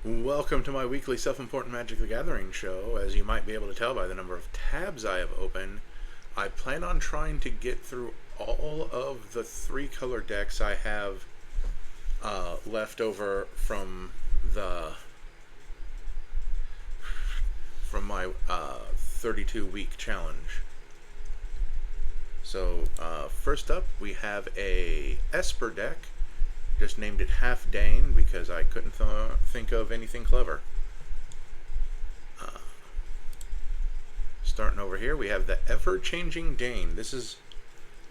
Welcome to my weekly self-important Magic the Gathering show. As you might be able to tell by the number of tabs I have open, I plan on trying to get through all of the three-color decks I have left over from my 32-week challenge. So first up, we have a Esper deck. Just named it Half Dane because I couldn't think of anything clever. Starting over here, we have the Ever-Changing Dane. This is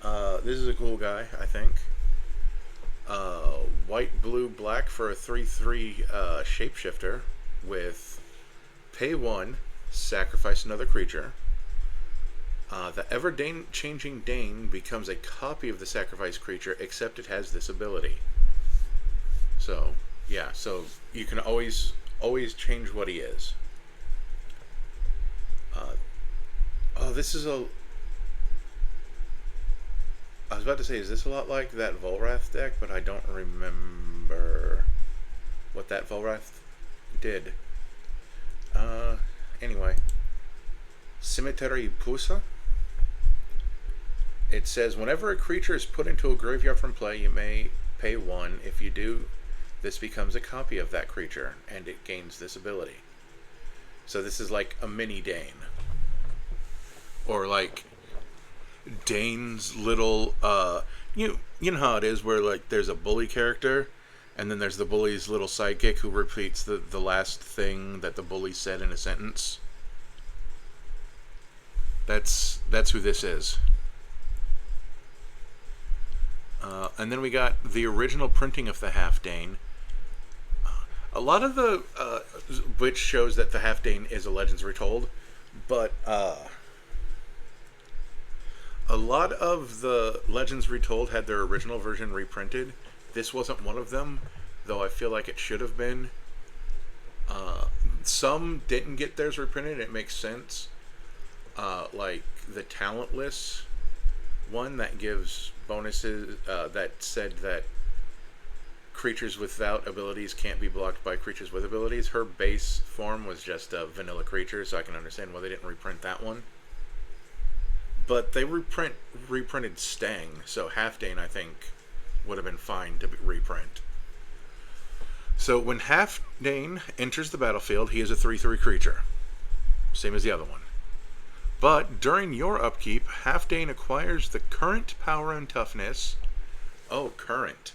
a cool guy, I think. White, blue, black for a 3/3 shapeshifter with pay 1, sacrifice another creature. The Ever-Changing Dane becomes a copy of the sacrificed creature, except it has this ability. So, yeah, so you can always change what he is. This is a... I was about to say, is this a lot like that Volrath deck? But I don't remember what that Volrath did. Anyway. Cemetery Pusa. It says, whenever a creature is put into a graveyard from play, you may pay 1. If you do, this becomes a copy of that creature, and it gains this ability. So this is like a mini Dane. Or like Dane's little, you know how it is where like there's a bully character, and then there's the bully's little sidekick who repeats the last thing that the bully said in a sentence. That's who this is. And then we got the original printing of the Half Dane. A lot of the, which shows that the Half Dane is a Legends Retold, but a lot of the Legends Retold had their original version reprinted. This wasn't one of them, though I feel like it should have been. Some didn't get theirs reprinted, it makes sense. Like the Talentless one that gives bonuses, that said that creatures without abilities can't be blocked by creatures with abilities. Her base form was just a vanilla creature, so I can understand why they didn't reprint that one. But they reprinted Stang, so Half Dane I think would have been fine to reprint. So when Half Dane enters the battlefield, he is a 3/3 creature, same as the other one. But during your upkeep, Half Dane acquires the current power and toughness. Oh, current.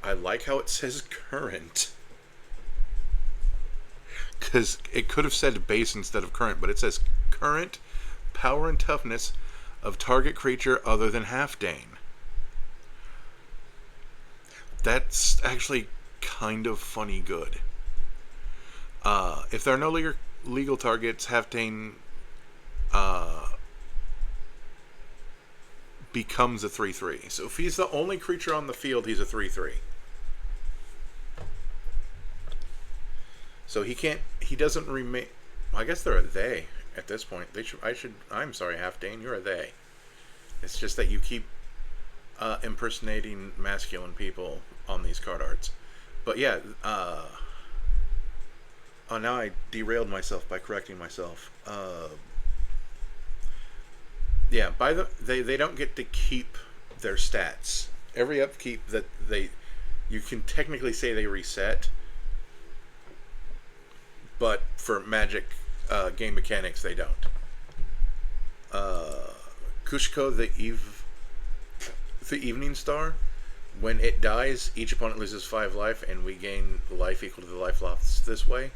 I like how it says current. Because it could have said base instead of current, but it says current power and toughness of target creature other than Half Dane. That's actually kind of funny good. If there are no legal targets, Half Dane becomes a 3/3. So if he's the only creature on the field, he's a 3/3. So he doesn't remain. Well, I guess they're a they at this point. I'm sorry, Half Dane, you're a they. It's just that you keep impersonating masculine people on these card arts. But yeah, oh, now I derailed myself by correcting myself. Yeah, they don't get to keep their stats. Every upkeep that you can technically say they reset, but for Magic game mechanics they don't. Kushko, the Evening Star, when it dies, each opponent loses 5 life, and we gain life equal to the life lost this way.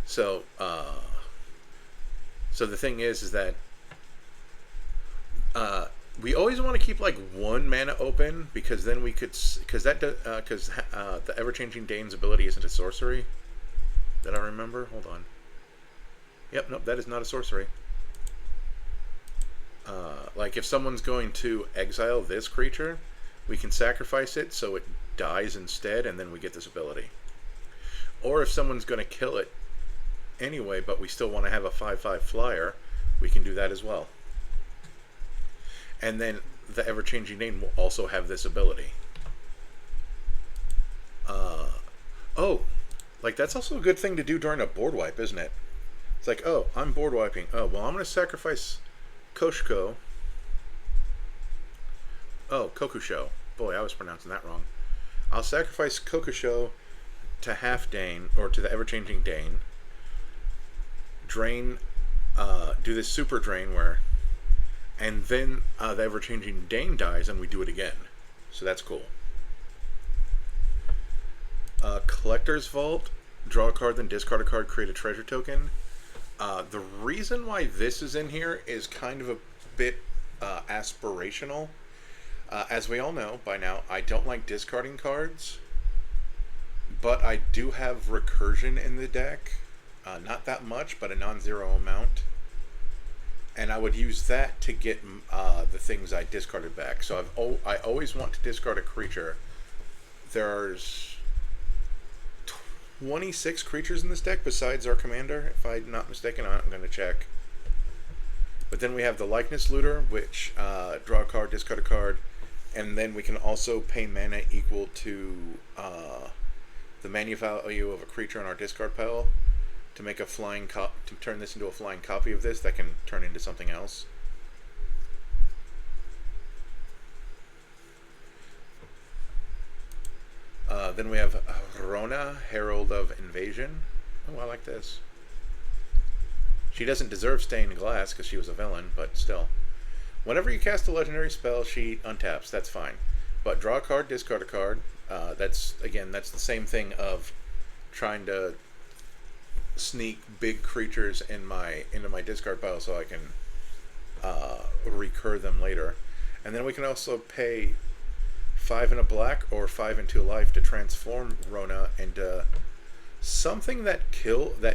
So, so the thing is that we always want to keep like 1 mana open, because then we could, because the Ever-Changing Dane's ability isn't a sorcery. Did I remember? Hold on. Yep, nope, that is not a sorcery. Like if someone's going to exile this creature, we can sacrifice it so it dies instead, and then we get this ability. Or if someone's going to kill it anyway, but we still want to have a 5/5 flyer, we can do that as well. And then the Ever-Changing Dane will also have this ability. Oh, like that's also a good thing to do during a board wipe, isn't it? It's like, oh, I'm board wiping. Oh, well, I'm going to sacrifice Koshko. Oh, Kokusho. Boy, I was pronouncing that wrong. I'll sacrifice Kokusho to half Dane, or to the ever-changing Dane. Drain, do this super drain where, and then the ever-changing Dane dies and we do it again. So that's cool. Collector's Vault, draw a card, then discard a card, create a treasure token. The reason why this is in here is kind of a bit aspirational. As we all know by now, I don't like discarding cards, but I do have recursion in the deck. Not that much, but a non-zero amount. And I would use that to get the things I discarded back. So I always want to discard a creature. There's 26 creatures in this deck besides our commander, if I'm not mistaken. I'm going to check. But then we have the Likeness Looter, which draw a card, discard a card, and then we can also pay mana equal to the mana value of a creature on our discard pile to make a flying to turn this into a flying copy of this that can turn into something else. Then we have Rona, Herald of Invasion. Oh, I like this. She doesn't deserve stained glass because she was a villain, but still. Whenever you cast a legendary spell, she untaps. That's fine. But draw a card, discard a card. That's the same thing of trying to sneak big creatures into my discard pile so I can recur them later. And then we can also pay 5 and a black or 5 and 2 life to transform Rona into something that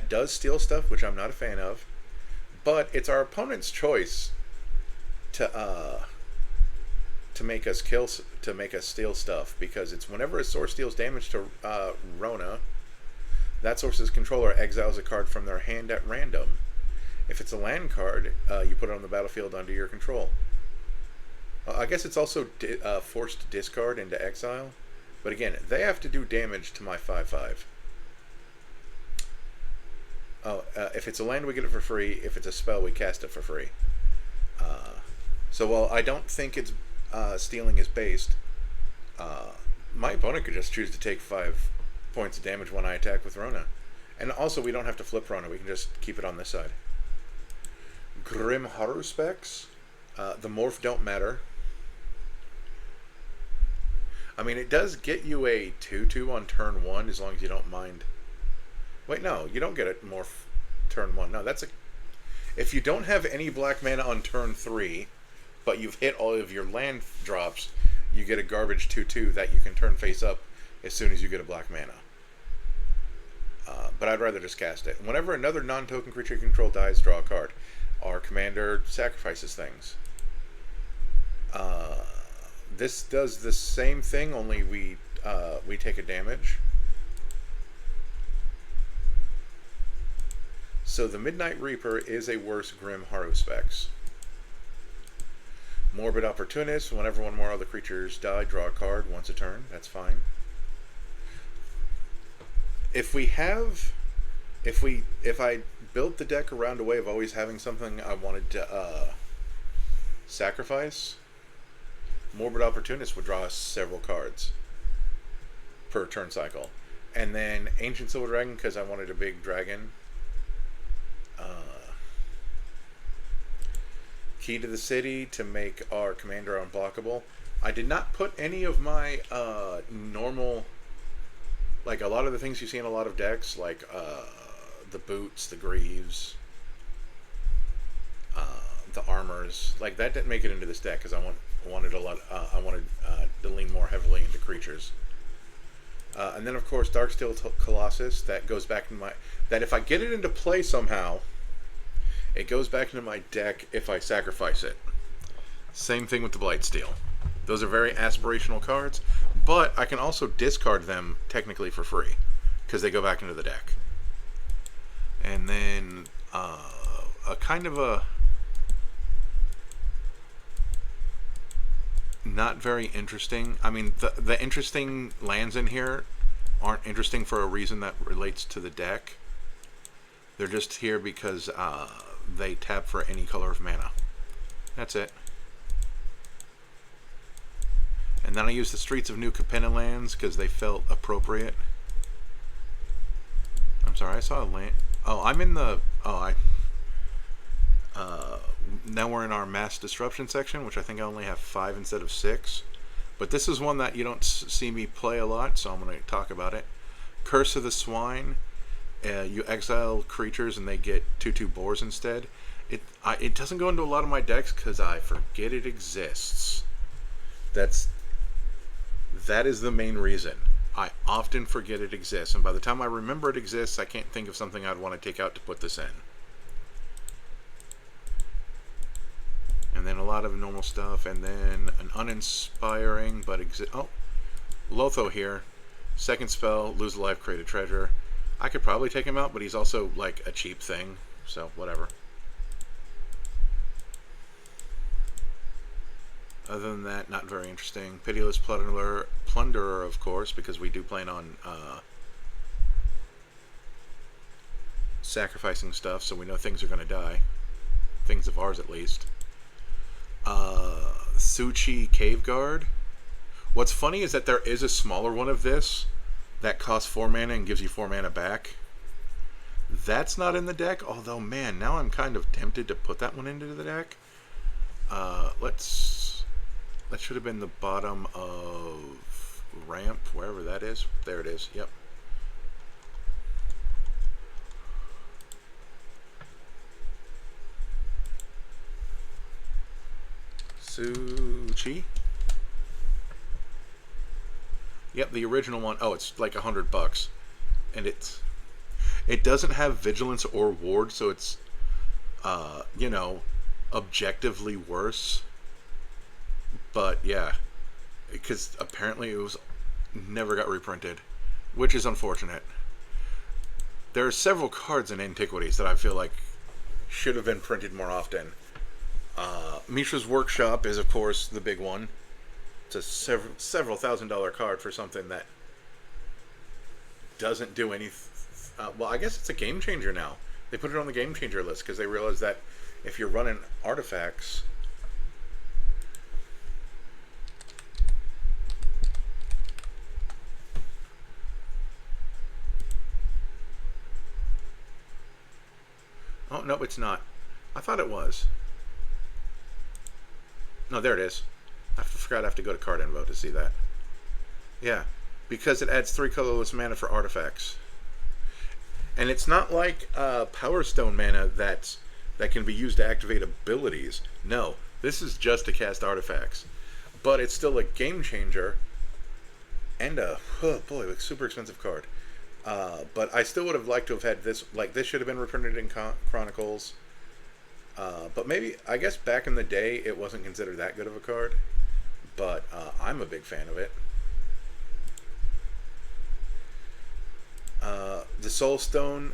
does steal stuff, which I'm not a fan of. But it's our opponent's choice to make us steal stuff, because it's whenever a source deals damage to Rona, that source's controller exiles a card from their hand at random. If it's a land card, you put it on the battlefield under your control. I guess it's also forced to discard into exile, but again, they have to do damage to my 5/5. If it's a land, we get it for free. If it's a spell, we cast it for free. So while I don't think it's stealing is based, my opponent could just choose to take 5 points of damage when I attack with Rona. And also, we don't have to flip Rona. We can just keep it on this side. Grim Haru specs. The morph don't matter. I mean, it does get you a 2/2 on turn 1 as long as you don't mind. Wait, no, you don't get it morph turn 1. No, that's a... If you don't have any black mana on turn 3, but you've hit all of your land drops, you get a garbage 2/2 that you can turn face up as soon as you get a black mana. But I'd rather just cast it. Whenever another non-token creature you control dies, draw a card. Our commander sacrifices things. This does the same thing, only we take a damage. So the Midnight Reaper is a worse Grim Haru specs. Morbid Opportunist. Whenever one more other creatures die, draw a card once a turn. That's fine. If I built the deck around a way of always having something I wanted to sacrifice, Morbid Opportunist would draw us several cards per turn cycle. And then Ancient Silver Dragon, because I wanted a big dragon. Key to the City to make our commander unblockable. I did not put any of my normal, like a lot of the things you see in a lot of decks, like the boots, the greaves, the armors, like that didn't make it into this deck because I wanted to lean more heavily into creatures. And then of course Darksteel Colossus, that goes back in that if I get it into play somehow, it goes back into my deck if I sacrifice it. Same thing with the Blightsteel. Those are very aspirational cards, but I can also discard them technically for free because they go back into the deck. And then a kind of a not very interesting. I mean, the interesting lands in here aren't interesting for a reason that relates to the deck. They're just here because they tap for any color of mana. That's it. And then I use the Streets of New Capenna lands because they felt appropriate. I'm sorry, I saw a land. Oh, I'm in the. Oh, now we're in our mass disruption section, which I think I only have 5 instead of 6. But this is one that you don't see me play a lot, so I'm going to talk about it. Curse of the Swine. You exile creatures and they get 2/2 boars instead. It doesn't go into a lot of my decks because I forget it exists. That is the main reason. I often forget it exists, and by the time I remember it exists, I can't think of something I'd want to take out to put this in. And then a lot of normal stuff, and then an uninspiring but Lotho here. Second spell, lose a life, create a treasure. I could probably take him out, but he's also like a cheap thing, so whatever. Other than that, not very interesting. Pitiless Plunderer, of course, because we do plan on sacrificing stuff, so we know things are going to die. Things of ours, at least. Suchi Cave Guard. What's funny is that there is a smaller one of this that costs 4 mana and gives you 4 mana back. That's not in the deck, although, man, now I'm kind of tempted to put that one into the deck. That should have been the bottom of ramp, wherever that is. There it is, yep. Suchi. Yep, the original one. Oh, it's like $100, and it doesn't have vigilance or ward, so it's you know, objectively worse. But yeah, because apparently it was never got reprinted, which is unfortunate. There are several cards in Antiquities that I feel like should have been printed more often. Mishra's Workshop is, of course, the big one. It's a several $1,000 card for something that doesn't do any. Well, I guess it's a game changer now. They put it on the game changer list because they realized that if you're running artifacts. Oh, no, it's not. I thought it was. No, there it is. I forgot I have to go to Card Info to see that. Yeah, because it adds 3 colorless mana for artifacts. And it's not like Power Stone mana that can be used to activate abilities. No, this is just to cast artifacts. But it's still a game changer. And oh boy, a super expensive card. But I still would have liked to have had this. Like, this should have been reprinted in Chronicles. But maybe, I guess back in the day, it wasn't considered that good of a card. But I'm a big fan of it. The Soul Stone,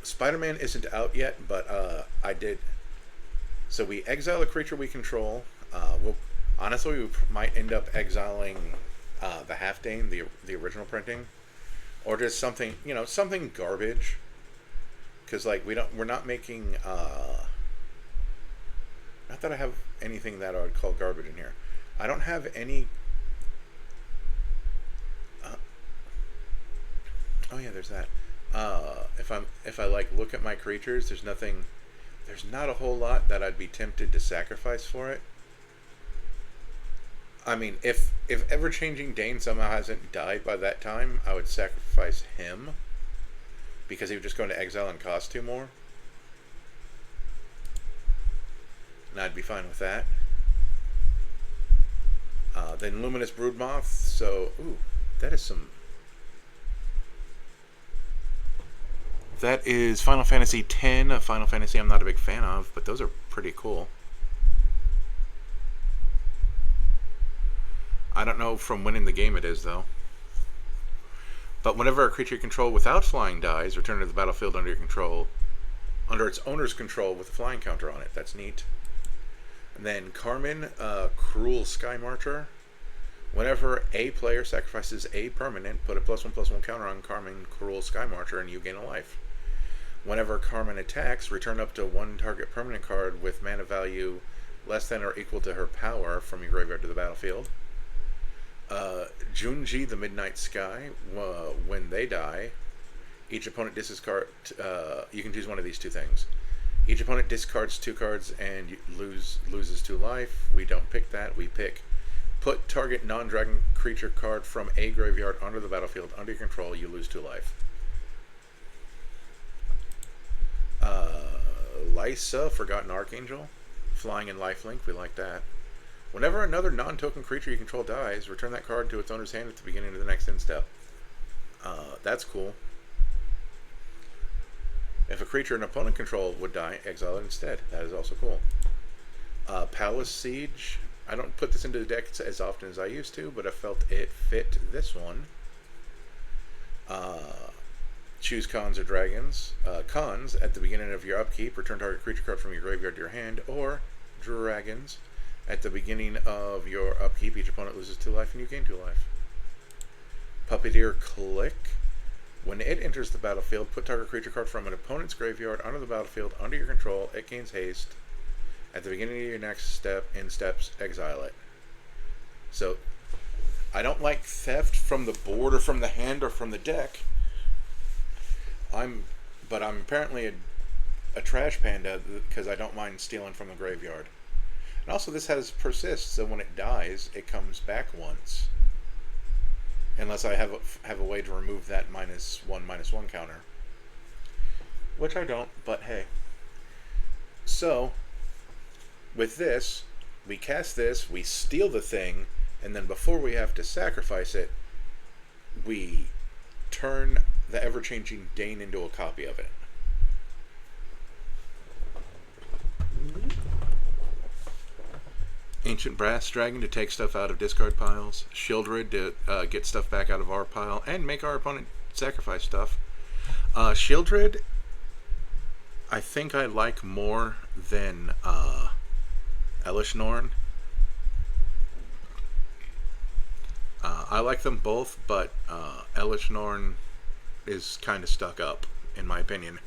Spider-Man isn't out yet, but I did. So we exile a creature we control. Honestly, we might end up exiling the Half Dane, the original printing, or just something, you know, something garbage. Because like we're not making. Not that I have anything that I would call garbage in here. I don't have any. Oh yeah, there's that. If I like look at my creatures, there's nothing. There's not a whole lot that I'd be tempted to sacrifice for it. I mean, if ever-changing Dane somehow hasn't died by that time, I would sacrifice him because he would just go into exile and cost 2 more. And I'd be fine with that. Then Luminous Broodmoth. So, ooh, that is some. That is Final Fantasy X, a Final Fantasy I'm not a big fan of, but those are pretty cool. I don't know from when in the game it is, though. But whenever a creature you control without flying dies, return to the battlefield under your control, under its owner's control with a flying counter on it. That's neat. And then Carmen, Cruel Sky Marcher. Whenever a player sacrifices a permanent, put a +1/+1 counter on Carmen Cruel Sky Marcher and you gain a life. Whenever Carmen attacks, return up to one target permanent card with mana value less than or equal to her power from your graveyard to the battlefield. Junji, the Midnight Sky, when they die, each opponent discards. You can choose one of these two things. Each opponent discards 2 cards and loses 2 life. We don't pick that. We pick put target non-dragon creature card from a graveyard onto the battlefield under your control. You lose 2 life. Lysa, Forgotten Archangel, flying and lifelink. We like that. Whenever another non-token creature you control dies, return that card to its owner's hand at the beginning of the next end step. That's cool. If a creature an opponent control would die, exile it instead. That is also cool. Palace Siege. I don't put this into the deck as often as I used to, but I felt it fit this one. Choose cons or dragons. Cons, at the beginning of your upkeep, return target creature card from your graveyard to your hand, or dragons. At the beginning of your upkeep, each opponent loses 2 life and you gain 2 life. Puppeteer Click. When it enters the battlefield, put target creature card from an opponent's graveyard onto the battlefield under your control. It gains haste. At the beginning of your next step, in steps, exile it. So, I don't like theft from the board or from the hand or from the deck. But I'm apparently a trash panda because I don't mind stealing from the graveyard. And also this has persist, so when it dies, it comes back once. Unless I have a way to remove that -1/-1 counter. Which I don't, but hey. So, with this, we cast this, we steal the thing, and then before we have to sacrifice it, we turn the ever-changing Dane into a copy of it. Ancient Brass Dragon to take stuff out of discard piles. Shieldred to get stuff back out of our pile and make our opponent sacrifice stuff. Shieldred, I think I like more than Elish Norn. I like them both, but Elish Norn is kind of stuck up, in my opinion.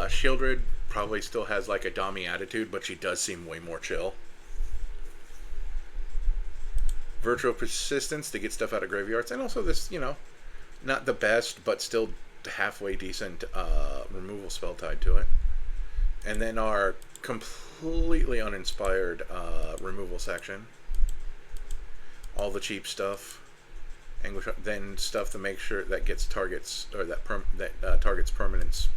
Shieldred probably still has like a Dami attitude, but she does seem way more chill. Virtual Persistence to get stuff out of graveyards, and also this, you know, not the best, but still halfway decent removal spell tied to it. And then our completely uninspired removal section. All the cheap stuff. Anguish, then stuff to make sure that gets targets, or that targets permanents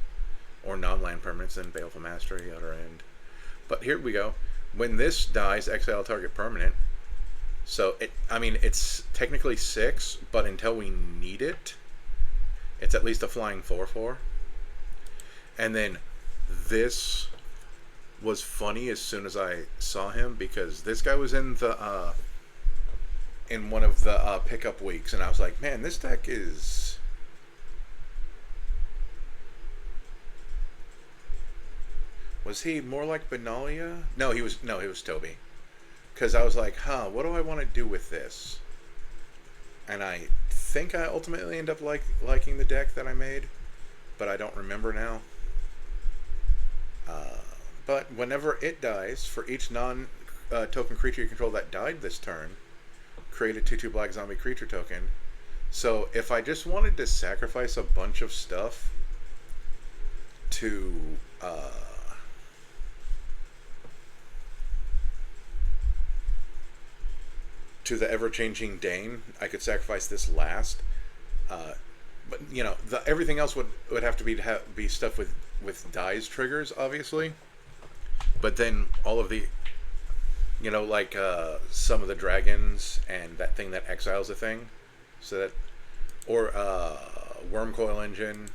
or non-land permanents, then Baleful Mastery, Outer End. But here we go. When this dies, exile target permanent. So, it's technically 6, but until we need it, it's at least a flying 4/4. And then this was funny as soon as I saw him, because this guy was in the in one of the pickup weeks, and I was like, man, this deck is... Was he more like Benalia? No, he was Toby. Because I was like, what do I want to do with this? And I think I ultimately end up liking the deck that I made, but I don't remember now. But whenever it dies, for each non-token creature you control that died this turn, create a 2/2 black zombie creature token. So if I just wanted to sacrifice a bunch of stuff to the ever-changing Dane, I could sacrifice this last. But you know, everything else would have to be stuff with dies triggers, obviously. But then all of the, you know, like some of the dragons and that thing that exiles a thing, so that, or Wormcoil Engine.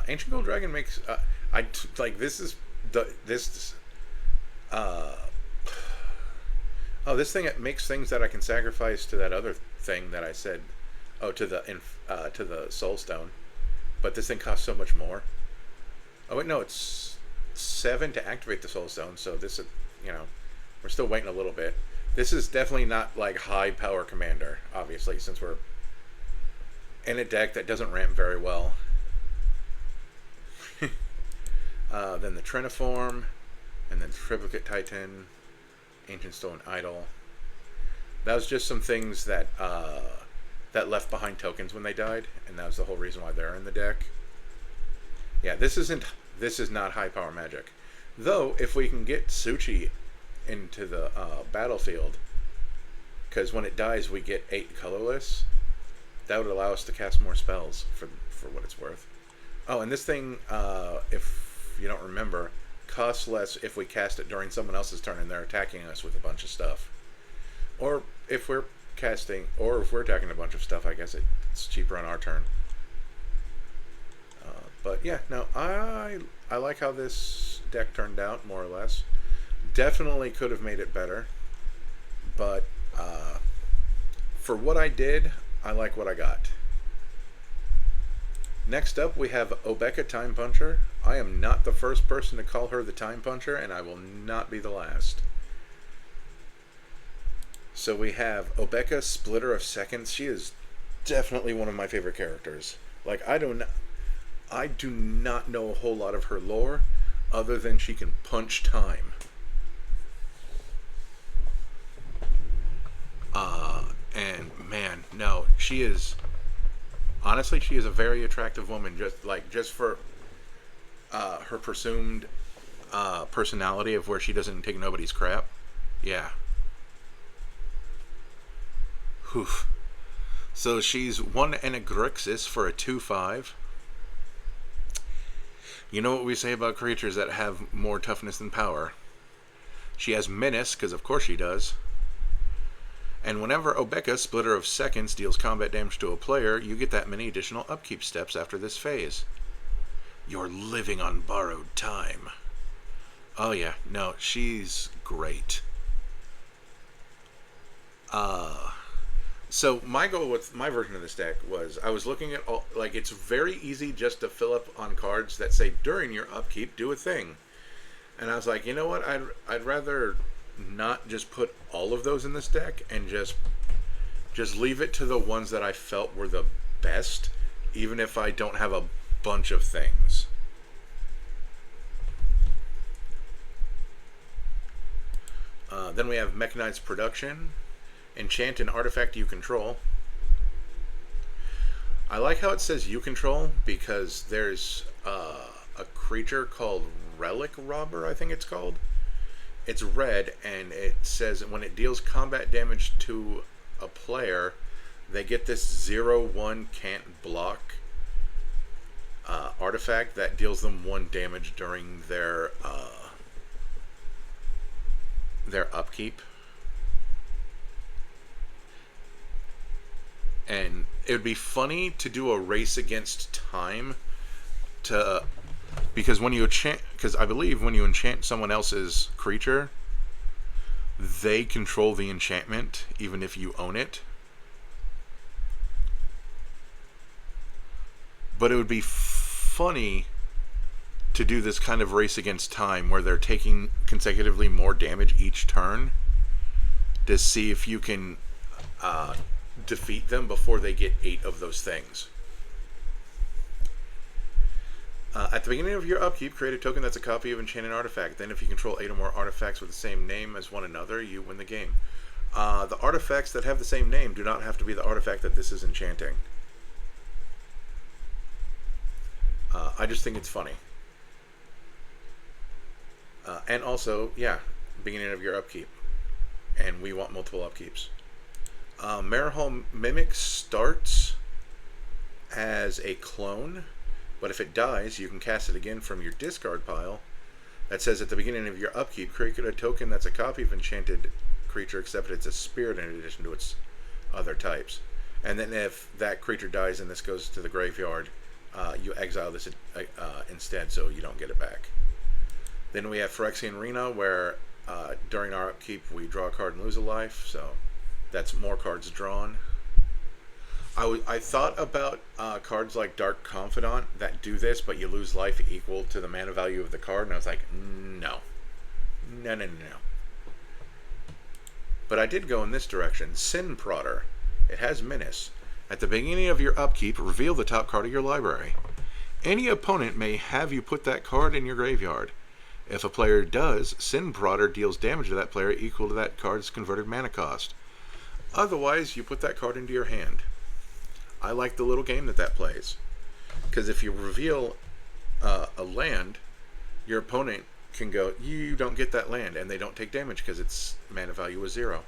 Ancient Gold Dragon makes this thing, it makes things that I can sacrifice to that other thing that I said, to the Soul Stone. But this thing costs so much more. Oh wait, no, it's 7 to activate the Soul Stone. So this is, you know, we're still waiting a little bit. This is definitely not like high power commander, obviously, since we're in a deck that doesn't ramp very well. Then the Triniform, and then Triplicate Titan, Ancient Stolen Idol. That was just some things that that left behind tokens when they died, and that was the whole reason why they're in the deck. Yeah, this is not high power magic. Though, if we can get Suchi into the battlefield, because when it dies we get 8 colorless, that would allow us to cast more spells for what it's worth. Oh, and this thing, if you don't remember, costs less if we cast it during someone else's turn and they're attacking us with a bunch of stuff. Or if we're attacking a bunch of stuff, I guess it's cheaper on our turn. But yeah, no, I like how this deck turned out, more or less. Definitely could have made it better, but for what I did, I like what I got. Next up, we have Obeka Time Puncher. I am not the first person to call her the Time Puncher, and I will not be the last. So we have Obeka, Splitter of Seconds. She is definitely one of my favorite characters. Like, I do not know a whole lot of her lore, other than she can punch time. And man, no, she is, honestly, she is a very attractive woman, just for her presumed personality of where she doesn't take nobody's crap. Yeah. Whew. So she's 1 Enegrixis for a 2/5. You know what we say about creatures that have more toughness than power. She has Menace, because of course she does. And whenever Obeka, Splitter of Seconds, deals combat damage to a player, you get that many additional upkeep steps after this phase. You're living on borrowed time. Oh yeah, no, she's great. So my goal with my version of this deck was, I was looking at all, like, it's very easy just to fill up on cards that say during your upkeep do a thing, and I was like, you know what, I'd rather not just put all of those in this deck and just leave it to the ones that I felt were the best, even if I don't have a bunch of things. Then we have Mechanized Production. Enchant an artifact you control. I like how it says you control, because there's a creature called Relic Robber, I think it's called. It's red, and it says when it deals combat damage to a player, they get this 0/1 can't block artifact that deals them 1 damage during their upkeep. And it would be funny to do a race against time, because when you enchant, because I believe when you enchant someone else's creature, they control the enchantment even if you own it. But it would be funny to do this kind of race against time where they're taking consecutively more damage each turn, to see if you can defeat them before they get 8 of those things. At the beginning of your upkeep, create a token that's a copy of enchanted artifact. Then if you control 8 or more artifacts with the same name as one another, you win the game. The artifacts that have the same name do not have to be the artifact that this is enchanting. I just think it's funny. And also, yeah, beginning of your upkeep. And we want multiple upkeeps. Marahol Mimic starts as a clone, but if it dies, you can cast it again from your discard pile. That says at the beginning of your upkeep, create a token that's a copy of enchanted creature, except it's a spirit in addition to its other types. And then if that creature dies and this goes to the graveyard, you exile this instead, so you don't get it back. Then we have Phyrexian Arena, where during our upkeep we draw a card and lose a life, so that's more cards drawn. I thought about cards like Dark Confidant that do this, but you lose life equal to the mana value of the card, and I was like, no. No, no, no, no. But I did go in this direction. Sin Prodder. It has Menace. At the beginning of your upkeep, reveal the top card of your library. Any opponent may have you put that card in your graveyard. If a player does, Sin Prodder deals damage to that player equal to that card's converted mana cost. Otherwise, you put that card into your hand. I like the little game that plays. Because if you reveal a land, your opponent can go, you don't get that land, and they don't take damage because its mana value is 0.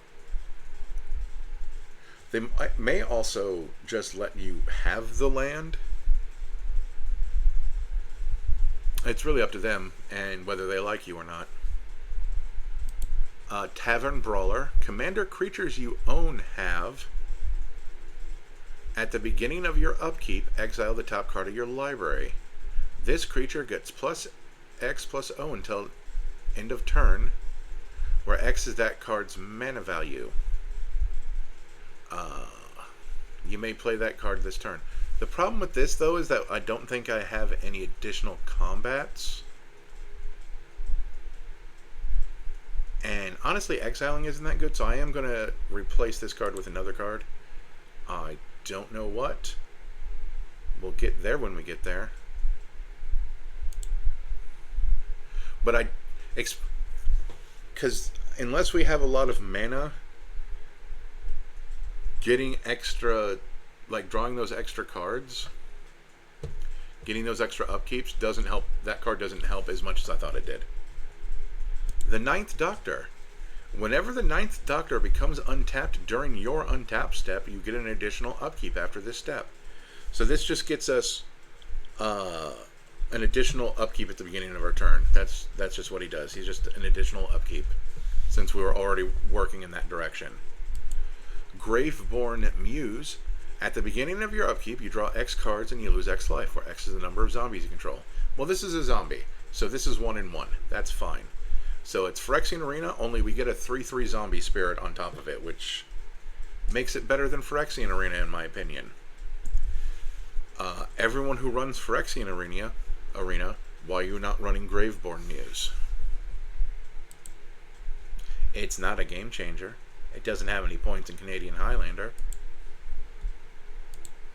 They may also just let you have the land. It's really up to them and whether they like you or not. Tavern Brawler. Commander creatures you own have. At the beginning of your upkeep, exile the top card of your library. This creature gets plus X plus O until end of turn, where X is that card's mana value. You may play that card this turn. The problem with this, though, is that I don't think I have any additional combats. And honestly, exiling isn't that good, so I am going to replace this card with another card. I don't know what. We'll get there when we get there. But because unless we have a lot of mana, getting extra, like drawing those extra cards, getting those extra upkeeps doesn't help. That card doesn't help as much as I thought it did. The Ninth Doctor. Whenever the Ninth Doctor becomes untapped during your untap step, you get an additional upkeep after this step. So this just gets us an additional upkeep at the beginning of our turn. That's just what he does. He's just an additional upkeep, since we were already working in that direction. Graveborn Muse. At the beginning of your upkeep, you draw X cards and you lose X life, where X is the number of zombies you control. Well, this is a zombie, so this is 1 in 1. That's fine. So it's Phyrexian Arena, only we get a 3/3 zombie spirit on top of it, which makes it better than Phyrexian Arena, in my opinion. Everyone who runs Phyrexian Arena, why are you not running Graveborn Muse? It's not a game changer. It doesn't have any points in Canadian Highlander.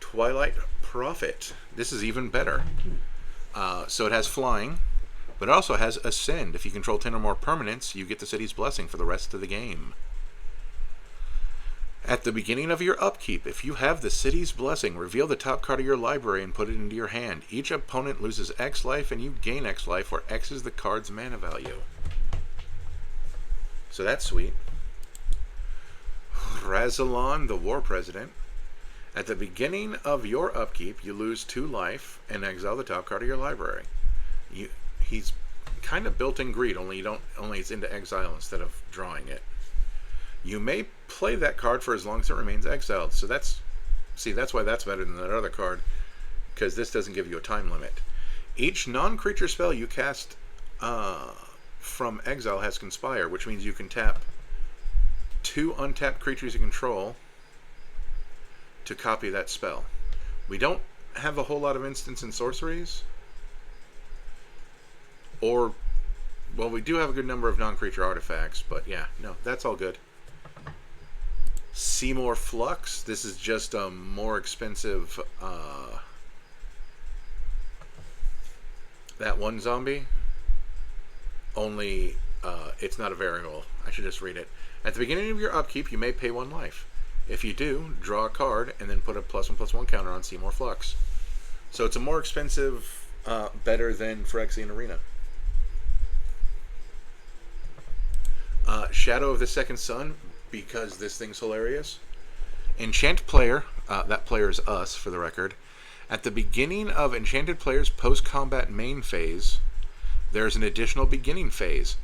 Twilight Prophet. This is even better. So it has flying, but it also has Ascend. If you control 10 or more permanents, you get the city's blessing for the rest of the game. At the beginning of your upkeep, if you have the city's blessing, reveal the top card of your library and put it into your hand. Each opponent loses X life and you gain X life, where X is the card's mana value. So that's sweet. Razalon, the War President. At the beginning of your upkeep, you lose 2 life and exile the top card of your library. He's kind of built-in greed, only it's into exile instead of drawing it. You may play that card for as long as it remains exiled. So that's why that's better than that other card, because this doesn't give you a time limit. Each non-creature spell you cast from exile has Conspire, which means you can tap 2 untapped creatures you control to copy that spell. We don't have a whole lot of instants and sorceries. Well, we do have a good number of non-creature artifacts, but yeah, no, that's all good. Seymour Flux. This is just a more expensive, that one zombie. Only, it's not a variable. I should just read it. At the beginning of your upkeep, you may pay 1 life. If you do, draw a card and then put a +1/+1 counter on Seymour Flux. So it's a more expensive, better than Phyrexian Arena. Shadow of the Second Sun, because this thing's hilarious. Enchant player, that player is us, for the record. At the beginning of enchanted player's post-combat main phase, there's an additional beginning phase,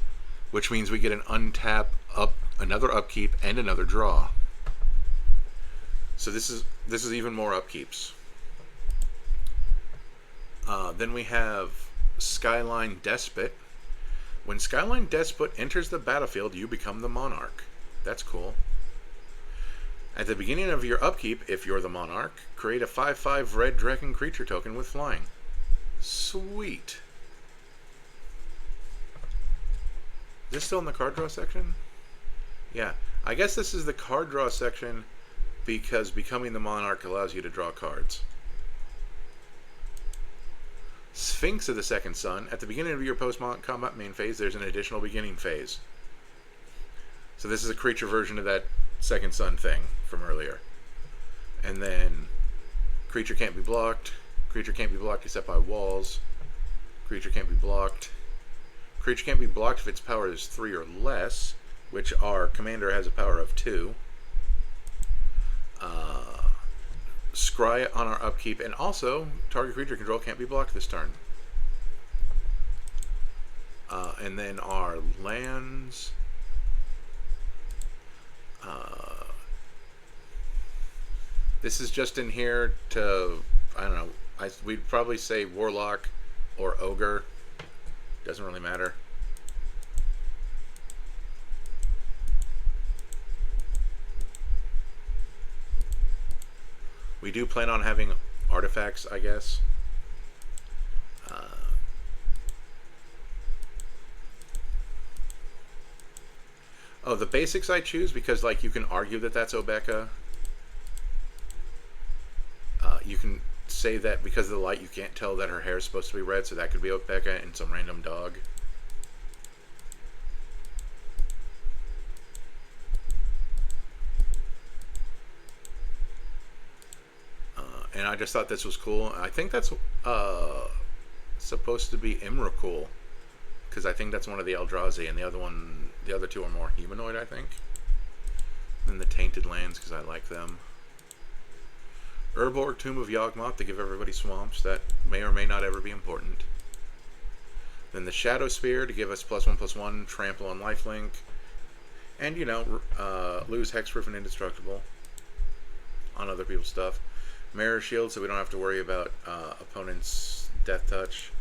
which means we get an untap, another upkeep, and another draw. So this is even more upkeeps. Then we have Skyline Despot. When Skyline Despot enters the battlefield, you become the monarch. That's cool. At the beginning of your upkeep, if you're the Monarch, create a 5/5 red dragon creature token with flying. Sweet. Is this still in the card draw section? Yeah. I guess this is the card draw section because becoming the Monarch allows you to draw cards. Sphinx of the Second Sun. At the beginning of your post-combat main phase, there's an additional beginning phase. So this is a creature version of that Second Sun thing from earlier. And then creature can't be blocked. Creature can't be blocked except by walls. Creature can't be blocked. Creature can't be blocked if its power is 3 or less, which our commander has a power of 2. Scry on our upkeep, and also target creature control can't be blocked this turn. And then our lands. This is just in here to, I don't know, we'd probably say Warlock or Ogre. Doesn't really matter. We do plan on having artifacts, I guess. Oh, the basics I choose because, like, you can argue that that's Obeka. You can say that because of the light, you can't tell that her hair is supposed to be red, so that could be Obeka and some random dog. And I just thought this was cool. I think that's supposed to be Imrakul, because I think that's one of the Eldrazi, and the other two are more humanoid, I think. Then the Tainted Lands, because I like them. Urborg, Tomb of Yawgmoth to give everybody swamps. That may or may not ever be important. Then the Shadow Spear to give us +1/+1, trample on lifelink. And, you know, lose hexproof and indestructible on other people's stuff. Mirror Shield so we don't have to worry about opponents' death touch.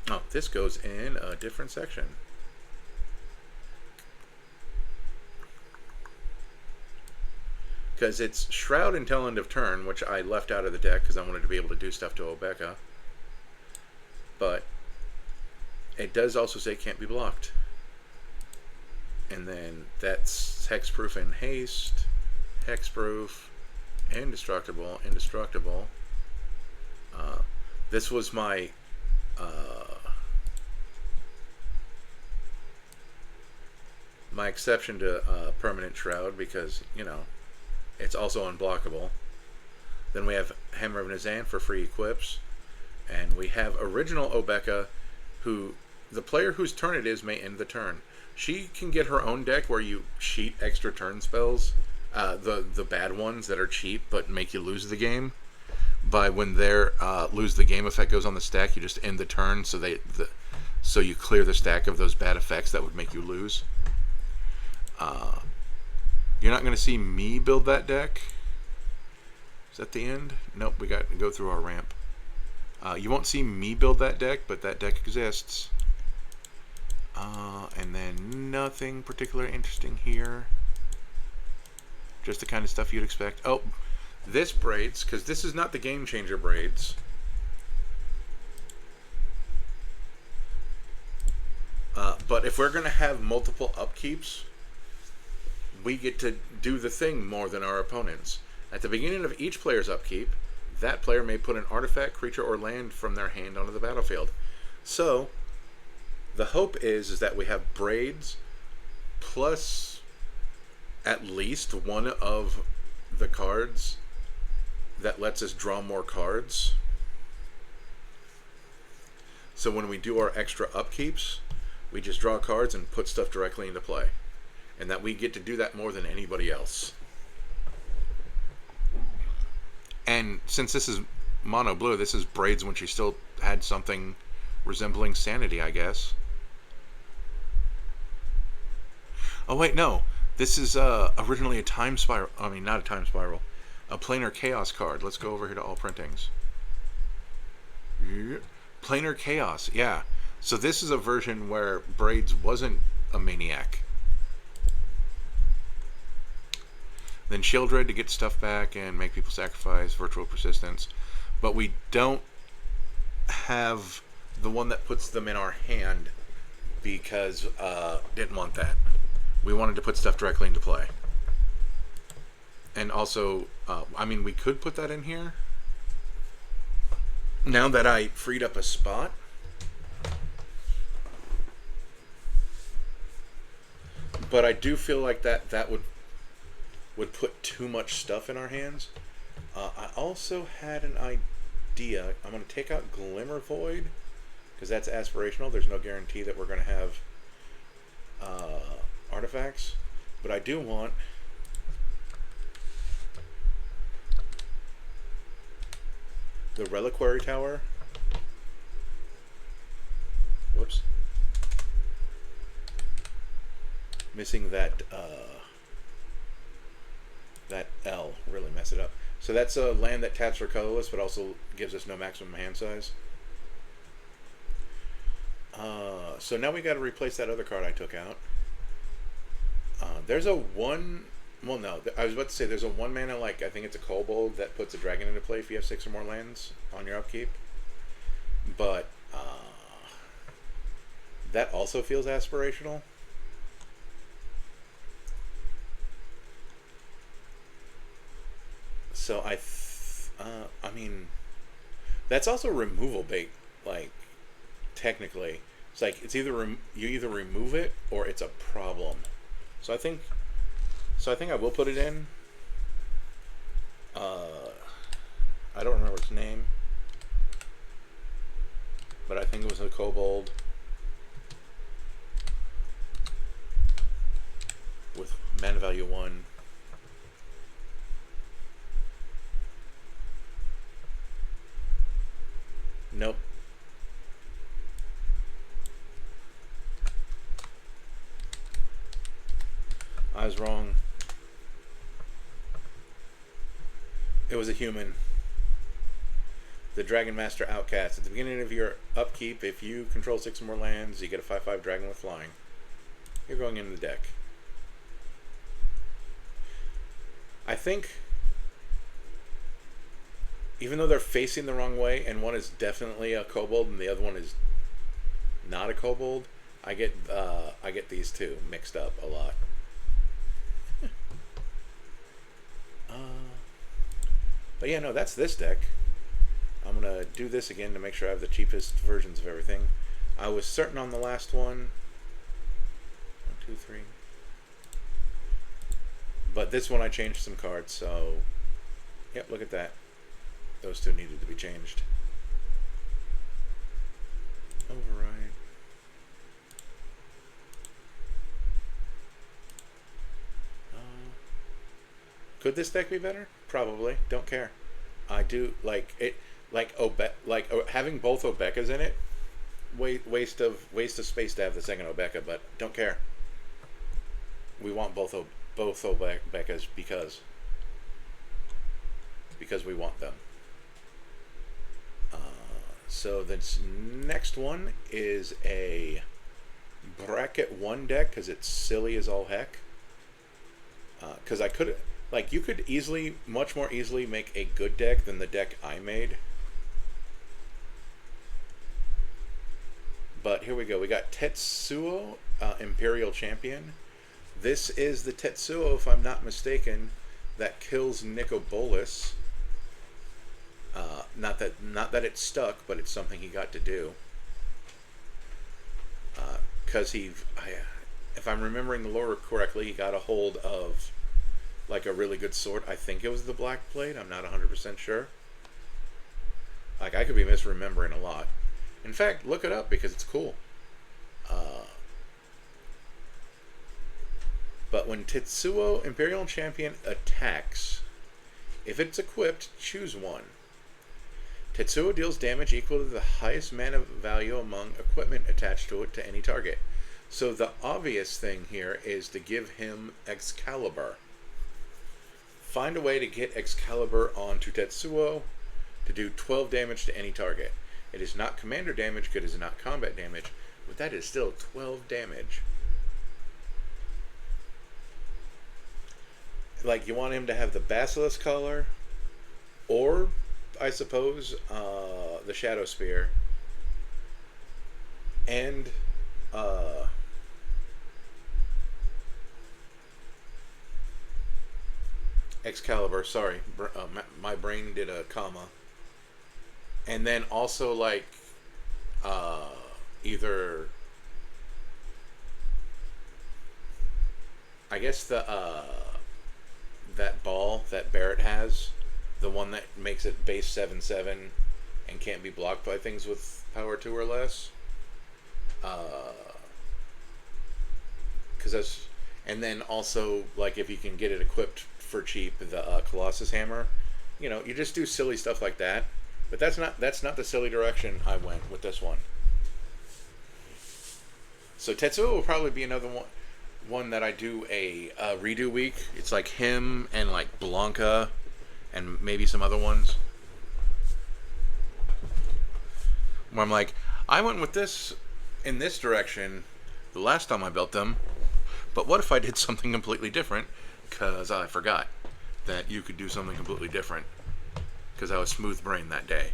Oh, this goes in a different section. Because it's Shroud until end of turn, which I left out of the deck because I wanted to be able to do stuff to Obeka. But it does also say can't be blocked. And then that's hexproof and haste, hexproof, indestructible, indestructible. This was my my exception to permanent Shroud because, you know, it's also unblockable. Then we have Hammer of Nazan for free equips. And we have original Obeka, who the player whose turn it is may end the turn. She can get her own deck where you cheat extra turn spells, the bad ones that are cheap but make you lose the game. By when their lose the game effect goes on the stack, you just end the turn, so you clear the stack of those bad effects that would make you lose. You're not going to see me build that deck. Is that the end? Nope, we got to go through our ramp. You won't see me build that deck, but that deck exists. And then nothing particularly interesting here. Just the kind of stuff you'd expect. Oh, this braids, because this is not the Game Changer braids. But if we're going to have multiple upkeeps, we get to do the thing more than our opponents. At the beginning of each player's upkeep, that player may put an artifact, creature, or land from their hand onto the battlefield. So, the hope is that we have braids plus at least one of the cards that lets us draw more cards. So when we do our extra upkeeps, we just draw cards and put stuff directly into play. And that we get to do that more than anybody else. And since this is mono blue, this is braids when she still had something resembling sanity, I guess. Oh wait, no. This is originally a time spiral. I mean, not a time spiral. A planar chaos card. Let's go over here to all printings. Yeah. Planar chaos, yeah. So this is a version where braids wasn't a maniac. Then Shieldred to get stuff back and make people sacrifice, Virtual Persistence. But we don't have the one that puts them in our hand because didn't want that. We wanted to put stuff directly into play. And also, I mean, we could put that in here. Now that I freed up a spot. But I do feel like that would put too much stuff in our hands. I also had an idea. I'm going to take out Glimmer Void, because that's aspirational. There's no guarantee that we're going to have artifacts. But I do want the Reliquary Tower. Whoops. Missing that that L, really mess it up. So that's a land that taps for colorless, but also gives us no maximum hand size. So now we got to replace that other card I took out. There's a one. Well, no, I was about to say there's a 1 mana, like I think it's a Kobold that puts a dragon into play if you have 6 or more lands on your upkeep. But that also feels aspirational. So I mean, that's also removal bait. Like, technically, it's like it's either you either remove it or it's a problem. So I think I will put it in. I don't remember its name, but I think it was a Kobold with mana value 1. Nope. I was wrong. It was a human. The Dragon Master Outcast. At the beginning of your upkeep, if you control 6 or more lands, you get a 5/5 dragon with flying. You're going into the deck. I think, even though they're facing the wrong way, and one is definitely a Kobold and the other one is not a Kobold, I get these two mixed up a lot. But yeah, no, that's this deck. I'm gonna do this again to make sure I have the cheapest versions of everything. I was certain on the last one. 1, 2, 3. But this one I changed some cards, so yep, look at that. Those two needed to be changed. Override. Could this deck be better? Probably. Don't care. I do like it. Like having both Obekas in it. Waste of space to have the second Obeka, but don't care. We want both Obekas because we want them. So this next one is a bracket 1 deck because it's silly as all heck. Because I could, like, you could easily, much more easily make a good deck than the deck I made. But here we go. We got Tetsuo, Imperial Champion. This is the Tetsuo, if I'm not mistaken, that kills Nicobolus. Not that it's stuck, but it's something he got to do. Because if I'm remembering the lore correctly, he got a hold of like a really good sword. I think it was the Black Blade. I'm not 100% sure. Like, I could be misremembering a lot. In fact, look it up because it's cool. But when Tetsuo, Imperial Champion, attacks, if it's equipped, choose one. Tetsuo deals damage equal to the highest mana value among equipment attached to it to any target. So the obvious thing here is to give him Excalibur. Find a way to get Excalibur onto Tetsuo to do 12 damage to any target. It is not commander damage, it is not combat damage, but that is still 12 damage. like you want him to have the Basilisk color, or I suppose the Shadow Spear, and Excalibur. Sorry, my brain did a comma. And then also like either I guess the that ball that Barrett has, the one that makes it base 7/7 and can't be blocked by things with power 2 or less. Because that's, and then also like if you can get it equipped for cheap, the Colossus Hammer. You know, you just do silly stuff like that. But that's not the silly direction I went with this one. So Tetsuo will probably be another one that I do a redo week. It's like him and like Blanca and maybe some other ones. Where I'm like, I went with this in this direction the last time I built them, but what if I did something completely different? Because I forgot that you could do something completely different. Because I was smooth brain that day.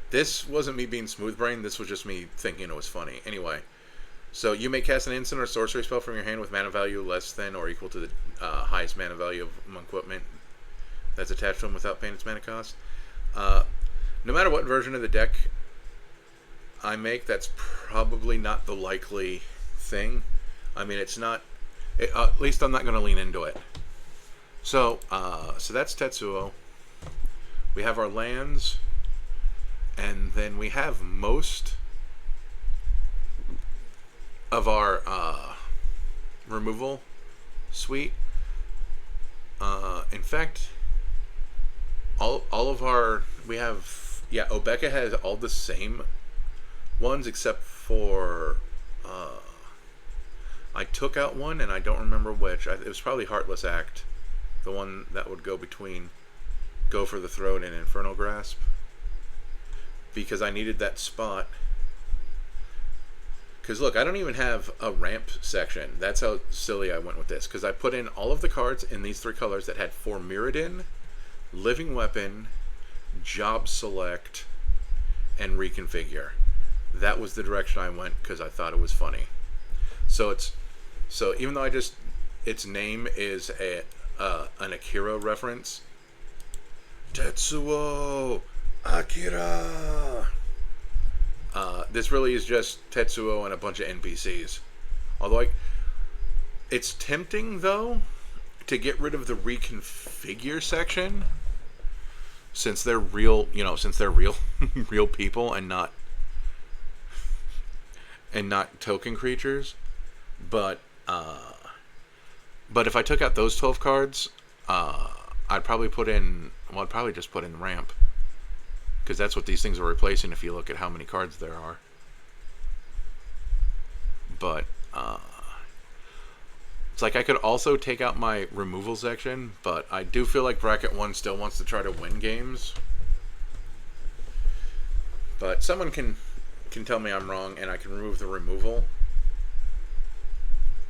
This wasn't me being smooth brain. This was just me thinking it was funny. Anyway, so you may cast an instant or sorcery spell from your hand with mana value less than or equal to the highest mana value of equipment that's attached to them without paying its mana cost. No matter what version of the deck I make, that's probably not the likely thing. I mean, it's not. At least I'm not going to lean into it. So that's Tetsuo. We have our lands, and then we have most of our removal suite. In fact, all of our, we have, yeah, Obeka has all the same ones except for I took out one and I don't remember which. It was probably Heartless Act, the one that would go between Go for the Throat and Infernal Grasp, because I needed that spot. Because look, I don't even have a ramp section. That's how silly I went with this, because I put in all of the cards in these 3 colors that had for Mirrodin, Living Weapon, Job Select, and Reconfigure. That was the direction I went because I thought it was funny. So even though its name is an Akira reference, Tetsuo Akira. This really is just Tetsuo and a bunch of NPCs. Although it's tempting though to get rid of the reconfigure section, since they're real, real people and not token creatures. But if I took out those 12 cards, I'd probably just put in ramp, because that's what these things are replacing if you look at how many cards there are. But it's like I could also take out my removal section, but I do feel like Bracket 1 still wants to try to win games. But someone can tell me I'm wrong, and I can remove the removal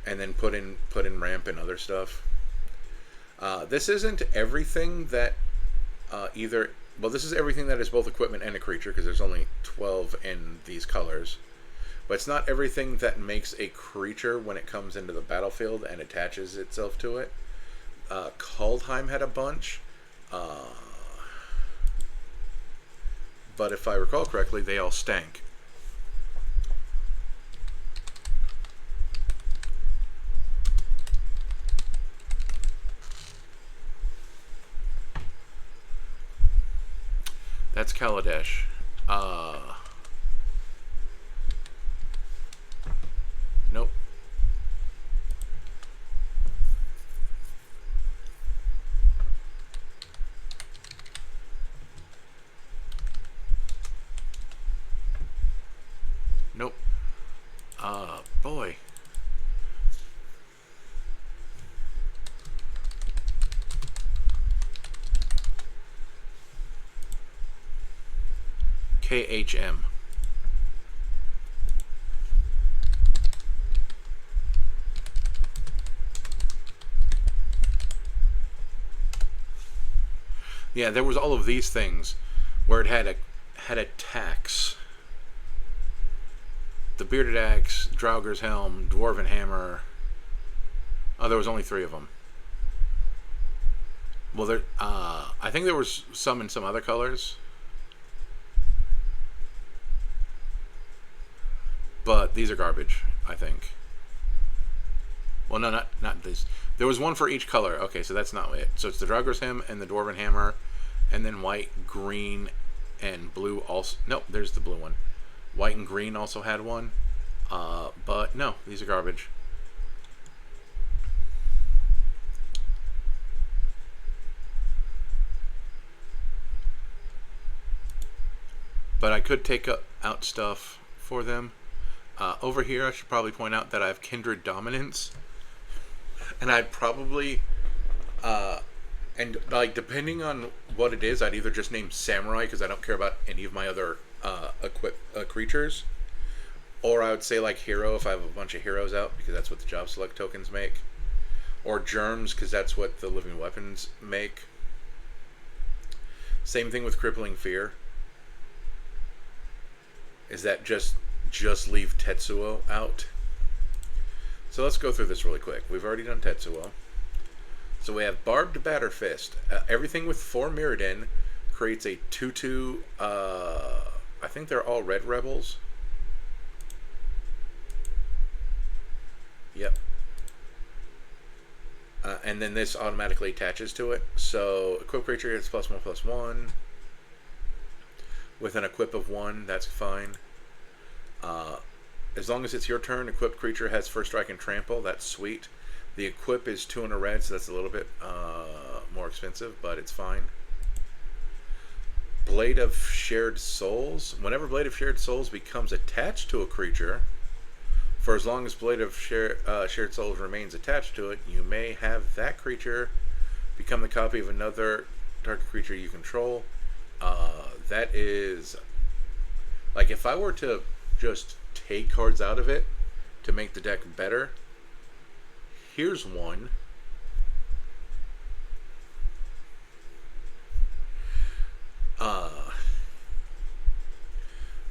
and then put in ramp and other stuff. This isn't everything that this is everything that is both equipment and a creature, because there's only 12 in these colors. But it's not everything that makes a creature when it comes into the battlefield and attaches itself to it. Kaldheim had a bunch. But if I recall correctly, they all stank. That's Kaladesh. Nope. Nope. Boy. KHM. Yeah, there was all of these things where it had attacks. The Bearded Axe, Draugr's Helm, Dwarven Hammer. Oh, there was only 3 of them. Well, I think there was some in some other colors. But these are garbage, I think. Well, no, not this. There was one for each color. Okay, so that's not it. So it's the Draugr's Helm and the Dwarven Hammer, and then white, green, and blue also. Nope, there's the blue one. White and green also had one. But no, these are garbage. But I could take out stuff for them. Over here, I should probably point out that I have Kindred Dominance. And I'd probably, and like depending on what it is, I'd either just name Samurai because I don't care about any of my other creatures, or I would say like Hero if I have a bunch of heroes out because that's what the job select tokens make, or Germs because that's what the living weapons make. Same thing with Crippling Fear. Is that just leave Tetsuo out? So let's go through this really quick. We've already done Tetsuo. So we have Barbed Batter Fist. Everything with 4 Mirrodin creates a 2/2. I think they're all red rebels. Yep. And then this automatically attaches to it. So equip creature gets +1/+1. With an equip of 1, that's fine. As long as it's your turn, equipped creature has first strike and trample. That's sweet. The equip is 2 in a red, so that's a little bit more expensive, but it's fine. Blade of Shared Souls. Whenever Blade of Shared Souls becomes attached to a creature, for as long as Blade of Shared Souls remains attached to it, you may have that creature become the copy of another target creature you control. That is, like, if I were to just take cards out of it to make the deck better, here's one.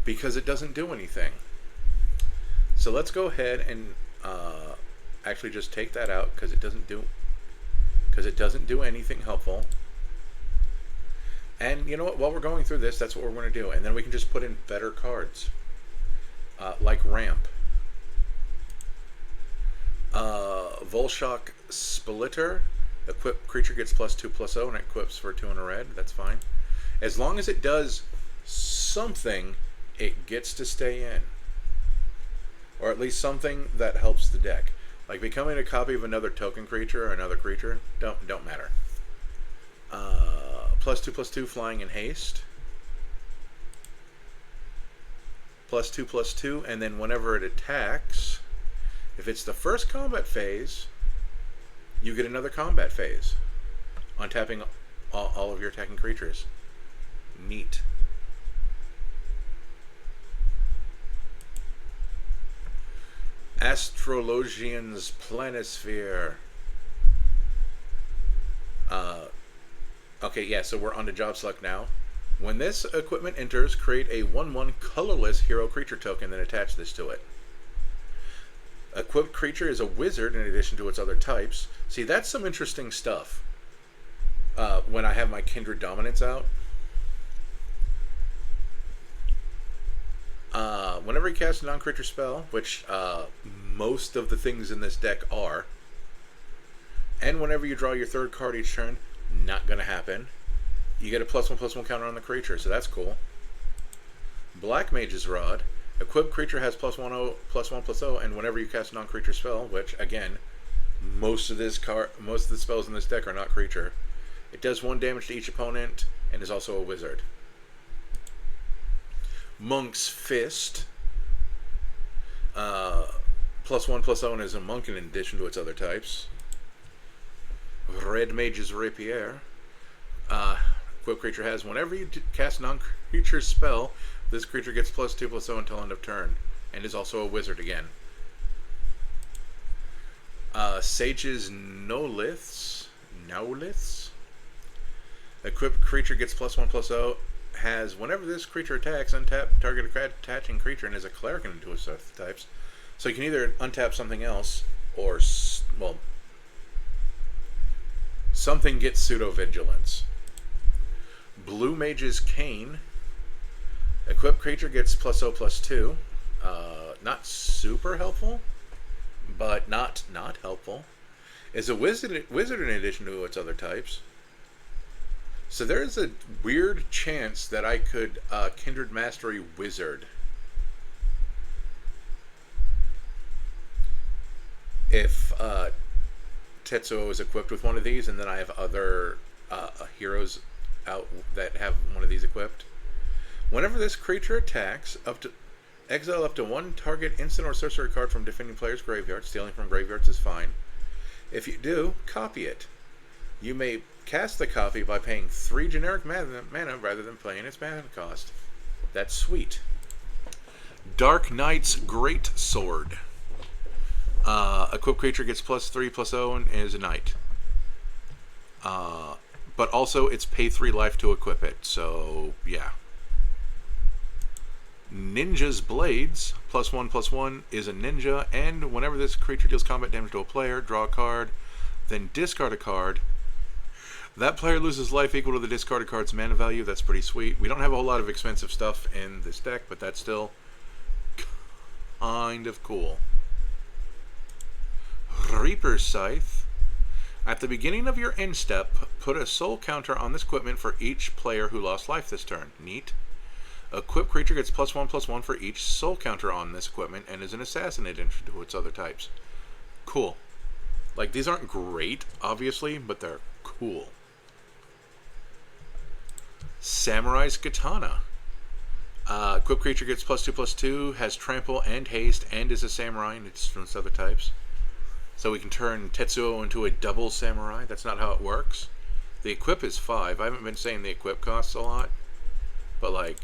Because it doesn't do anything. So let's go ahead and actually just take that out because it doesn't do anything helpful. And you know what? While we're going through this, that's what we're going to do. And then we can just put in better cards. Like Ramp. Volshock Splitter. Equip creature gets +2/+0 and it equips for 2 in a red. That's fine. As long as it does something, it gets to stay in. Or at least something that helps the deck. Like becoming a copy of another token creature or another creature. Don't matter. +2/+2 flying and haste. +2/+2, and then whenever it attacks, if it's the first combat phase, you get another combat phase on tapping all of your attacking creatures. Neat. Astrologian's Planisphere. Okay, yeah, so we're on to job select now. When this equipment enters, create a 1/1 colorless hero creature token, then attach this to it. Equipped creature is a wizard in addition to its other types. See, that's some interesting stuff. When I have my Kindred Dominance out. Whenever you cast a non-creature spell, which most of the things in this deck are, and whenever you draw your 3rd card each turn, not going to happen, you get a +1/+1 counter on the creature, so that's cool. Black Mage's Rod. Equipped creature has +1/+0, and whenever you cast a non-creature spell, which again, most of the spells in this deck are not creature, it does 1 damage to each opponent and is also a wizard. Monk's Fist. +1/+0 and is a monk in addition to its other types. Red Mage's Rapier. Equipped creature has, whenever you cast non-creature spell, this creature gets +2/+0 until end of turn, and is also a wizard again. Sage's Noliths. Equipped creature gets +1/+0. Has whenever this creature attacks, untap target attaching creature and is a cleric into its types. So you can either untap something else or, well, something gets pseudo vigilance. Blue Mage's Cane. Equipped creature gets +0/+2. Not super helpful, but not helpful. Is a wizard in addition to its other types. So there's a weird chance that I could Kindred Mastery Wizard. If Tetsuo is equipped with one of these, and then I have other heroes out that have one of these equipped. Whenever this creature attacks, exile up to one target instant or sorcery card from defending player's graveyard. Stealing from graveyards is fine. If you do, copy it. You may cast the copy by paying 3 generic mana rather than paying its mana cost. That's sweet. Dark Knight's Great Sword. Equipped creature gets +3/+0 and is a knight. But also it's pay 3 life to equip it, so yeah. Ninja's Blades, +1/+1, is a ninja, and whenever this creature deals combat damage to a player, draw a card, then discard a card. That player loses life equal to the discarded card's mana value. That's pretty sweet. We don't have a whole lot of expensive stuff in this deck, but that's still kind of cool. Reaper's Scythe. At the beginning of your end step, put a soul counter on this equipment for each player who lost life this turn. Neat. Equipped creature gets +1/+1 for each soul counter on this equipment and is an assassin in addition to its other types. Cool. Like, these aren't great, obviously, but they're cool. Samurai's Katana. Equipped creature gets +2/+2, has trample and haste, and is a samurai and it's from its other types. So we can turn Tetsuo into a double samurai. That's not how it works. The equip is 5. I haven't been saying the equip costs a lot, but like,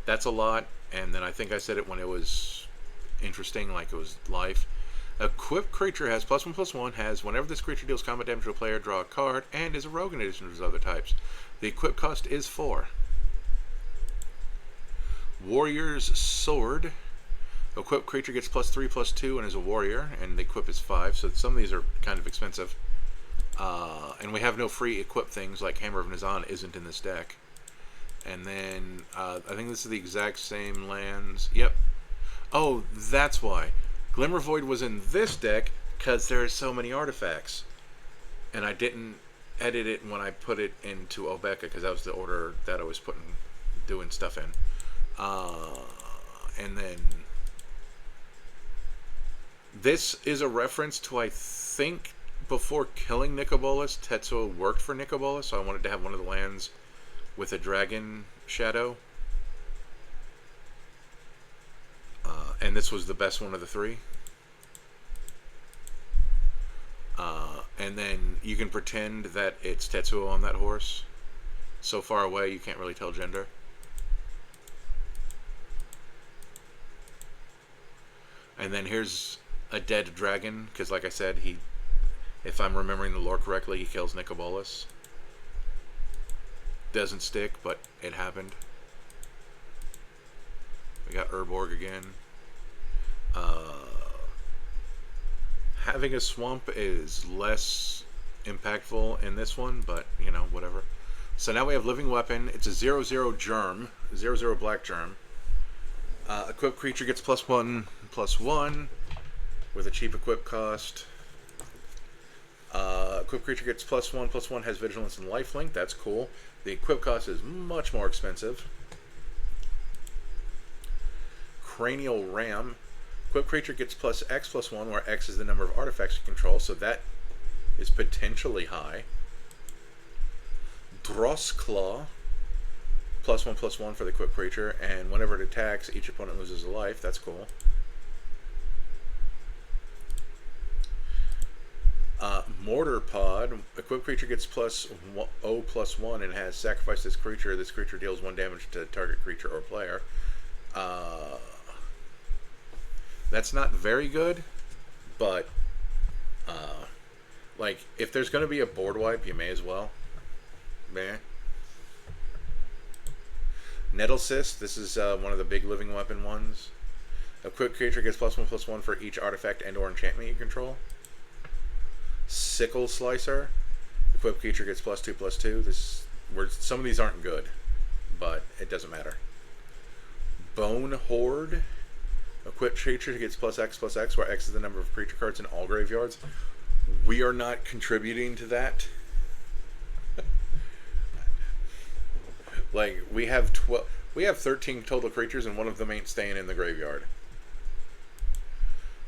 that's a lot. And then I think I said it when it was interesting, like it was life. Equipped creature has +1/+1, has whenever this creature deals combat damage to a player, draw a card, and is a rogue in addition to his other types. The equip cost is 4. Warrior's Sword. Equipped creature gets +3/+2 and is a warrior, and the equip is 5, so some of these are kind of expensive. And we have no free equip things, like Hammer of Nizan isn't in this deck. And then, I think this is the exact same lands. Yep. Oh, that's why. Glimmer Void was in this deck, because there are so many artifacts. And I didn't edit it when I put it into Obeka, because that was the order that I was doing stuff in. And then this is a reference to, I think, before killing Nicobolus, Tetsuo worked for Nicobolus, so I wanted to have one of the lands with a dragon shadow. And this was the best one of the 3. And then you can pretend that it's Tetsuo on that horse. So far away you can't really tell gender. And then here's a dead dragon, because like I said, if I'm remembering the lore correctly, he kills Nicobolus. Doesn't stick, but it happened. We got Urborg again. Having a swamp is less impactful in this one, but, you know, whatever. So now we have Living Weapon. It's a 0/0 germ, 0/0 black germ. Equipped creature gets +1/+1 with a cheap equip cost. Equipped creature gets +1/+1, has vigilance and lifelink. That's cool. The equip cost is much more expensive. Cranial Ram. Equipped creature gets +X/+1, where X is the number of artifacts you control, so that is potentially high. Dross Claw. +1/+1 for the equipped creature, and whenever it attacks, each opponent loses a life. That's cool. Mortar Pod. Equipped creature gets +0/+1 and has sacrificed this creature. This creature deals 1 damage to target creature or player. That's not very good, but like, if there's going to be a board wipe, you may as well. Meh. Nettle Cyst. This is one of the big living weapon ones. Equipped creature gets +1/+1 for each artifact and/or enchantment you control. Sickle Slicer. Equipped creature gets +2/+2. Some of these aren't good, but it doesn't matter. Bone Horde. Equipped creature gets +X/+X, where X is the number of creature cards in all graveyards. We are not contributing to that. Like, we have 13 total creatures, and one of them ain't staying in the graveyard.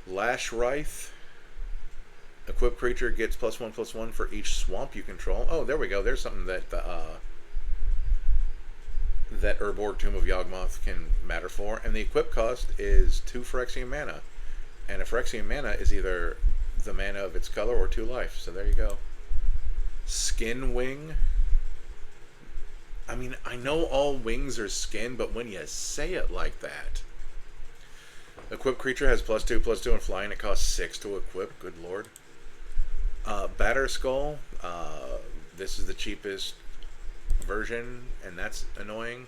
Lash Wraith. Equipped creature gets +1/+1 for each swamp you control. Oh, there we go. There's something that that Urborg Tomb of Yawgmoth can matter for. And the equip cost is 2 Phyrexian mana. And a Phyrexian mana is either the mana of its color or 2 life. So there you go. Skin Wing. I mean, I know all wings are skin, but when you say it like that. Equipped creature has +2/+2 and flying. It costs 6 to equip. Good lord. Batter Skull. This is the cheapest version, and that's annoying.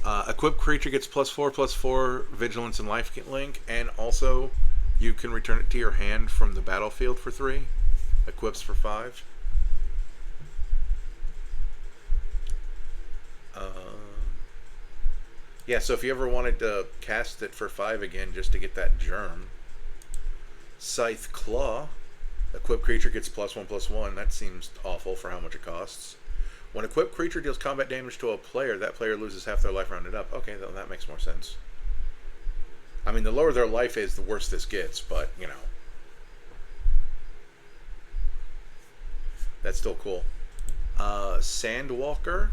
Equipped creature gets +4/+4 vigilance and lifelink, and also you can return it to your hand from the battlefield for 3. Equips for 5. Yeah, so if you ever wanted to cast it for 5 again just to get that germ. Scythe Claw. Equipped creature gets +1/+1. That seems awful for how much it costs. When equipped creature deals combat damage to a player, that player loses half their life rounded up. Okay, that makes more sense. I mean, the lower their life is, the worse this gets, but, you know. That's still cool. Sandwalker.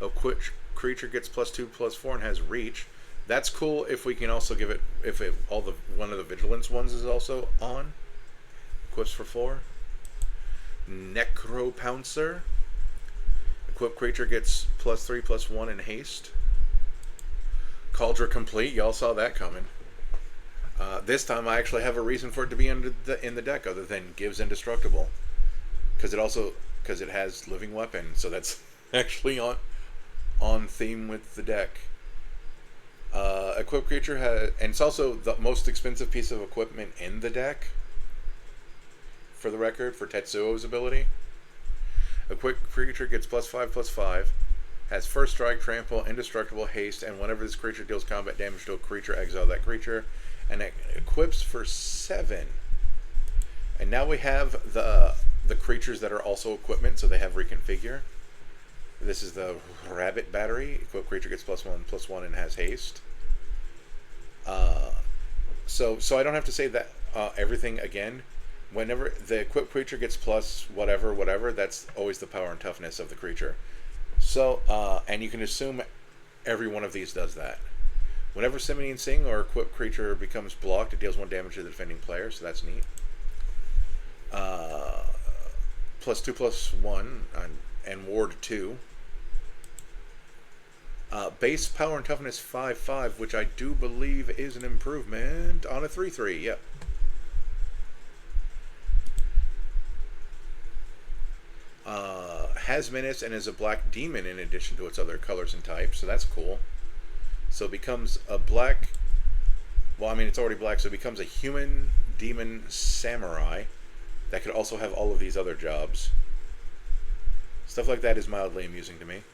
Equipped creature gets +2/+4 and has reach. That's cool if we can also give it, one of the vigilance ones is also on. Equips for 4. Necropouncer. Equipped creature gets +3/+1 in haste. Cauldron Complete. Y'all saw that coming. This time I actually have a reason for it to be in the deck other than gives indestructible, because it has living weapon, so that's actually on theme with the deck. Equipped creature has, and it's also the most expensive piece of equipment in the deck, for the record, for Tetsuo's ability. Equipped creature gets +5/+5, has first strike, trample, indestructible, haste, and whenever this creature deals combat damage to a creature, exile that creature, and it equips for 7. And now we have the creatures that are also equipment, so they have reconfigure. This is the Rabbit Battery. Equipped creature gets +1/+1 and has haste. So I don't have to say that everything again. Whenever the equipped creature gets plus whatever, that's always the power and toughness of the creature. So, and you can assume every one of these does that. Whenever Simian Sing or equipped creature becomes blocked, it deals 1 damage to the defending player, so that's neat. +2/+1 and ward 2. Base power and toughness 5/5, which I do believe is an improvement on a 3/3. Yep. Has menace and is a black demon in addition to its other colors and types, so that's cool. So it becomes a black. Well, I mean, it's already black, so it becomes a human demon samurai that could also have all of these other jobs. Stuff like that is mildly amusing to me.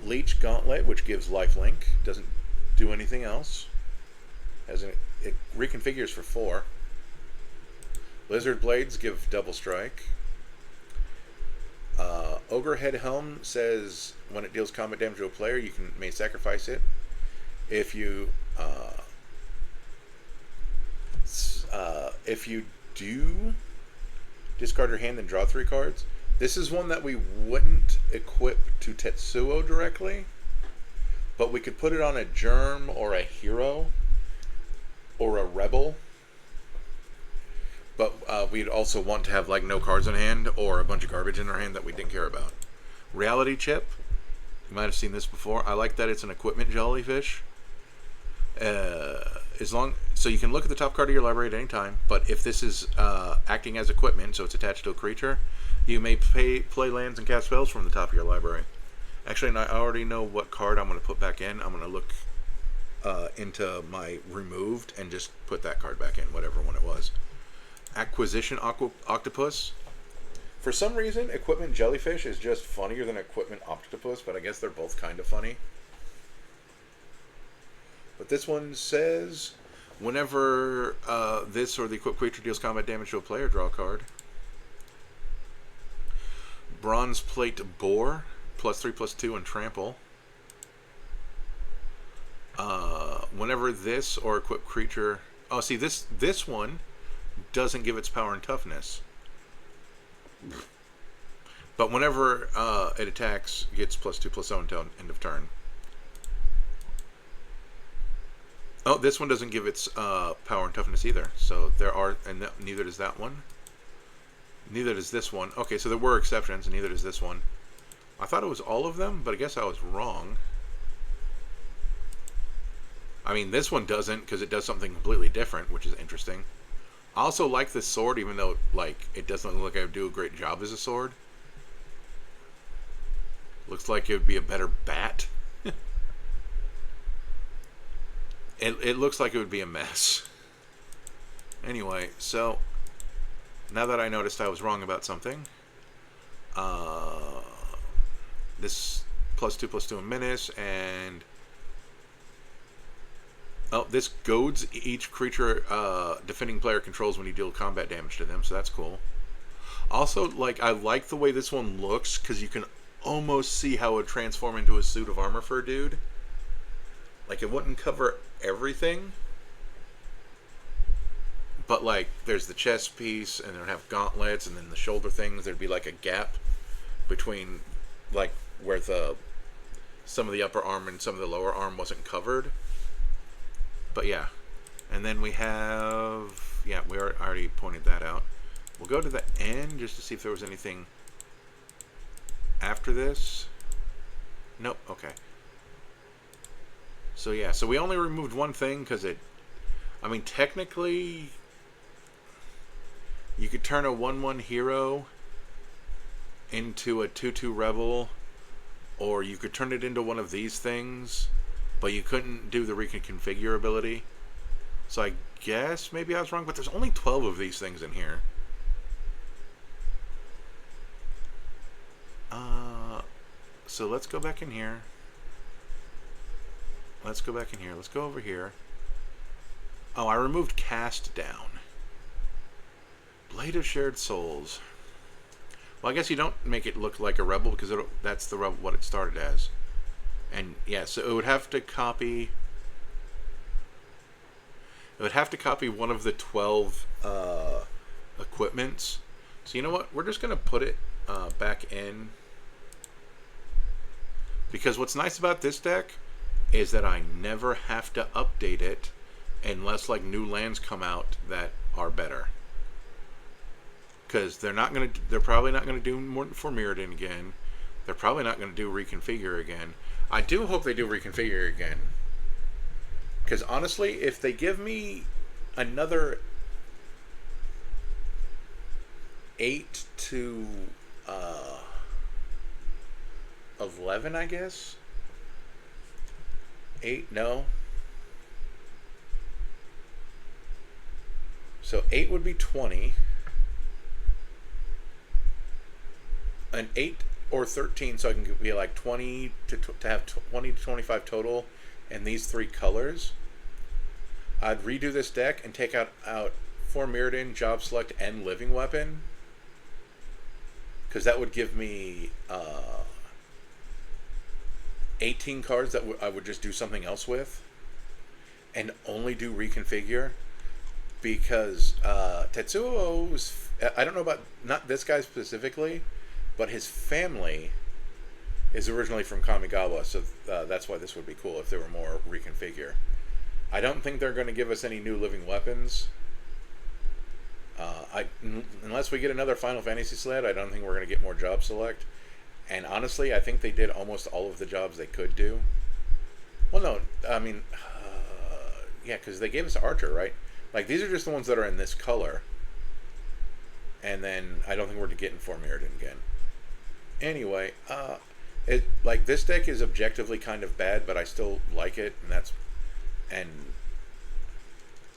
Leech Gauntlet, which gives lifelink, doesn't do anything else. It reconfigures for 4. Lizard Blades give double strike. Ogre Head Helm says when it deals combat damage to a player, you may sacrifice it. If you do discard your hand and draw 3 cards. This is one that we wouldn't equip to Tetsuo directly, but we could put it on a Germ or a Hero or a Rebel. But we'd also want to have like no cards in hand or a bunch of garbage in our hand that we didn't care about. Reality Chip. You might have seen this before. I like that it's an equipment jellyfish. so you can look at the top card of your library at any time, but if this is acting as equipment, so it's attached to a creature, you may play lands and cast spells from the top of your library. Actually, I already know what card I'm going to put back in. I'm going to look into my removed and just put that card back in, whatever one it was. Acquisition Octopus. For some reason, Equipment Jellyfish is just funnier than Equipment Octopus, but I guess they're both kind of funny. But this one says, whenever this or the equipped creature deals combat damage to a player, draw a card. Bronze Plate Boar, +3/+2 and trample. Whenever this or equipped creature... Oh, see, this one doesn't give its power and toughness. But whenever it attacks, gets +2/+0 until end of turn. Oh, this one doesn't give its power and toughness either. So there are, and neither does that one. Neither does this one. Okay, so there were exceptions, and neither does this one. I thought it was all of them, but I guess I was wrong. I mean, this one doesn't, because it does something completely different, which is interesting. I also like this sword, even though, like, it doesn't look like I would do a great job as a sword. Looks like it would be a better bat. It looks like it would be a mess. Anyway, so now that I noticed I was wrong about something, this +2/+2 and menace, and this goads each creature defending player controls when you deal combat damage to them, so that's cool. Also, like, I like the way this one looks, because you can almost see how it would transform into a suit of armor for a dude. Like, it wouldn't cover everything, but, like, there's the chest piece, and it would have gauntlets, and then the shoulder things. There'd be, like, a gap between, like, where some of the upper arm and some of the lower arm wasn't covered. But, yeah. And then we have... Yeah, we already pointed that out. We'll go to the end just to see if there was anything after this. Nope, okay. So yeah, so we only removed one thing because I mean, technically, you could turn a 1/1 hero into a 2/2 rebel, or you could turn it into one of these things, but you couldn't do the reconfigure ability. So I guess maybe I was wrong, but there's only 12 of these things in here. So let's go back in here. Let's go back in here. Let's go over here. Oh, I removed Cast Down. Blade of Shared Souls. Well, I guess you don't make it look like a rebel because that's the rebel what it started as. And yeah, so it would have to copy. It would have to copy one of the 12 equipments. So you know what? We're just gonna put it back in. Because what's nice about this deck is that I never have to update it unless, like, new lands come out that are better. Because they're probably not gonna do more for Mirrodin again. They're probably not gonna do reconfigure again. I do hope they do reconfigure again. Because honestly, if they give me another 8 to 11, I guess. 8, no. So 8 would be 20. An 8 or 13, so I can be like 20 to have 20 to 25 total in these 3 colors. I'd redo this deck and take out 4 Mirrodin, Job Select, and Living Weapon. Because that would give me 18 cards that I would just do something else with. And only do reconfigure. Because Tetsuo's... I don't know about... Not this guy specifically, but his family is originally from Kamigawa. So that's why this would be cool if there were more reconfigure. I don't think they're going to give us any new living weapons. Unless we get another Final Fantasy sled, I don't think we're going to get more Job Select. And honestly, I think they did almost all of the jobs they could do. Well, no, I mean, Yeah, because they gave us Archer, right? Like, these are just the ones that are in this color. And then I don't think we're getting for Mirrodin again. Anyway, like, this deck is objectively kind of bad, but I still like it, and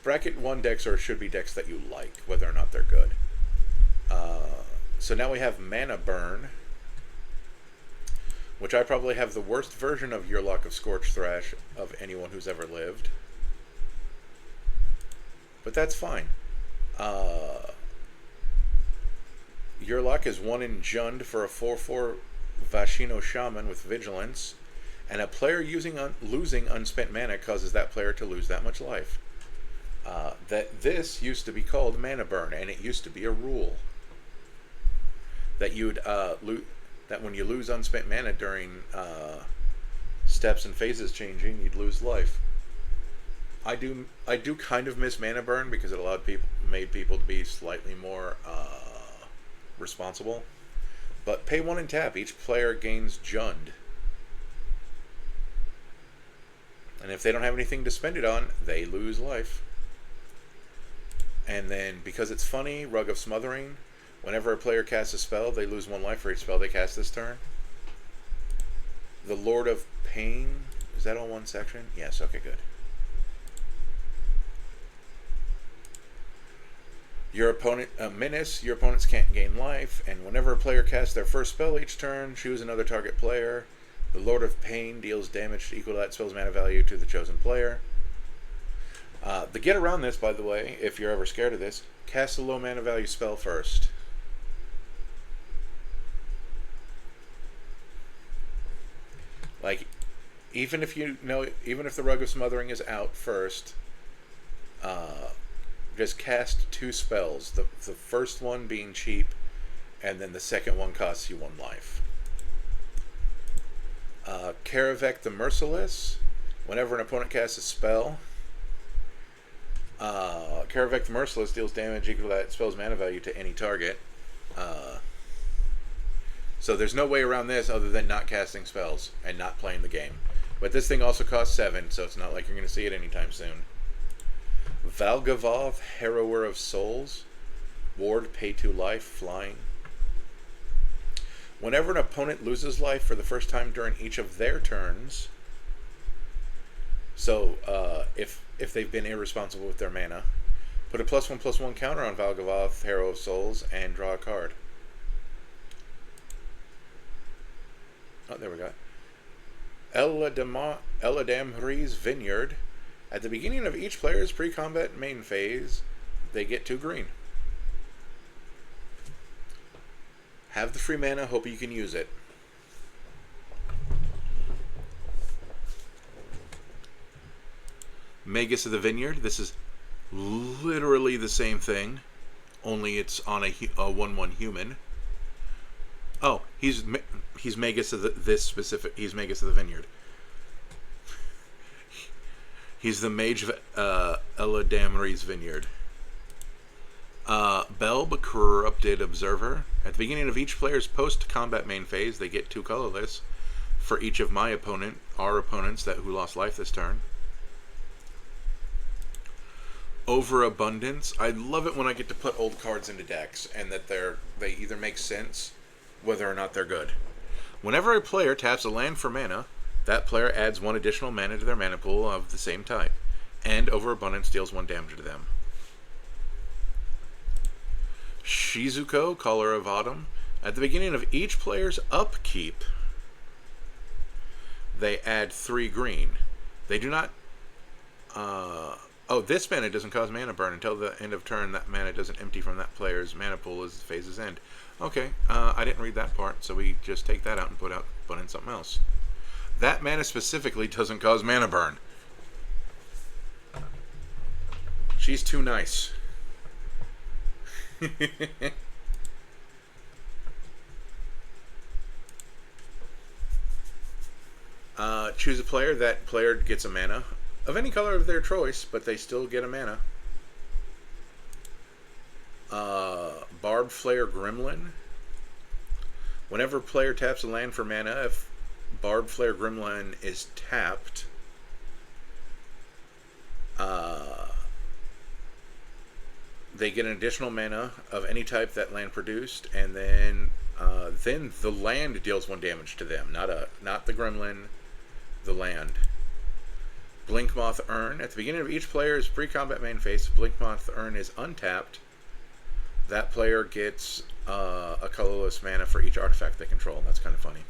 bracket 1 decks should be decks that you like, whether or not they're good. So now we have Mana Burn, which I probably have the worst version of Yurlok of Scorch Thrash of anyone who's ever lived. But that's fine. Yurlok is 1 in Jund for a 4/4 Vashino Shaman with Vigilance, and a player losing unspent mana causes that player to lose that much life. This used to be called Mana Burn, and it used to be a rule that you'd that when you lose unspent mana during steps and phases changing, you'd lose life. I do kind of miss Mana Burn because it made people to be slightly more responsible. But pay 1 and tap. Each player gains Jund. And if they don't have anything to spend it on, they lose life. And then, because it's funny, Rug of Smothering. Whenever a player casts a spell, they lose 1 life for each spell they cast this turn. The Lord of Pain. Is that all one section? Yes, okay, good. Your opponent, Menace, your opponents can't gain life, and whenever a player casts their first spell each turn, choose another target player. The Lord of Pain deals damage equal to that spell's mana value to the chosen player. The get around this, by the way, if you're ever scared of this, cast a low mana value spell first. Like, even if the Rug of Smothering is out first, just cast 2 spells. The first one being cheap, and then the second one costs you 1 life. Karavek the Merciless. Whenever an opponent casts a spell, Karavek the Merciless deals damage equal to that spell's mana value to any target. So there's no way around this other than not casting spells and not playing the game. But this thing also costs 7, so it's not like you're going to see it anytime soon. Valgavoth, Harrower of Souls. Ward, pay 2 life, flying. Whenever an opponent loses life for the first time during each of their turns, so if they've been irresponsible with their mana, put a +1/+1 counter on Valgavoth, Harrow of Souls, and draw a card. Oh, there we go. Eladamri's Vineyard. At the beginning of each player's pre-combat main phase, they get 2 green. Have the free mana, hope you can use it. Magus of the Vineyard. This is literally the same thing, only it's on a 1/1 human. Oh, he's Magus of he's Magus of the Vineyard. He's the mage of Eladamri's Vineyard. Belb, Corrupted Observer. At the beginning of each player's post-combat main phase, they get 2 colorless for each of our opponents who lost life this turn. Overabundance. I love it when I get to put old cards into decks and that they either make sense, whether or not they're good. Whenever a player taps a land for mana, that player adds 1 additional mana to their mana pool of the same type, and Overabundance deals 1 damage to them. Shizuko, Caller of Autumn. At the beginning of each player's upkeep, they add 3 green. They do not... this mana doesn't cause mana burn. Until the end of turn, that mana doesn't empty from that player's mana pool as the phase's end. Okay, I didn't read that part, so we just take that out and put in something else. That mana specifically doesn't cause mana burn. She's too nice. Choose a player. That player gets a mana of any color of their choice, but they still get a mana. Barbed Flare Gremlin. Whenever a player taps a land for mana, if Barbed Flare Gremlin is tapped, they get an additional mana of any type that land produced, and then the land deals 1 damage to them, not the gremlin, the land. Blinkmoth Urn. At the beginning of each player's pre-combat main phase, Blinkmoth Urn is untapped. That player gets a colorless mana for each artifact they control. That's kind of funny.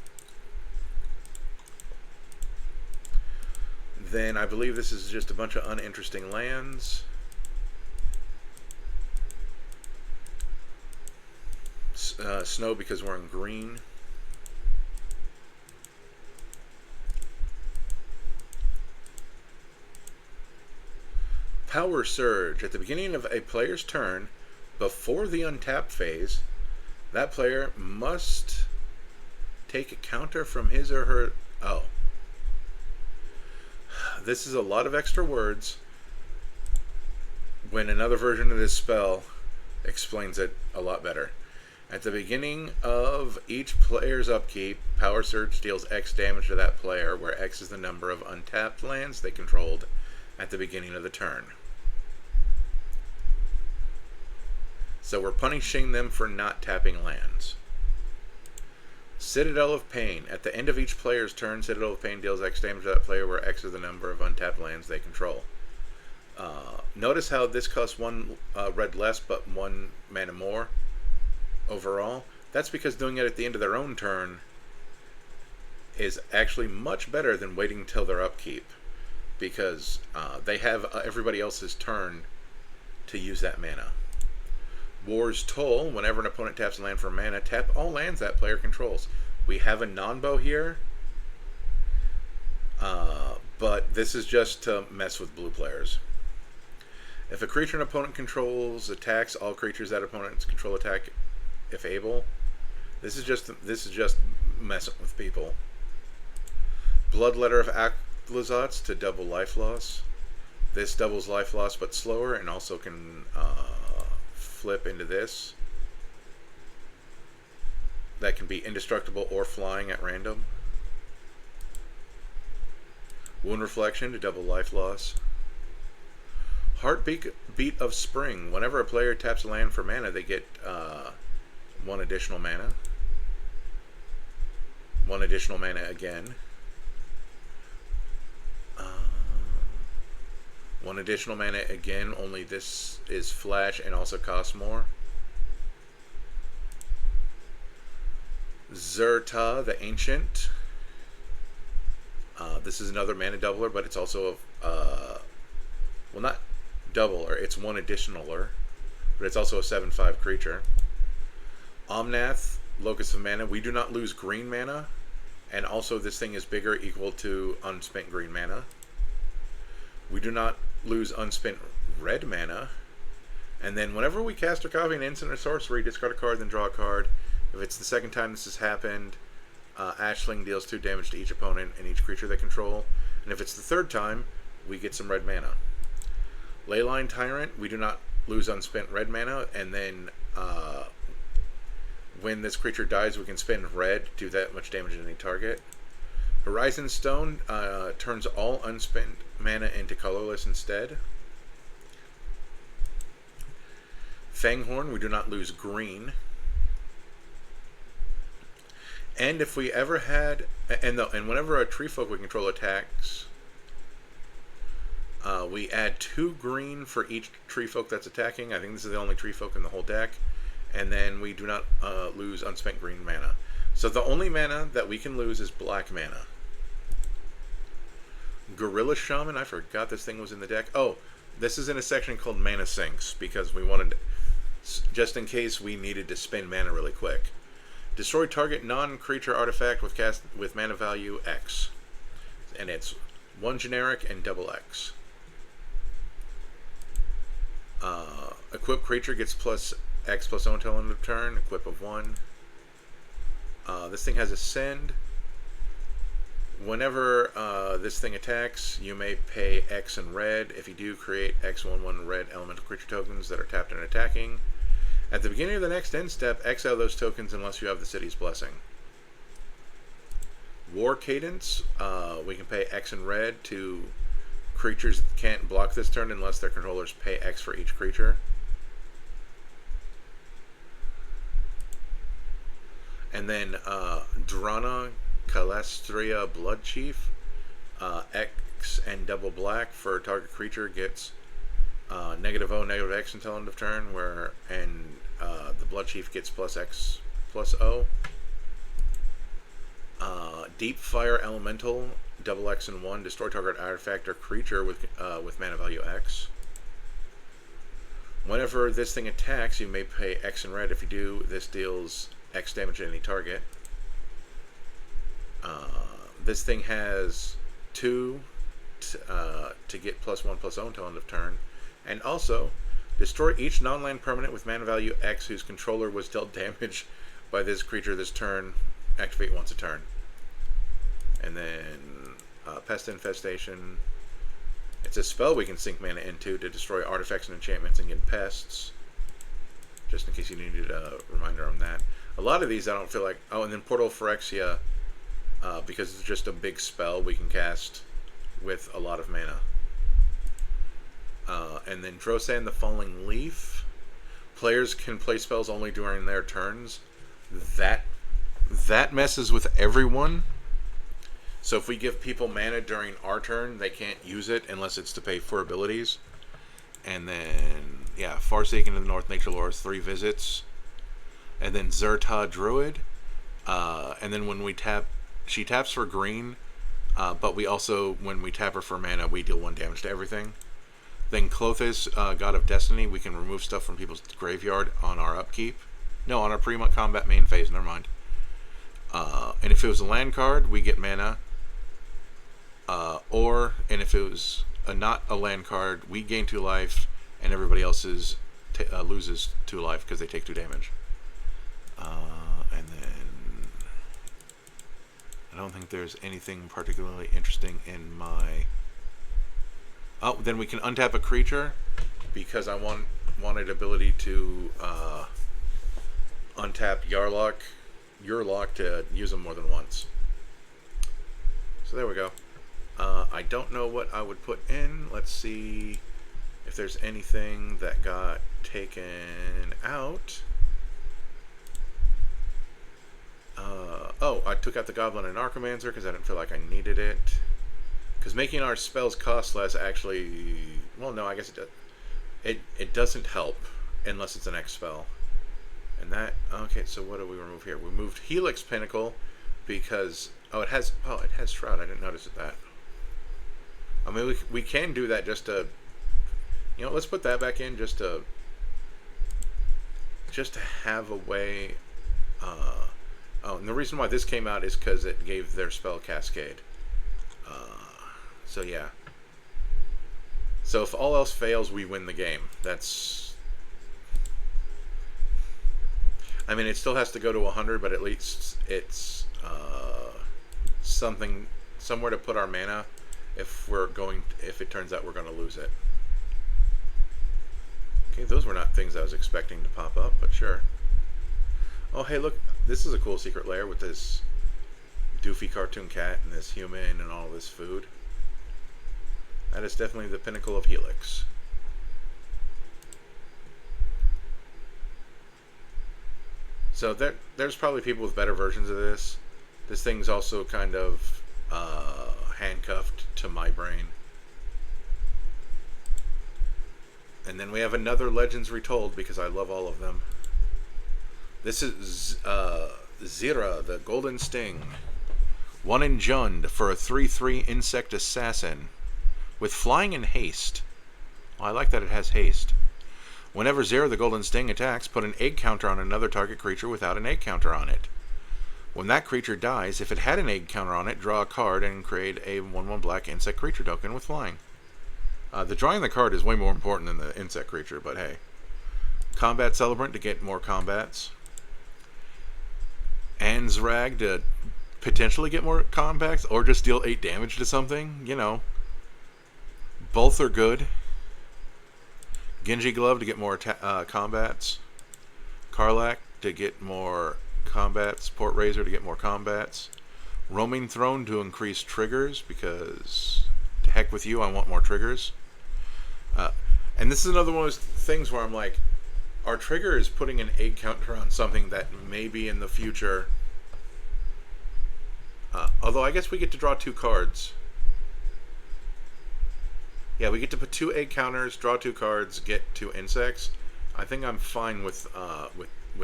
Then I believe this is just a bunch of uninteresting lands. Snow because we're in green. Power Surge. At the beginning of a player's turn, before the untap phase, that player must take a counter from his or her... Oh. This is a lot of extra words when another version of this spell explains it a lot better. At the beginning of each player's upkeep, Power Surge deals X damage to that player, where X is the number of untapped lands they controlled at the beginning of the turn. So we're punishing them for not tapping lands. Citadel of Pain. At the end of each player's turn, Citadel of Pain deals X damage to that player, where X is the number of untapped lands they control. Notice how this costs 1 red less, but 1 mana more overall. That's because doing it at the end of their own turn is actually much better than waiting until their upkeep, because they have everybody else's turn to use that mana. War's Toll. Whenever an opponent taps a land for mana, tap all lands that player controls. We have a non-bow here, but this is just to mess with blue players. If a creature an opponent controls attacks, all creatures that opponents control attack if able. This is just messing with people. Bloodletter of Akhlazotz to double life loss. This doubles life loss but slower, and also can flip into this. That can be indestructible or flying at random. Wound Reflection to double life loss. Heartbeat of Spring. Whenever a player taps a land for mana, they get 1 additional mana. 1 additional mana again. 1 additional mana again, only this is flash and also costs more. Zerta, the Ancient. This is another mana doubler, but it's also well, not double, or it's 1 additionaler, but it's also a 7/5 creature. Omnath, Locus of Mana. We do not lose green mana, and also this thing is bigger, equal to unspent green mana. We do not lose unspent red mana, and then whenever we cast or copy an instant or sorcery, discard a card, then draw a card. If it's the second time this has happened, Ashling deals 2 damage to each opponent and each creature they control. And if it's the third time, we get some red mana. Leyline Tyrant, we do not lose unspent red mana, and then when this creature dies, we can spend red to do that much damage to any target. Horizon Stone turns all unspent mana into colorless instead. Fanghorn, we do not lose green. And if we ever had, and whenever a tree folk we control attacks, we add 2 green for each tree folk that's attacking. I think this is the only tree folk in the whole deck. And then we do not lose unspent green mana. So the only mana that we can lose is black mana. Gorilla Shaman, I forgot this thing was in the deck. Oh, this is in a section called Mana Sinks, because we wanted, just in case we needed to spend mana really quick. Destroy target non-creature artifact with mana value X. And it's 1 generic and double X. Equip creature gets plus X plus own until end of turn. Equip of 1. This thing has Ascend. Whenever this thing attacks, you may pay X in red. If you do, create X/1/1 red elemental creature tokens that are tapped and attacking. At the beginning of the next end step, exile those tokens unless you have the City's Blessing. War Cadence, we can pay X in red to creatures that can't block this turn unless their controllers pay X for each creature. And then Drana Calastria Blood Chief, X and double black for target creature gets -0, -X until end of turn, the Blood Chief gets +X +O. Deep Fire Elemental, double X and 1, destroy target artifact or creature with mana value X. Whenever this thing attacks, you may pay X in red. If you do, this deals X damage to any target. This thing has 2 to get +1/+0 until end of turn. And also, destroy each non-land permanent with mana value X whose controller was dealt damage by this creature this turn. Activate once a turn. And then Pest Infestation. It's a spell we can sink mana into to destroy artifacts and enchantments and get pests. Just in case you needed a reminder on that. A lot of these I don't feel like... Oh, and then Portal Phyrexia, because it's just a big spell we can cast with a lot of mana. And then Drosan the Falling Leaf. Players can play spells only during their turns. That messes with everyone. So if we give people mana during our turn, they can't use it unless it's to pay for abilities. And then, yeah, Farsaken of the North Nature Lore, 3 visits. And then Zerta Druid. And then when we tap, she taps for green. But we also, when we tap her for mana, we deal 1 damage to everything. Then Clothis, God of Destiny, we can remove stuff from people's graveyard on our upkeep. No, on our pre-combat main phase, never mind. And if it was a land card, we get mana. And if it was not a land card, we gain 2 life, and everybody else loses 2 life because they take 2 damage. And then I don't think there's anything particularly interesting in my... Oh, then we can untap a creature because I wanted ability to untap Yurlok to use them more than once. So there we go. I don't know what I would put in. Let's see if there's anything that got taken out. Oh, I took out the Goblin and Archomancer because I didn't feel like I needed it. Because making our spells cost less actually... Well, no, I guess it does. It doesn't help unless it's an X spell. And that... Okay, so what do we remove here? We moved Helix Pinnacle because... Oh, it has Shroud. I didn't notice that. I mean, we can do that just to... You know, let's put that back in just to have a way... Oh, and the reason why this came out is because it gave their spell Cascade. So yeah. So if all else fails, we win the game. That's... I mean, it still has to go to 100, but at least it's somewhere to put our mana if it turns out we're going to lose it. Okay, those were not things I was expecting to pop up, but sure. Oh, hey, look, this is a cool secret lair with this doofy cartoon cat and this human and all this food. That is definitely the pinnacle of Helix. So there's probably people with better versions of this. This thing's also kind of handcuffed to my brain. And then we have another Legends Retold because I love all of them. This is Xira, the Golden Sting. 1 in Jund for a 3/3 insect assassin with flying and haste. Well, I like that it has haste. Whenever Xira the Golden Sting attacks, put an egg counter on another target creature without an egg counter on it. When that creature dies, if it had an egg counter on it, draw a card and create a 1/1 black insect creature token with flying. The drawing the card is way more important than the insect creature, but hey. Combat Celebrant to get more combats. Anzrag to potentially get more combats, or just deal 8 damage to something, you know. Both are good. Genji Glove to get more combats. Karlak to get more combats. Port Razor to get more combats. Roaming Throne to increase triggers, because to heck with you, I want more triggers. And this is another one of those things where I'm like, our trigger is putting an egg counter on something that maybe in the future Although I guess we get to draw 2 cards. Yeah, we get to put 2 egg counters, draw 2 cards, get 2 insects. I think I'm fine with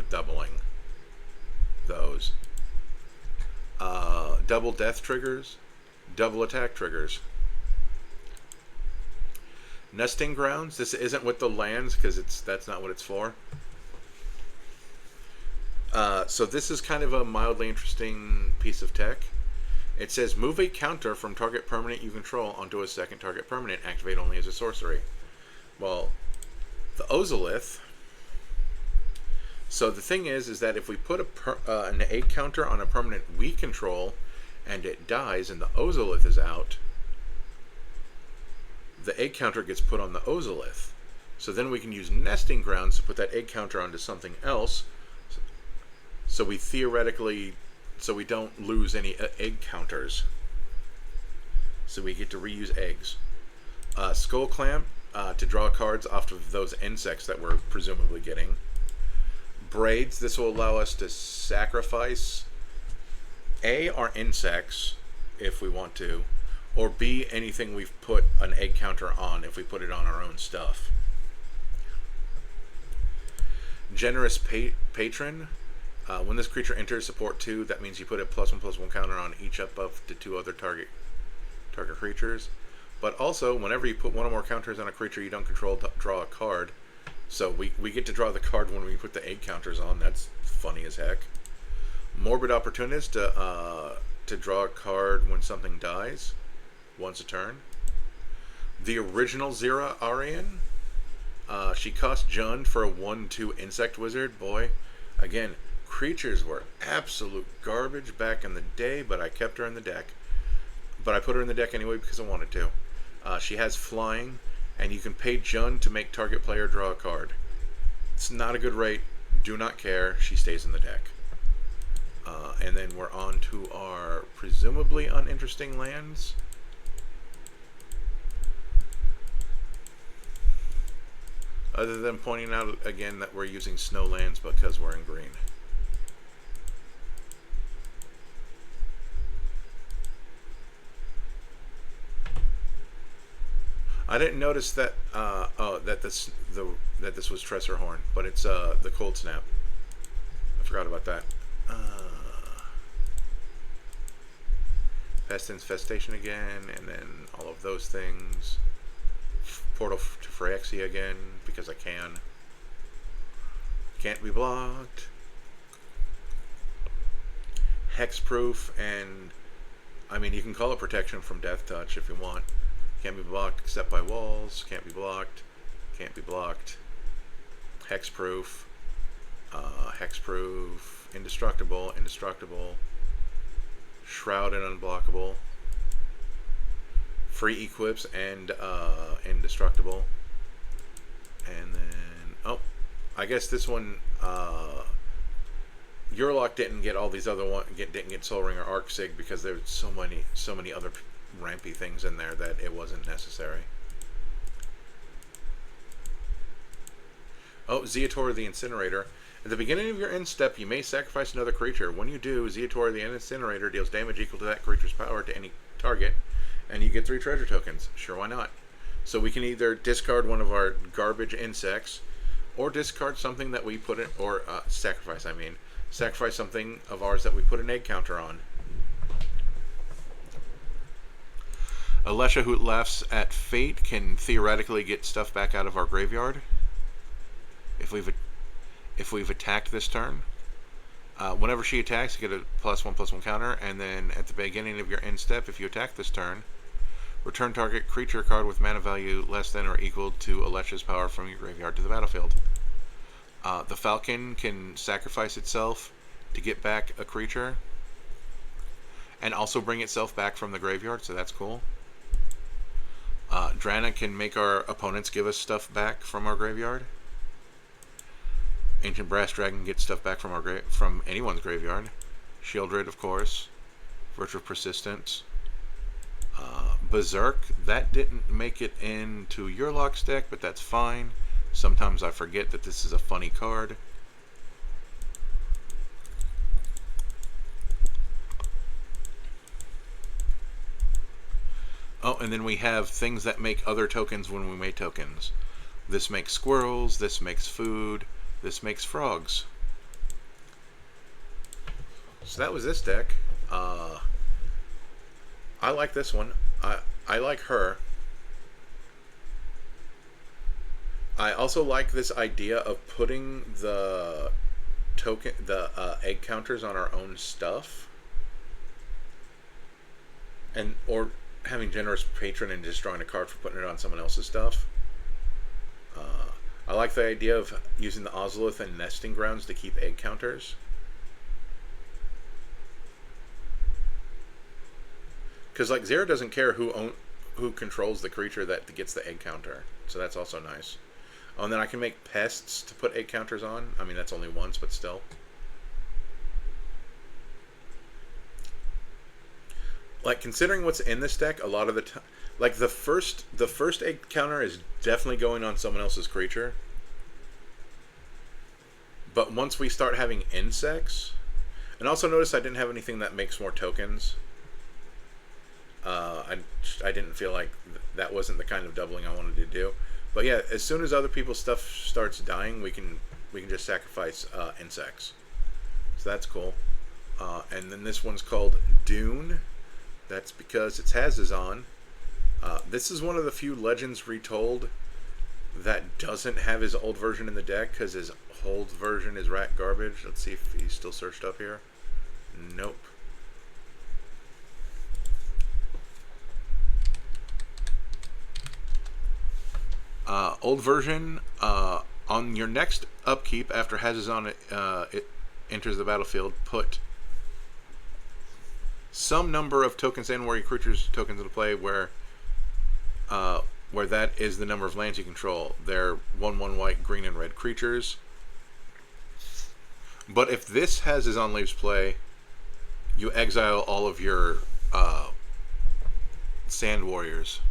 doubling those. Double death triggers, double attack triggers. Nesting grounds. This isn't with the lands because that's not what it's for. So this is kind of a mildly interesting piece of tech. It says move a counter from target permanent you control onto a second target permanent. Activate only as a sorcery. Well, the Ozolith. So the thing is that if we put an egg counter on a permanent we control, and it dies, and the Ozolith is out, the egg counter gets put on the Ozolith. So then we can use nesting grounds to put that egg counter onto something else. So we theoretically, so we don't lose any egg counters. So we get to reuse eggs. Skull Clamp to draw cards off of those insects that we're presumably getting. Braids. This will allow us to sacrifice A, our insects if we want to, or B, anything we've put an egg counter on if we put it on our own stuff. Generous Patron. When this creature enters support 2, that means you put a +1/+1 counter on each up to 2 other target creatures. But also, whenever you put 1 or more counters on a creature you don't control, draw a card. So we get to draw the card when we put the egg counters on. That's funny as heck. Morbid Opportunist to draw a card when something dies once a turn. The original Xira Arian. She cost Jund for a 1/2 insect wizard. Boy, again, creatures were absolute garbage back in the day, but I kept her in the deck. But I put her in the deck anyway because I wanted to. She has flying, and you can pay Jund to make target player draw a card. It's not a good rate. Do not care. She stays in the deck. And then we're on to our presumably uninteresting lands. Other than pointing out again that we're using snow lands because we're in green. I didn't notice that that this was Tressorhorn, but it's the Cold Snap. I forgot about that. Pest Infestation again, and then all of those things. Portal to Phyrexia again, because I can. Can't be blocked. Hexproof, and I mean, you can call it protection from Death Touch if you want. Can't be blocked except by walls. Can't be blocked. Can't be blocked. Hexproof. Hexproof. Indestructible. Indestructible. Shroud and unblockable. Free equips and indestructible. And then, oh, I guess this one, Yurlok didn't get all these other didn't get Soul Ring or Arc Sig because there's so many other rampy things in there that it wasn't necessary. Oh, Zeator the Incinerator. At the beginning of your end step, you may sacrifice another creature. When you do, Zeator the Incinerator deals damage equal to that creature's power to any target, and you get 3 treasure tokens. Sure, why not? So we can either discard one of our garbage insects, or discard something that we put in, or sacrifice, I mean. Sacrifice something of ours that we put an egg counter on. Alesha, who laughs at fate, can theoretically get stuff back out of our graveyard if we've attacked this turn. Whenever she attacks, you get a +1/+1 counter, and then at the beginning of your end step, if you attack this turn, return target creature card with mana value less than or equal to Alesha's power from your graveyard to the battlefield. The Falcon can sacrifice itself to get back a creature, and also bring itself back from the graveyard, so that's cool. Drana can make our opponents give us stuff back from our graveyard. Ancient Brass Dragon gets stuff back from anyone's graveyard. Shieldred, of course. Virtue of Persistence. Berserk, that didn't make it into Yurlok's deck, but that's fine. Sometimes I forget that this is a funny card. Oh, and then we have things that make other tokens when we make tokens. This makes squirrels, this makes food, this makes frogs. So that was this deck. I like this one. I like her. I also like this idea of putting the egg counters on our own stuff, or having generous patron and just drawing a card for putting it on someone else's stuff. I like the idea of using the Ozolith and nesting grounds to keep egg counters. Because like Xira doesn't care who controls the creature that gets the egg counter, so that's also nice. Oh, and then I can make pests to put egg counters on. I mean, that's only once, but still. Like, considering what's in this deck, a lot of the time, like the first egg counter is definitely going on someone else's creature. But once we start having insects, and also notice I didn't have anything that makes more tokens. I didn't feel like that wasn't the kind of doubling I wanted to do. But yeah, as soon as other people's stuff starts dying, we can just sacrifice insects. So that's cool. And then this one's called Dune. That's because it's Hazezon. This is one of the few Legends Retold that doesn't have his old version in the deck, because his old version is rat garbage. Let's see if he's still searched up here. Nope. Old version, on your next upkeep after Hazezon it enters the battlefield, put some number of tokens and warrior creatures tokens into play where that is the number of lands you control. They're 1/1 white, green, and red creatures. But if this Hazezon leaves play, you exile all of your sand warriors.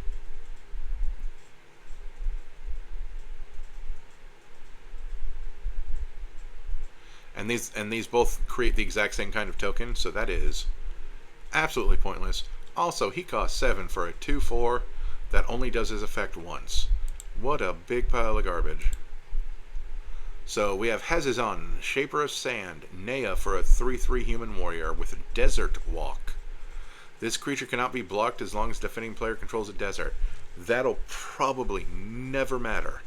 And these both create the exact same kind of token, so that is absolutely pointless. Also, he costs 7 for a 2/4 that only does his effect once. What a big pile of garbage. So we have Hazezon, Shaper of Sand, Nea for a 3/3 human warrior with a Desert Walk. This creature cannot be blocked as long as defending player controls a desert. That'll probably never matter.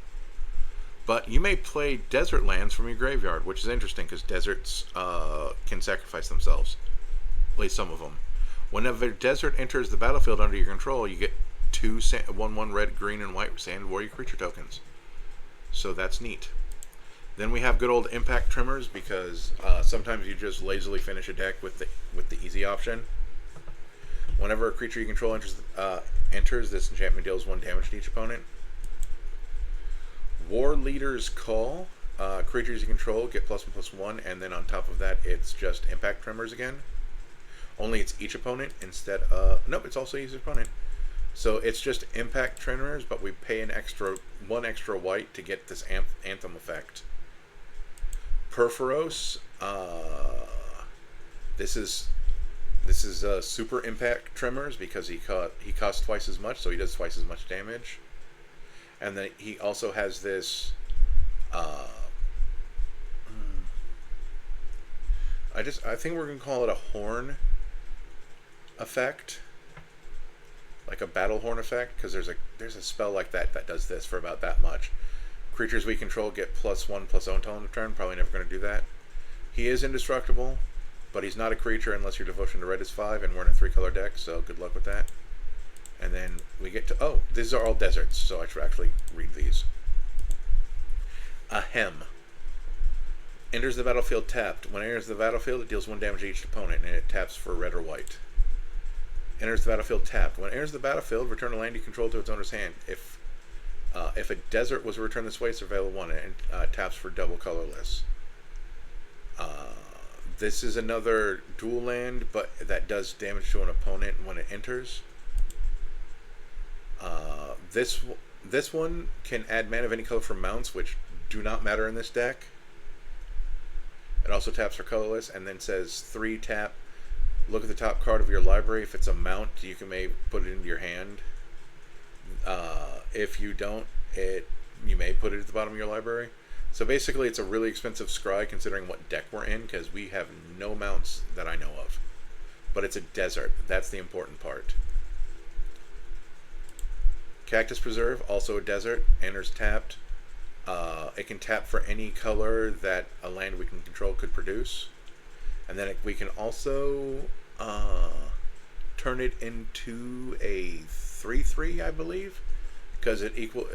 But you may play desert lands from your graveyard, which is interesting because deserts can sacrifice themselves. At least some of them. Whenever a desert enters the battlefield under your control, you get 2 1/1 red, green, and white sand warrior creature tokens. So that's neat. Then we have good old impact trimmers, because sometimes you just lazily finish a deck with the easy option. Whenever a creature you control enters, this enchantment deals 1 damage to each opponent. War Leader's Call. Creatures you control get +1/+1, and then on top of that, it's just impact trimmers again. Only it's each opponent instead of... Nope, it's also each opponent. So it's just impact trimmers, but we pay one extra white to get this anthem effect. Perforos. This is super impact trimmers because he costs twice as much, so he does twice as much damage. And then he also has this I think we're gonna call it a horn effect, like a battle horn effect, because there's a spell like that does this for about that much. Creatures we control get +1/+0 until end of turn. Probably never going to do that. He is indestructible, but he's not a creature unless your devotion to red is 5, and we're in a 3-color deck, so good luck with that. And then we get to... Oh, these are all deserts, so I should actually read these. Ahem. Enters the battlefield tapped. When it enters the battlefield, it deals 1 damage to each opponent, and it taps for red or white. Enters the battlefield tapped. When it enters the battlefield, return a land you control to its owner's hand. If a desert was returned this way, it's available 1, and taps for double colorless. This is another dual land, but that does damage to an opponent when it enters. This one can add mana of any color for mounts, which do not matter in this deck. It also taps for colorless, and then says 3 tap. Look at the top card of your library. If it's a mount, you can maybe put it into your hand. If you don't, you may put it at the bottom of your library. So basically, it's a really expensive scry considering what deck we're in, because we have no mounts that I know of. But it's a desert. That's the important part. Cactus Preserve, also a desert, enters tapped. It can tap for any color that a land we can control could produce. And then we can also turn it into a 3/3, I believe, because it's equal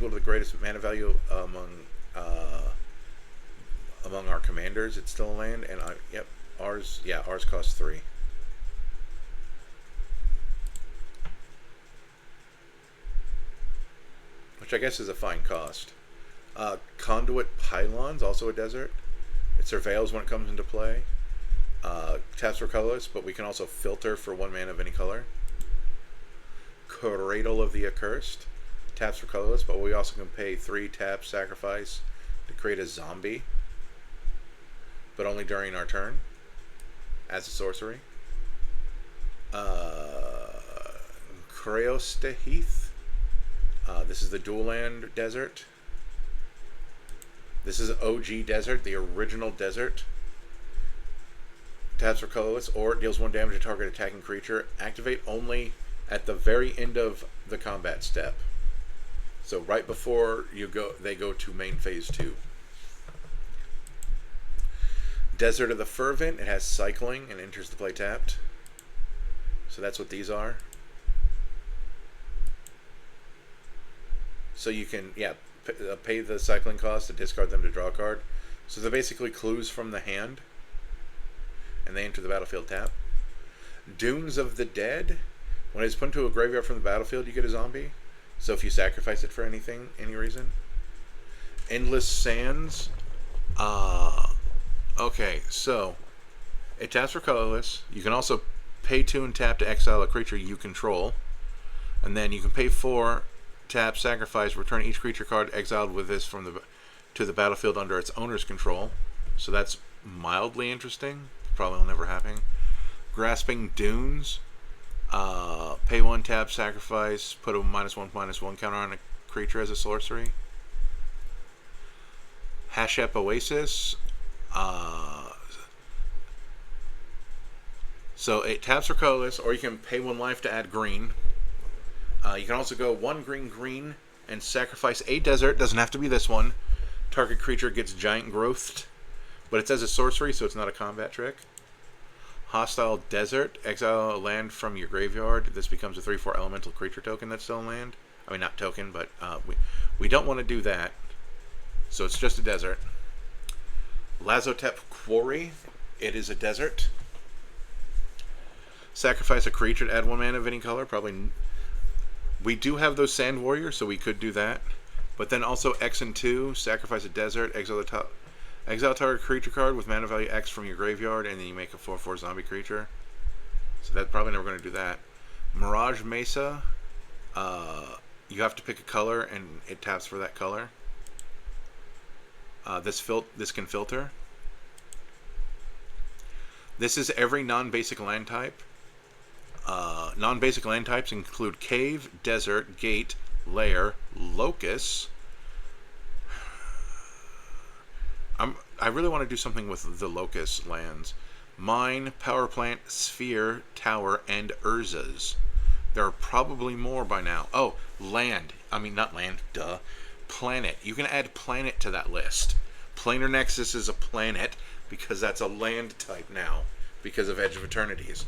to the greatest mana value among our commanders. It's still a land, and ours costs 3. Which I guess is a fine cost. Conduit Pylons, also a desert. It surveils when it comes into play. Taps for colorless, but we can also filter for 1 mana of any color. Cradle of the Accursed. Taps for colorless, but we also can pay 3 tap sacrifice to create a zombie. But only during our turn. As a sorcery. Creostaheth. This is the dual land desert. This is OG desert, the original desert. Taps for colorless, or deals 1 damage to target attacking creature. Activate only at the very end of the combat step. So right before they go to main phase 2. Desert of the Fervent. It has cycling and enters the play tapped. So that's what these are. So you can, pay the cycling cost to discard them to draw a card. So they're basically clues from the hand. And they enter the battlefield tap. Dunes of the Dead. When it's put into a graveyard from the battlefield, you get a zombie. So if you sacrifice it for any reason. Endless Sands. Okay, so it taps for colorless. You can also pay 2 and tap to exile a creature you control. And then you can pay 4, tap, sacrifice, return each creature card exiled with this to the battlefield under its owner's control. So that's mildly interesting. Probably will never happen. Grasping Dunes. Pay 1, tap, sacrifice, put a -1/-1 counter on a creature as a sorcery. Hashep Oasis. So it taps for colorless, or you can pay 1 life to add green. You can also go 1 green and sacrifice a desert. Doesn't have to be this one. Target creature gets giant growthed, but it says a sorcery, so it's not a combat trick. Hostile Desert. Exile a land from your graveyard. This becomes a 3/4 elemental creature token that's still in land. I mean, not token, but we don't want to do that. So it's just a desert. Lazotep Quarry. It is a desert. Sacrifice a creature to add 1 mana of any color. Probably. We do have those Sand Warriors, so we could do that. But then also X and 2. Sacrifice a desert. Exile target creature card with mana value X from your graveyard, and then you make a 4/4 zombie creature. So that's probably never going to do that. Mirage Mesa. You have to pick a color, and it taps for that color. This can filter. This is every non-basic land type. Non-basic land types include Cave, Desert, Gate, Lair, Locust. I really want to do something with the Locust lands. Mine, Power Plant, Sphere, Tower, and Urzas. There are probably more by now. Oh, land. I mean, not land, duh. Planet. You can add planet to that list. Planar Nexus is a planet because that's a land type now because of Edge of Eternities.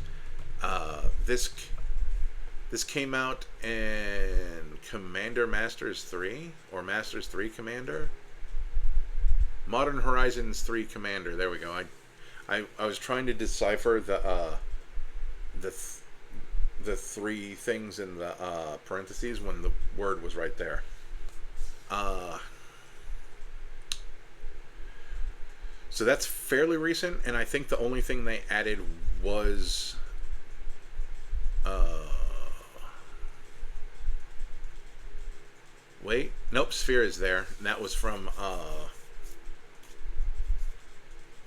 This came out in Commander Masters 3 or Masters 3 Commander. Modern Horizons 3 Commander. There we go. I was trying to decipher the 3 things in the parentheses when the word was right there. So that's fairly recent, and I think the only thing they added was wait, nope, Sphere is there, and that was from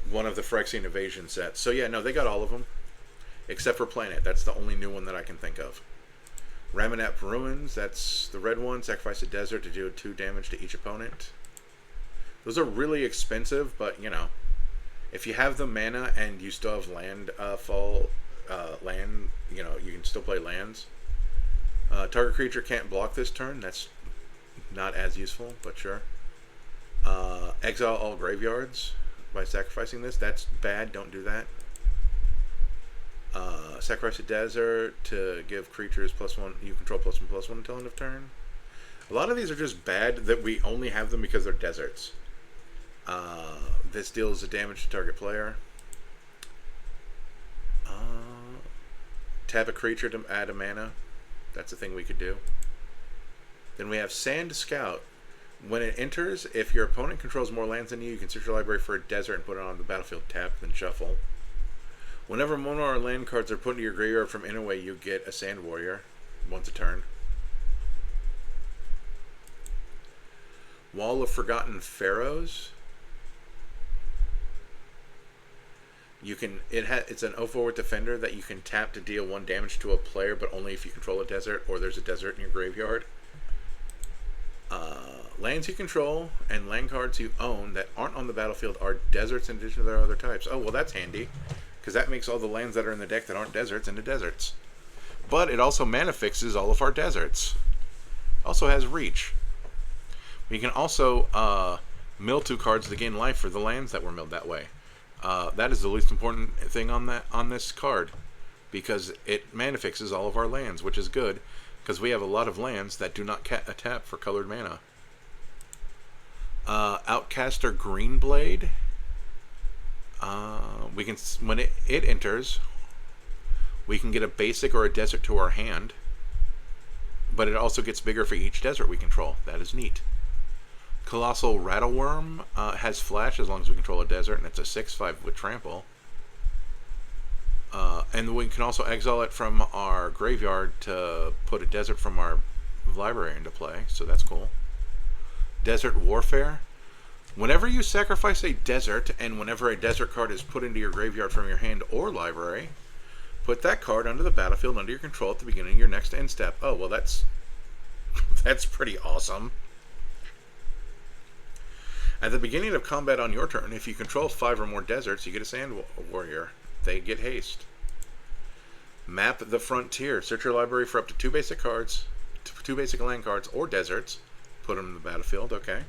one of the Phyrexian Invasion sets. So yeah, no, they got all of them except for Planet. That's the only new one that I can think of. Ramanap Ruins, that's the red one. Sacrifice a desert to do 2 damage to each opponent. Those are really expensive, but, you know, if you have the mana and you still have land land, you know, you can still play lands. Target creature can't block this turn. That's not as useful, but sure. Exile all graveyards by sacrificing this. That's bad. Don't do that. Sacrifice a desert to give creatures +1. You control +1/+1 until end of turn. A lot of these are just bad that we only have them because they're deserts. This deals a damage to target player. Tap a creature to add a mana. That's a thing we could do. Then we have Sand Scout. When it enters, if your opponent controls more lands than you, you can search your library for a desert and put it on the battlefield tap, then shuffle. Whenever one of our land cards are put into your graveyard from Inaway, you get a Sand Warrior once a turn. Wall of Forgotten Pharaohs. You can it's an 0/4 defender that you can tap to deal 1 damage to a player, but only if you control a desert or there's a desert in your graveyard. Lands you control and land cards you own that aren't on the battlefield are deserts in addition to their other types. Oh, well, that's handy, because that makes all the lands that are in the deck that aren't deserts into deserts. But it also mana fixes all of our deserts. Also has reach. We can also mill 2 cards to gain life for the lands that were milled that way. That is the least important thing on this card, because it mana fixes all of our lands, which is good, because we have a lot of lands that do not tap for colored mana. Outcaster Greenblade. We can, when it enters, we can get a basic or a desert to our hand, but it also gets bigger for each desert we control. That is neat. Colossal Rattleworm has flash as long as we control a desert, and it's a 6/5 with trample. And we can also exile it from our graveyard to put a desert from our library into play, so that's cool. Desert Warfare. Whenever you sacrifice a desert, and whenever a desert card is put into your graveyard from your hand or library, put that card under the battlefield under your control at the beginning of your next end step. Oh, well, that's pretty awesome. At the beginning of combat on your turn, if you control 5 or more deserts, you get a Sand Warrior. They get haste. Map the Frontier. Search your library for up to 2 basic cards, 2 basic land cards, or deserts. Put them in the battlefield. Okay.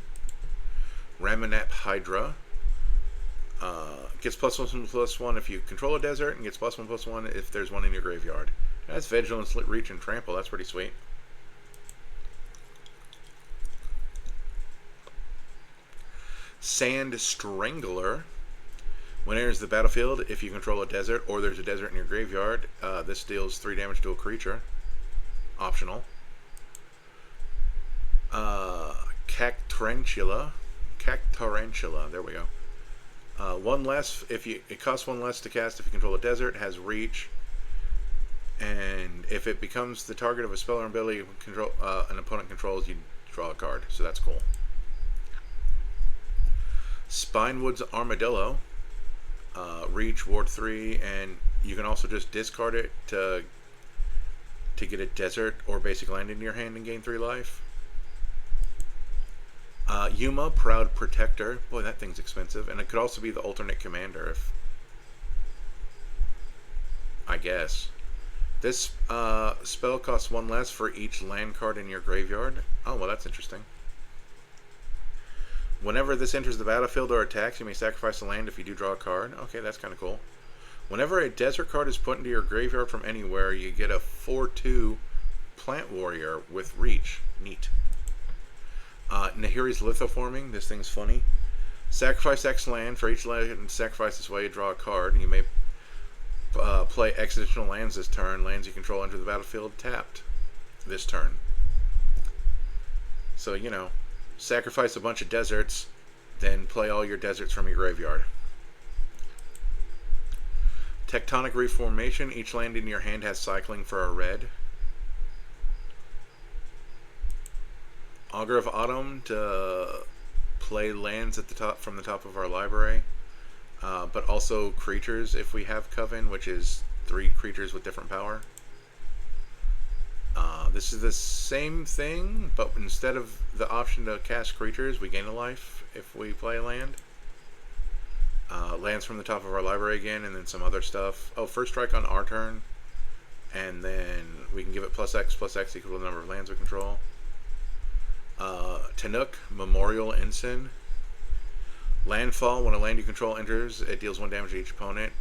Ramanap Hydra. Gets +1/+1 if you control a desert, and gets +1/+1 if there's one in your graveyard. That's Vigilance, Reach, and Trample. That's pretty sweet. Sand Strangler. When it enters the battlefield, if you control a desert or there's a desert in your graveyard, this deals 3 damage to a creature. Optional. Cactarantula. There we go. 1 less if it costs 1 less to cast if you control a desert. Has reach, and if it becomes the target of a spell or ability an opponent controls, you draw a card. So that's cool. Spinewood's Armadillo. Reach, ward 3, and you can also just discard it to get a desert or basic land in your hand and gain 3 life. Yuma, Proud Protector. Boy, that thing's expensive. And it could also be the alternate commander, if I guess. This spell costs 1 less for each land card in your graveyard. Oh, well, that's interesting. Whenever this enters the battlefield or attacks, you may sacrifice a land if you do draw a card. Okay, that's kind of cool. Whenever a desert card is put into your graveyard from anywhere, you get a 4/2 Plant Warrior with reach. Neat. Nahiri's Lithoforming. This thing's funny. Sacrifice X land. For each land and sacrifice this way, you draw a card. You may play X additional lands this turn. Lands you control enter the battlefield tapped this turn. So, you know, sacrifice a bunch of deserts, then play all your deserts from your graveyard. Tectonic Reformation. Each land in your hand has cycling for a red. Augur of Autumn to play lands at the top from the top of our library, but also creatures if we have Coven, which is 3 creatures with different power. This is the same thing, but instead of the option to cast creatures, we gain a life if we play a land. Lands from the top of our library again, and then some other stuff. Oh, first strike on our turn, and then we can give it +X equal to the number of lands we control. Tanuk, Memorial Ensign. Landfall, when a land you control enters, it deals 1 damage to each opponent,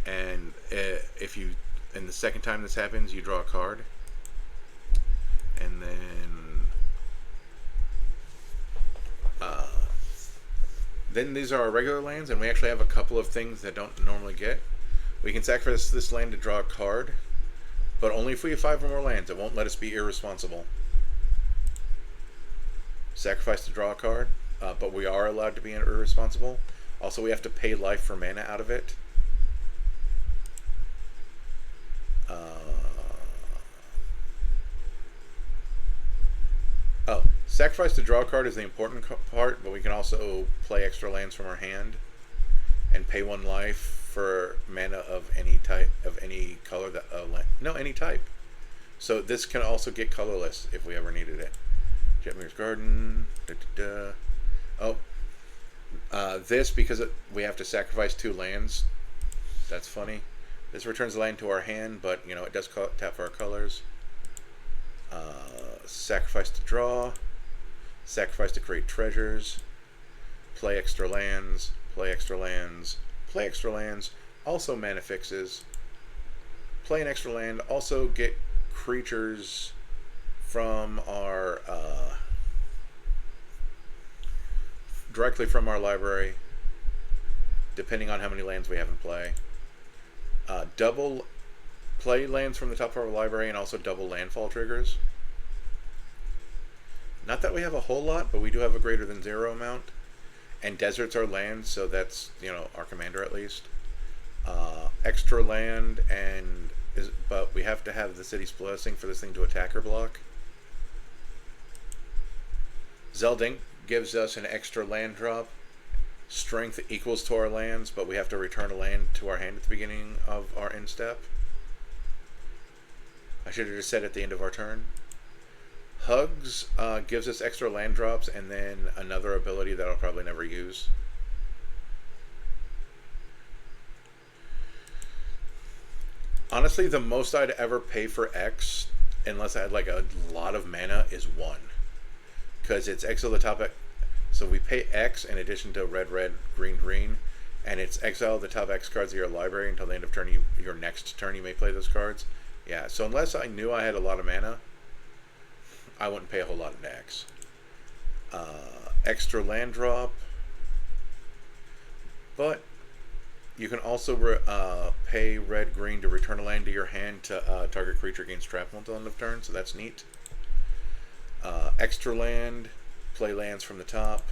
and if you, and the second time this happens, you draw a card. And then these are our regular lands, and we actually have a couple of things that don't normally get. We can sacrifice this land to draw a card, but only if we have 5 or more lands. It won't let us be irresponsible. Sacrifice to draw a card, but we are allowed to be irresponsible. Also, we have to pay life for mana out of it. Oh, sacrifice to draw a card is the important part, but we can also play extra lands from our hand and pay 1 life for mana of any type, of any color that any type. So this can also get colorless if we ever needed it. Jetmir's Garden. Oh, this, because we have to sacrifice 2 lands. That's funny. This returns a land to our hand, but it does tap for our colors. Sacrifice to draw. Sacrifice to create treasures. Play extra lands. Play extra lands. Play extra lands. Also mana fixes. Play an extra land. Also get creatures from our directly from our library, depending on how many lands we have in play. Double play lands from the top of our library, and also double landfall triggers. Not that we have a whole lot, but we do have a greater than 0 amount. And deserts are lands, so that's our commander at least. Extra land, but we have to have the city's blessing for this thing to attack or block. Zeldink gives us an extra land drop. Strength equals to our lands, but we have to return a land to our hand at the beginning of our end step. I should have just said at the end of our turn. Hugs gives us extra land drops, and then another ability that I'll probably never use. Honestly, the most I'd ever pay for X, unless I had like a lot of mana, is 1. Because it's exile the top X. So we pay X in addition to red, red, green, green. And it's exile the top X cards of your library until the end of turn. Your next turn you may play those cards. Yeah, so unless I knew I had a lot of mana, I wouldn't pay a whole lot in X. Extra land drop. But you can also pay red, green to return a land to your hand to target creature gains trample until end of turn, so that's neat. Extra land, play lands from the top.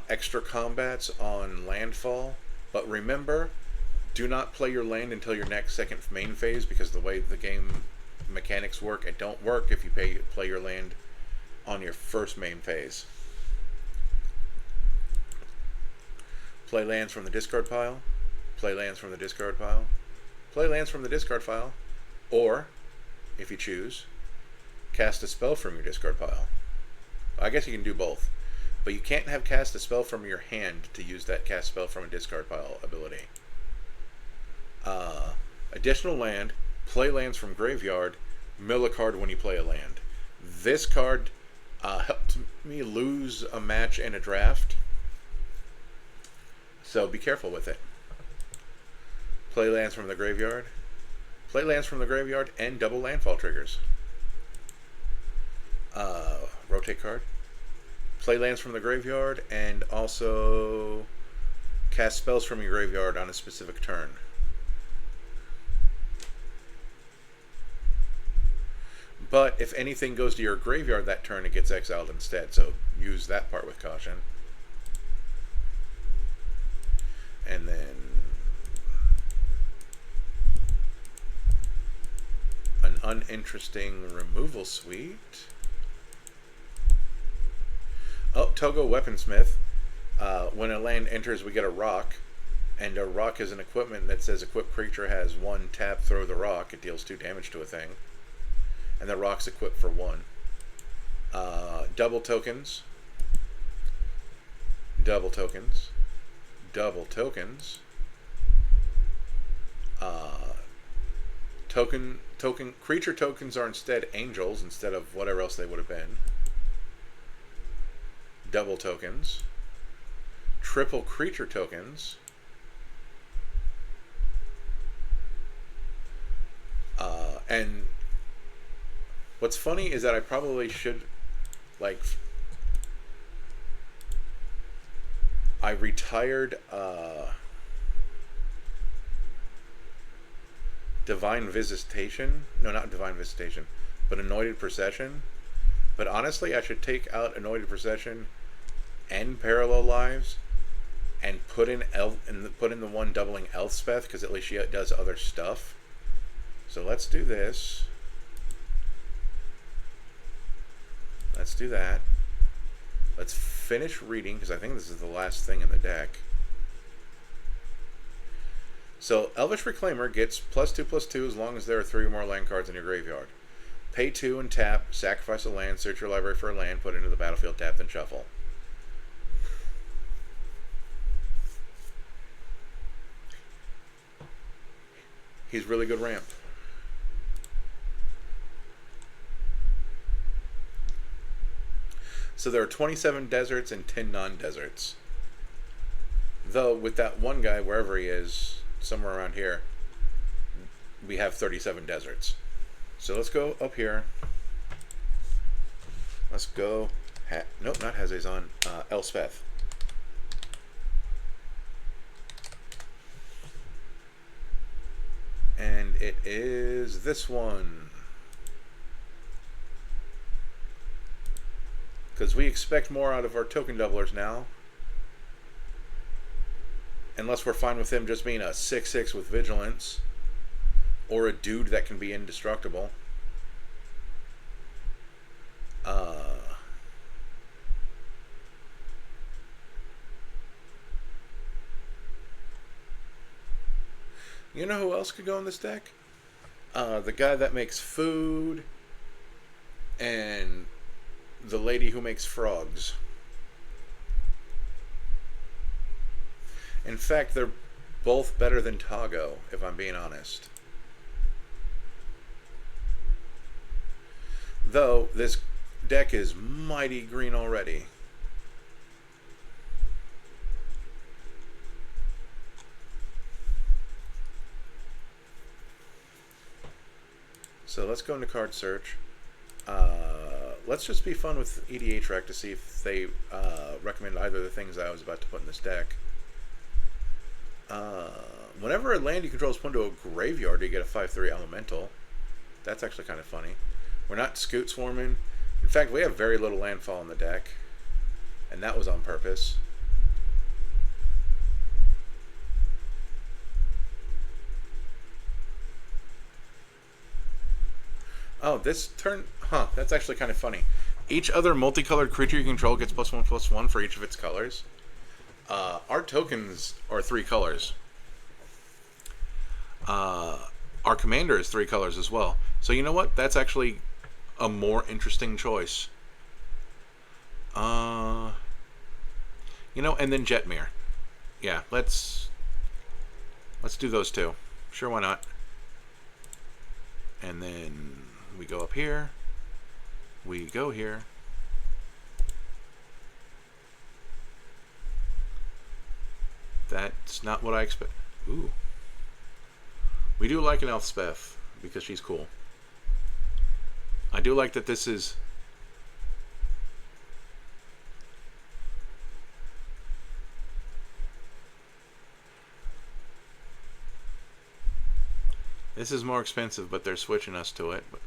Extra combats on landfall, but remember, do not play your land until your next second main phase, because the way the game mechanics work, it don't work if you play your land on your first main phase. Play lands from the discard pile. Play lands from the discard pile. Play lands from the discard pile. Or, if you choose, cast a spell from your discard pile. I guess you can do both. But you can't have cast a spell from your hand to use that cast spell from a discard pile ability. Additional land. Play lands from graveyard. Mill a card when you play a land. This card helped me lose a match in a draft. So be careful with it. Play lands from the graveyard. Play lands from the graveyard and double landfall triggers. Rotate card. Play lands from the graveyard and also cast spells from your graveyard on a specific turn. But if anything goes to your graveyard that turn, it gets exiled instead, so use that part with caution. And then an uninteresting removal suite. Oh, Togo Weaponsmith. When a land enters, we get a rock. And a rock is an equipment that says equipped creature has 1 tap, throw the rock. It deals 2 damage to a thing. and the rocks equipped for 1. Double tokens. Double tokens. Double tokens. Creature tokens are instead angels instead of whatever else they would have been. Double tokens. Triple creature tokens. And what's funny is that I probably should, like, I retired Divine Visitation. No, not Divine Visitation, but Anointed Procession. But honestly, I should take out Anointed Procession and Parallel Lives and put in the one doubling Elspeth, because at least she does other stuff. So let's do this. Let's do that. Let's finish reading, because I think this is the last thing in the deck. So, Elvish Reclaimer gets +2/+2 as long as there are 3 or more land cards in your graveyard. Pay 2 and tap, sacrifice a land, search your library for a land, put it into the battlefield, tap, then shuffle. He's really good ramp. So there are 27 deserts and 10 non-deserts. Though, with that one guy, wherever he is, somewhere around here, we have 37 deserts. So let's go up here. Let's go... nope, not Hazezon. Elspeth. And it is this one. Because we expect more out of our token doublers now. Unless we're fine with him just being a 6/6 with vigilance. Or a dude that can be indestructible. You know who else could go in this deck? The guy that makes food. And the lady who makes frogs. In fact, they're both better than Tago, if I'm being honest. Though, this deck is mighty green already. So let's go into card search. Let's just be fun with EDH Rec to see if they recommend either of the things I was about to put in this deck. Whenever a land you control is put into a graveyard, you get a 5/3 elemental. That's actually kind of funny. We're not Scoot Swarming. In fact, we have very little landfall in the deck. And that was on purpose. Oh, this turn... Huh, that's actually kind of funny. Each other multicolored creature you control gets +1/+1 for each of its colors. Our tokens are 3 colors. Our commander is 3 colors as well. So you know what? That's actually a more interesting choice. You know, and then Jetmir. Yeah, let's do those two. Sure, why not? And then we go up here. We go here. That's not what I expect. Ooh. We do like an Elspeth because she's cool. I do like that this is... This is more expensive, but they're switching us to it. But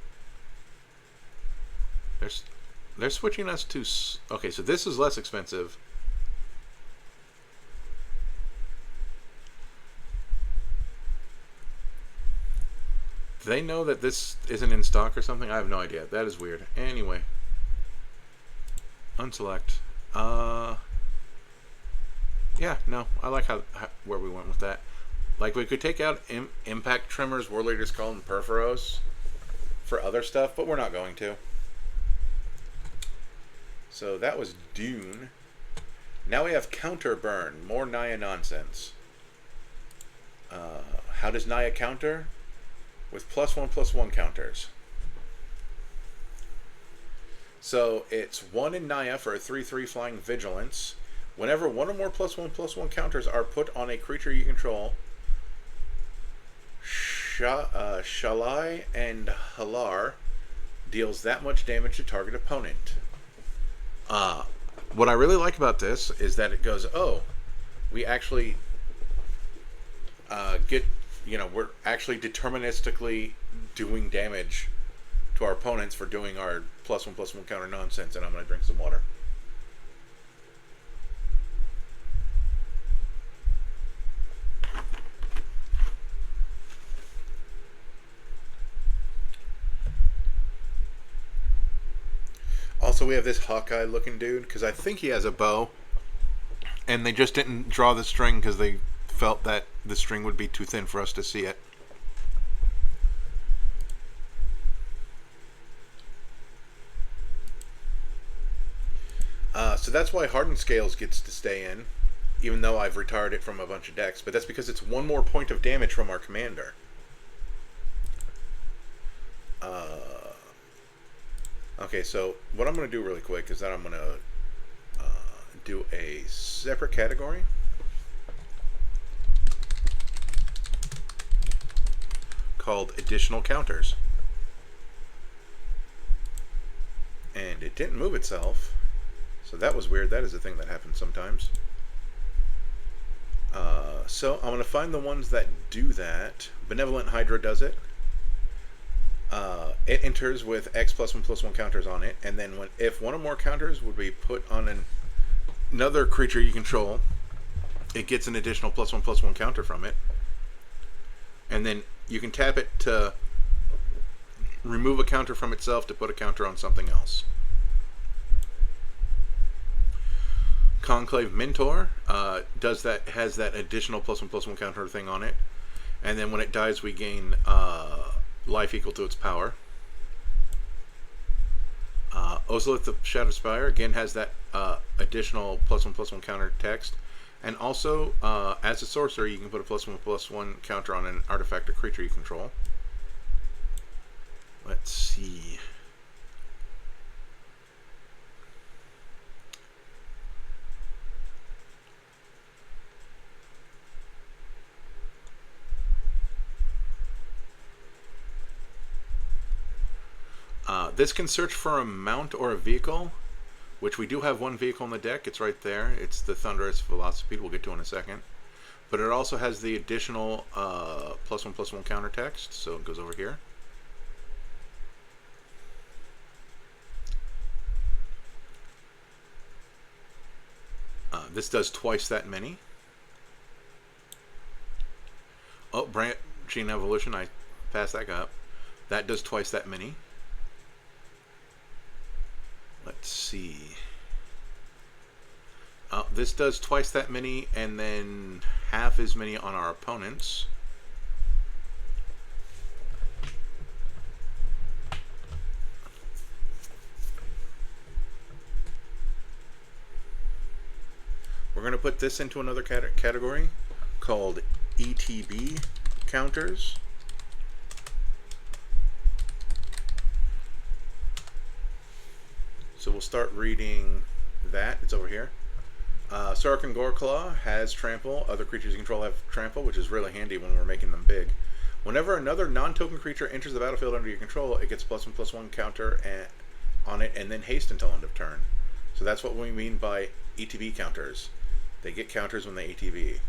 they're switching us to... Okay, so this is less expensive. Do they know that this isn't in stock or something? I have no idea. That is weird. Anyway. Unselect. Yeah, no. I like how where we went with that. Like, we could take out Impact Tremors, War Leader's Call, and Perforos for other stuff, but we're not going to. So that was Dune. Now we have Counter Burn, more Naya nonsense. How does Naya counter? With +1/+1 counters. So it's 1 in Naya for a 3/3 flying vigilance. Whenever one or more +1/+1 counters are put on a creature you control, Shalai and Hallar deals that much damage to target opponent. What I really like about this is that it goes, oh, we actually we're actually deterministically doing damage to our opponents for doing our +1/+1 counter nonsense, and I'm going to drink some water. Also, we have this Hawkeye looking dude, because I think he has a bow, and they just didn't draw the string because they felt that the string would be too thin for us to see it. So that's why Hardened Scales gets to stay in, even though I've retired it from a bunch of decks, but that's because it's one more point of damage from our commander. Okay, so what I'm going to do really quick is that I'm going to do a separate category. Called Additional Counters. And it didn't move itself, so that was weird. That is a thing that happens sometimes. So I'm going to find the ones that do that. Benevolent Hydra does it. It enters with X +1/+1 counters on it, and then if one or more counters would be put on another creature you control, it gets an additional +1/+1 counter from it. And then you can tap it to remove a counter from itself to put a counter on something else. Conclave Mentor has that additional +1/+1 counter thing on it, and then when it dies, we gain life equal to its power. Ozolith the Shattered Spire again has that additional +1/+1 counter text, and also as a sorcerer, you can put a +1/+1 counter on an artifact or creature you control. Let's see. This can search for a mount or a vehicle, which we do have one vehicle in the deck. It's right there. It's the Thunderous Velocipede. We'll get to in a second. But it also has the additional +1/+1 counter text, so it goes over here. This does twice that many. Oh, Branching Evolution, I passed that up. That does twice that many. Let's see. This does twice that many, and then half as many on our opponents. We're going to put this into another category called ETB counters. So we'll start reading that. It's over here. Sarkhan Goreclaw has trample. Other creatures you control have trample, which is really handy when we're making them big. Whenever another non-token creature enters the battlefield under your control, it gets +1/+1 counter on it, and then haste until end of turn. So that's what we mean by ETB counters. They get counters when they ETB.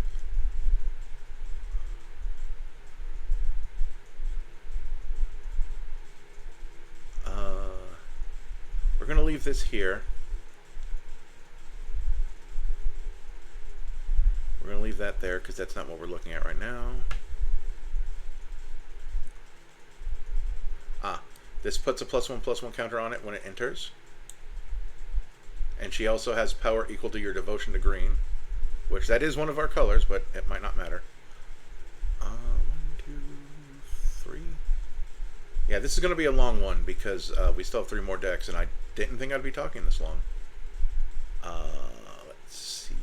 We're going to leave this here. We're going to leave that there because that's not what we're looking at right now. This puts a +1/+1 counter on it when it enters. And she also has power equal to your devotion to green, which that is one of our colors, but it might not matter. 1, 2, 3. Yeah, this is going to be a long one because we still have 3 more decks, and I didn't think I'd be talking this long. Let's see.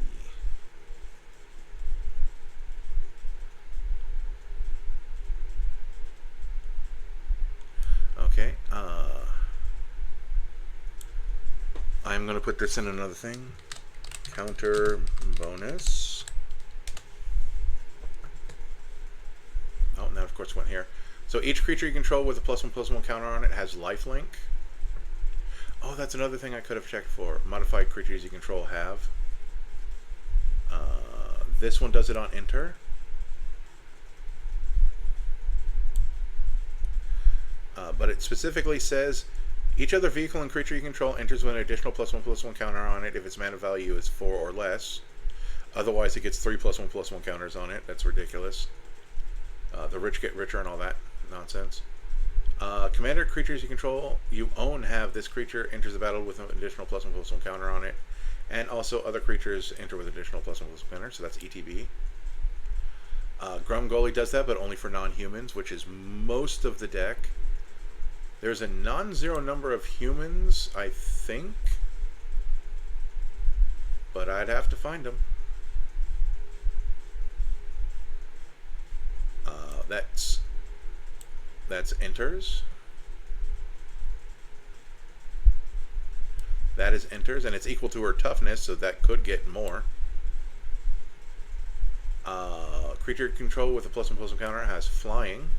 Okay. I'm going to put this in another thing. Counter bonus. Oh, now of course went here. So each creature you control with a +1/+1 counter on it has lifelink. Oh, that's another thing I could have checked for. Modified creatures you control have. This one does it on enter. But it specifically says each other vehicle and creature you control enters with an additional +1/+1 counter on it if its mana value is 4 or less. Otherwise, it gets 3 +1/+1 counters on it. That's ridiculous. The rich get richer and all that nonsense. Commander creatures you own have this creature enters the battle with an additional +1/+1 counter on it, and also other creatures enter with additional +1/+1 counter. So that's ETB. Grumgully does that, but only for non-humans, which is most of the deck. There's a non-zero number of humans, I think, but I'd have to find them. That's enters. That is enters, and it's equal to her toughness, so that could get more. Creature control with a +1/+1 counter has flying.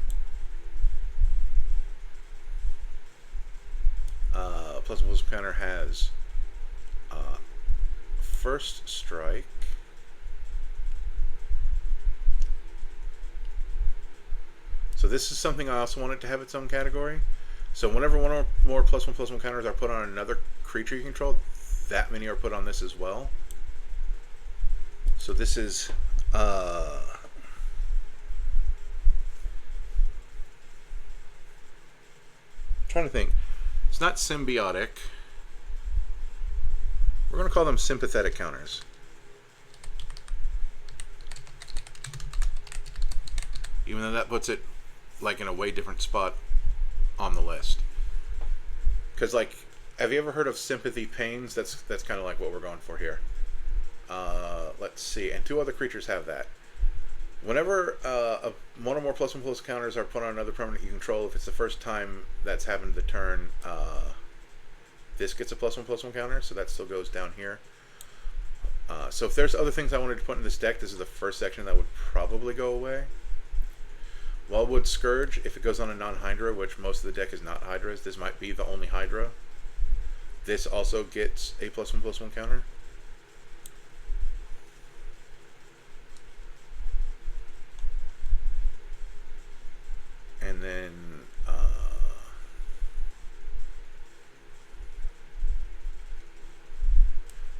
+1/+1 counter has first strike. So this is something I also wanted to have its own category. So whenever one or more +1/+1 counters are put on another creature you control, that many are put on this as well. So this is trying to think. It's not symbiotic. We're going to call them sympathetic counters. Even though that puts it like in a way different spot on the list. Because, like, have you ever heard of sympathy pains? That's kind of like what we're going for here. Let's see, and 2 other creatures have that. Whenever one or more +1/+1 counters are put on another permanent you control, if it's the first time that's happened the turn, this gets a +1/+1 counter, so that still goes down here. So if there's other things I wanted to put in this deck, this is the first section that would probably go away. Wildwood Scourge, if it goes on a non-Hydra, which most of the deck is not Hydras, this might be the only Hydra. This also gets a +1/+1 counter. And then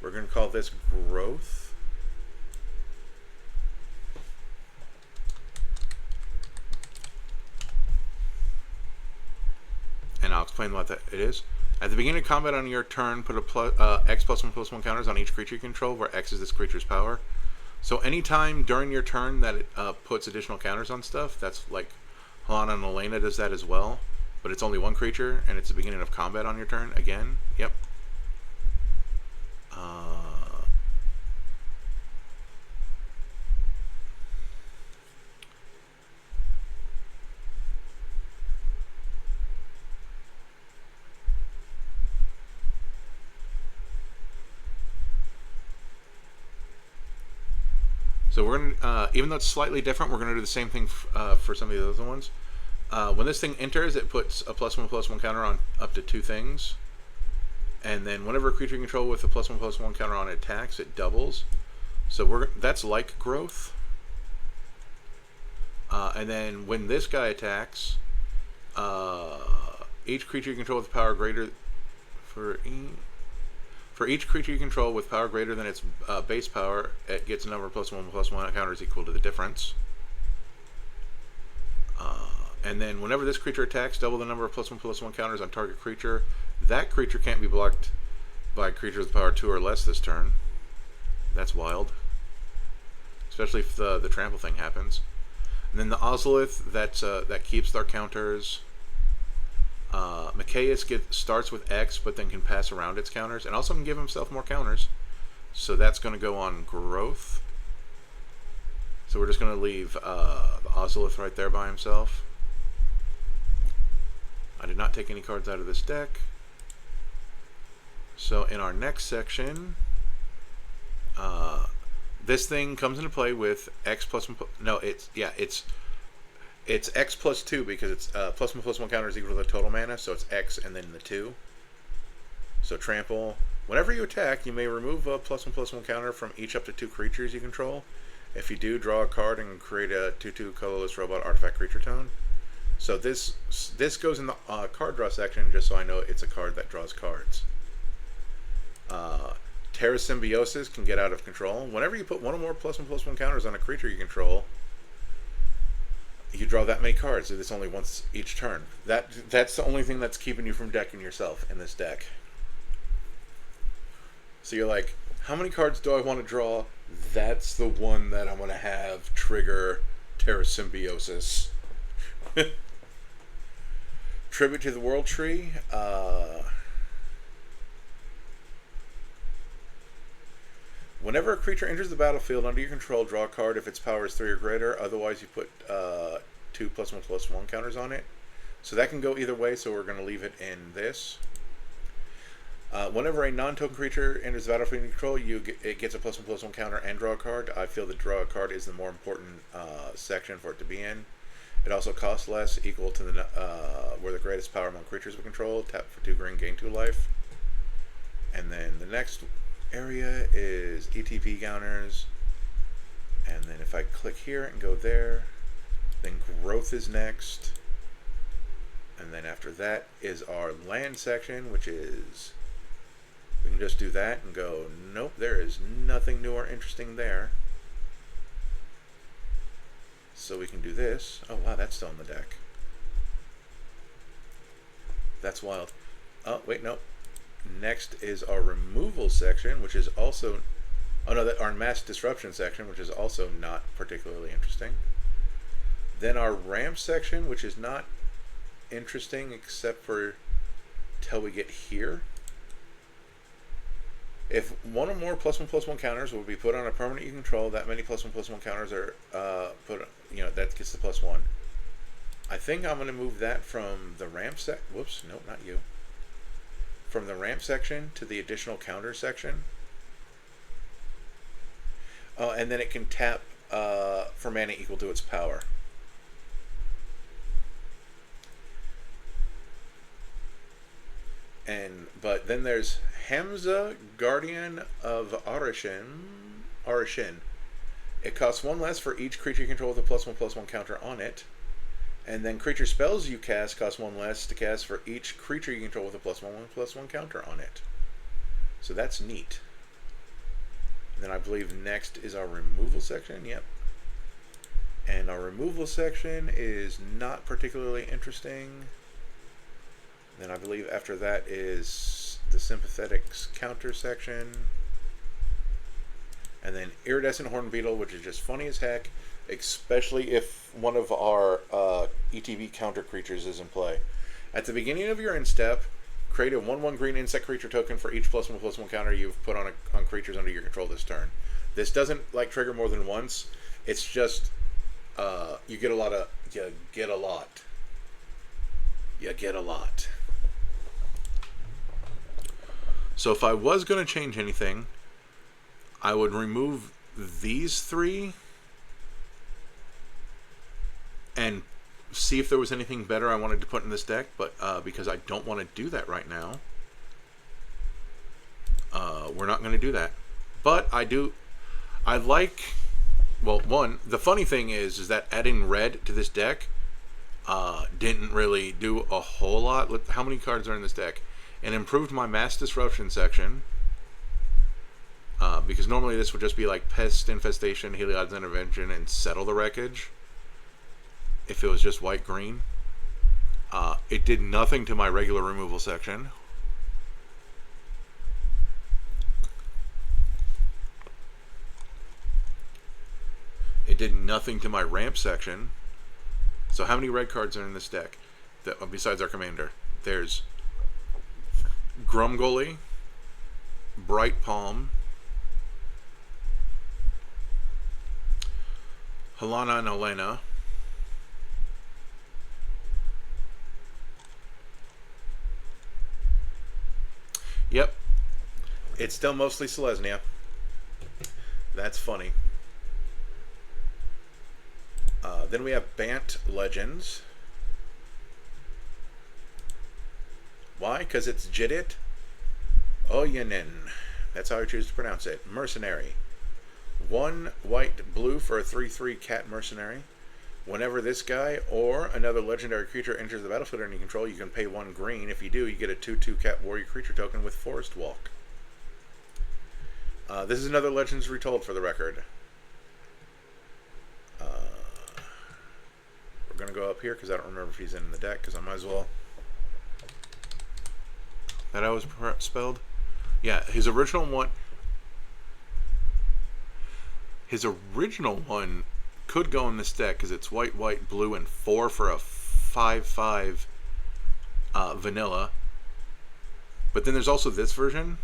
we're going to call this Growth. And I'll explain what that it is. At the beginning of combat on your turn, put a X +1/+1 counters on each creature you control, where X is this creature's power. So anytime during your turn that it puts additional counters on stuff, that's like Hallar and Elena does that as well, but it's only one creature, and it's the beginning of combat on your turn again. Yep. So we're going to, even though it's slightly different, we're going to do the same thing for some of the other ones. When this thing enters, it puts a +1/+1 counter on up to 2 things. And then whenever a creature you control with a +1/+1 counter on attacks, it doubles. So that's like Growth. And then when this guy attacks, each creature you control with power greater for each creature you control with power greater than its base power, it gets a number of +1/+1 counters equal to the difference. And then whenever this creature attacks, double the number of +1/+1 counters on target creature. That creature can't be blocked by creatures with power 2 or less this turn. That's wild. Especially if the trample thing happens. And then the Ozolith, that keeps their counters. Macias starts with X, but then can pass around its counters, and also can give himself more counters. So that's going to go on growth. So we're just going to leave the Ozolith right there by himself. I did not take any cards out of this deck. So in our next section, this thing comes into play with X plus one. No, it's X plus 2 because it's +1/+1 counter is equal to the total mana, so it's X and then the 2. So trample. Whenever you attack, you may remove a +1/+1 counter from each up to 2 creatures you control. If you do, draw a card and create a 2/2 colorless robot artifact creature tone. So this goes in the card draw section, just so I know it's a card that draws cards. Terra Symbiosis can get out of control. Whenever you put one or more +1/+1 counters on a creature you control, you draw that many cards. It's only once each turn. That's the only thing that's keeping you from decking yourself in this deck. So you're like, how many cards do I want to draw? That's the one that I'm going to have trigger Terra Symbiosis. Tribute to the World Tree. Whenever a creature enters the battlefield under your control, draw a card if its power is 3 or greater. Otherwise, you put 2 +1/+1 counters on it. So that can go either way, so we're going to leave it in this. Whenever a non-token creature enters the battlefield under your control, it gets a +1/+1 counter and draw a card. I feel that draw a card is the more important section for it to be in. It also costs less, equal to the where the greatest power among creatures we control. Tap for 2 green, gain 2 life. And then the next area is ETB counters. And then if I click here and go there, then growth is next. And then after that is our land section, which is, we can just do that and go, nope, there is nothing new or interesting there. So we can do this. Oh wow, that's still in the deck. That's wild. Oh wait, nope. Next is our removal section, which is also, oh no, our mass disruption section, which is also not particularly interesting. Then our ramp section, which is not interesting except for till we get here. If one or more +1/+1 counters will be put on a permanent you control, that many +1/+1 counters are put, that gets the +1. I think I'm going to move that from the ramp whoops, nope, not you. From the ramp section to the additional counter section. Oh, and then it can tap for mana equal to its power. But then there's Hamza, Guardian of Arishin. It costs 1 less for each creature you control with a +1/+1 counter on it. And then creature spells you cast cost 1 less to cast for each creature you control with a +1/+1 counter on it. So that's neat. And then I believe next is our removal section. Yep. And our removal section is not particularly interesting. Then I believe after that is the Sympathetics counter section. And then Iridescent Horn Beetle, which is just funny as heck, especially if one of our ETB counter creatures is in play. At the beginning of your end step, create a 1/1 green insect creature token for each +1/+1 counter you've put on creatures under your control this turn. This doesn't trigger more than once. It's just you get a lot. So if I was going to change anything, I would remove these 3 and see if there was anything better I wanted to put in this deck, but because I don't want to do that right now, we're not going to do that. But one, the funny thing is that adding red to this deck didn't really do a whole lot. Look how many cards are in this deck. And improved my mass disruption section, because normally this would just be like Pest Infestation, Heliod's Intervention, and Settle the Wreckage if it was just white-green. It did nothing to my regular removal section. It did nothing to my ramp section. So how many red cards are in this deck besides our commander? There's Grumgully, Bright Palm, Helena and Elena, yep, it's still mostly Selesnya. That's funny. Then we have Bant Legends. Why? Because it's Jedit Ojanen. That's how I choose to pronounce it. Mercenary. 1 white blue for a 3/3 cat mercenary. Whenever this guy or another legendary creature enters the battlefield under your control, you can pay 1 green. If you do, you get a 2/2 cat warrior creature token with Forest Walk. This is another Legends Retold for the record. We're going to go up here because I don't remember if he's in the deck, because I might as well. That I was spelled? Yeah, his original one. His original one could go in this deck because it's white, white, blue, and 4 for a 5/5 vanilla. But then there's also this version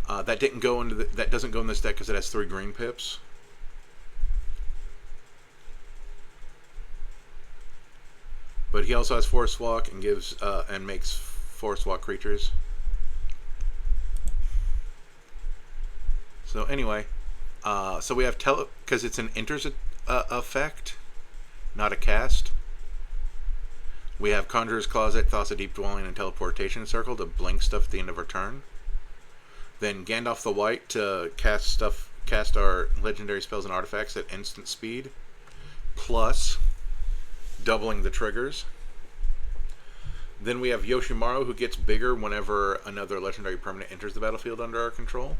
that didn't go into that doesn't go in this deck because it has 3 green pips. But he also has Forest Walk and gives and makes Forest Walk creatures. So anyway, so we have because it's an enters effect, not a cast. We have Conjurer's Closet, Thassa Deep Dwelling, and Teleportation Circle to blink stuff at the end of our turn. Then Gandalf the White to cast our legendary spells and artifacts at instant speed, plus doubling the triggers. Then we have Yoshimaru, who gets bigger whenever another legendary permanent enters the battlefield under our control.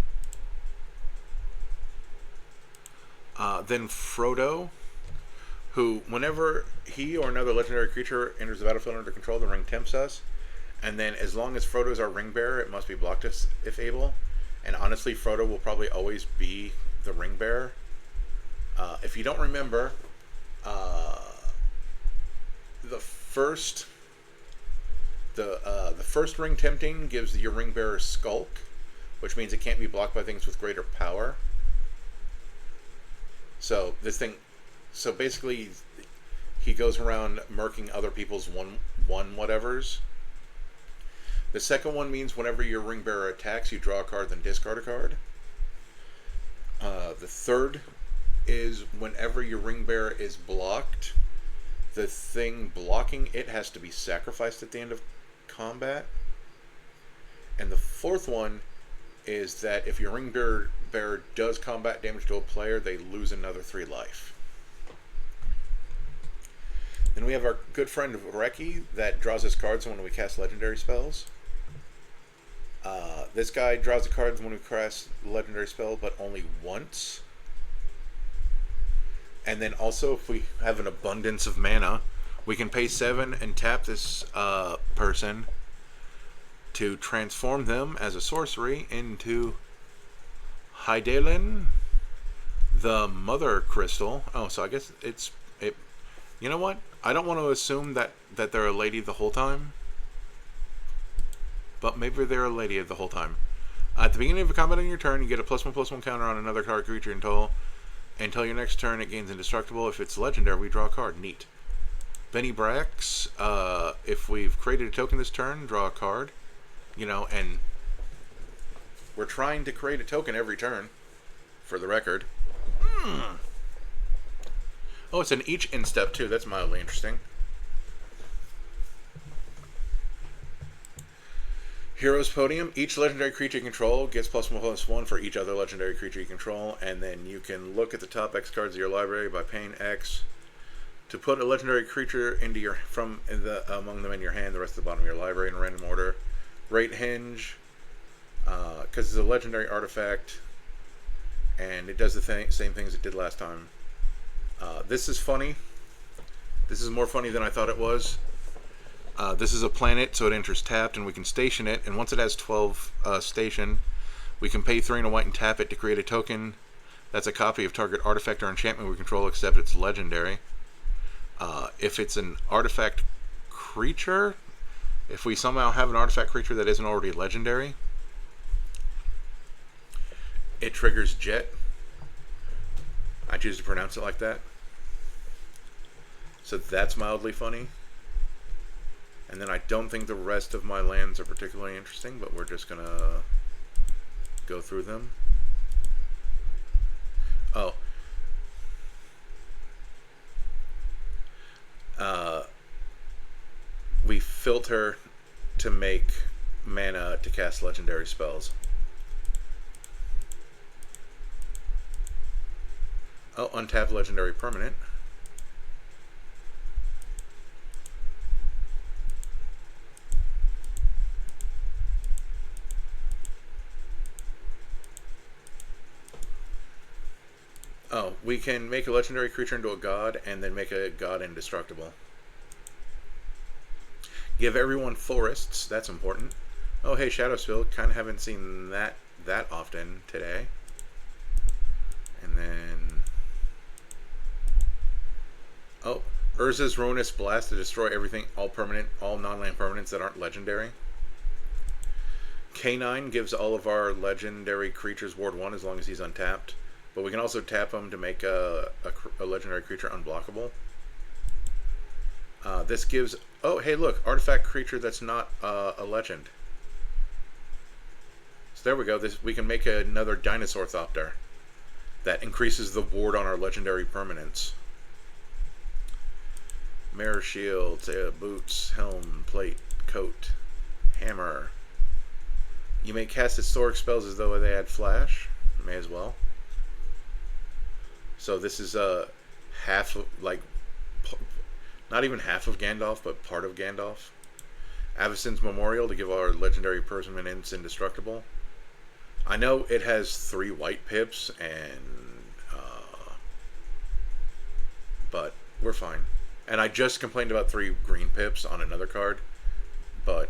Then Frodo, who whenever he or another legendary creature enters the battlefield under control, the ring tempts us. And then as long as Frodo is our ring bearer, it must be blocked if able. And honestly, Frodo will probably always be the ring bearer. If you don't remember, the first ring tempting gives your ring bearer Skulk, which means it can't be blocked by things with greater power. So basically, he goes around murking other people's one whatevers. The second one means whenever your ring bearer attacks, you draw a card, then discard a card. The third is whenever your ring bearer is blocked, the thing blocking it has to be sacrificed at the end of combat. And the fourth one is that if your ring bearer does combat damage to a player, they lose another 3 life. Then we have our good friend Reki that draws us cards when we cast legendary spells. This guy draws the cards when we cast legendary spell, but only once. And then also, if we have an abundance of mana, we can pay 7 and tap this person to transform them as a sorcery into Hydaelyn, the Mother Crystal. Oh, so I guess it. You know what? I don't want to assume that they're a lady the whole time. But maybe they're a lady the whole time. At the beginning of a combat on your turn, you get a +1/+1 counter on another card creature until your next turn it gains indestructible. If it's legendary, we draw a card. Neat. Benny Brax, if we've created a token this turn, draw a card. You know, and we're trying to create a token every turn, for the record. Oh, it's an each in step too. That's mildly interesting. Heroes Podium. Each legendary creature you control gets +1/+1 for each other legendary creature you control, and then you can look at the top X cards of your library by paying X to put a legendary creature into among them in your hand. The rest of the bottom of your library in random order. Rate Hinge, because it's a legendary artifact, and it does the same things it did last time. This is funny. This is more funny than I thought it was. This is a planet, so it enters tapped, and we can station it. And once it has 12 station, we can pay 3 and a white and tap it to create a token that's a copy of target artifact or enchantment we control, except it's legendary. If it's an artifact creature, if we somehow have an artifact creature that isn't already legendary, it triggers Jet. I choose to pronounce it like that. So that's mildly funny. And then I don't think the rest of my lands are particularly interesting, but we're just going to go through them. Oh. We filter to make mana to cast legendary spells. Oh, untap legendary permanent. Oh, we can make a legendary creature into a god and then make a god indestructible. Give everyone forests. That's important. Oh, hey, Shadowspill. Kind of haven't seen that often today. And then... oh, Urza's Ruinous Blast to destroy everything, all permanent, all non-land permanents that aren't legendary. K9 gives all of our legendary creatures Ward 1 as long as he's untapped. But we can also tap him to make a legendary creature unblockable. This gives... oh, hey, look. Artifact creature that's not a legend. So there we go. We can make another Dinosaur Thopter that increases the ward on our legendary permanents. Mirror shields, boots, helm, plate, coat, hammer. You may cast historic spells as though they had flash. May as well. So this is half of, like, not even half of Gandalf, but part of Gandalf. Avacyn's Memorial to give our legendary permanents indestructible. I know it has 3 white pips, but we're fine. And I just complained about 3 green pips on another card, but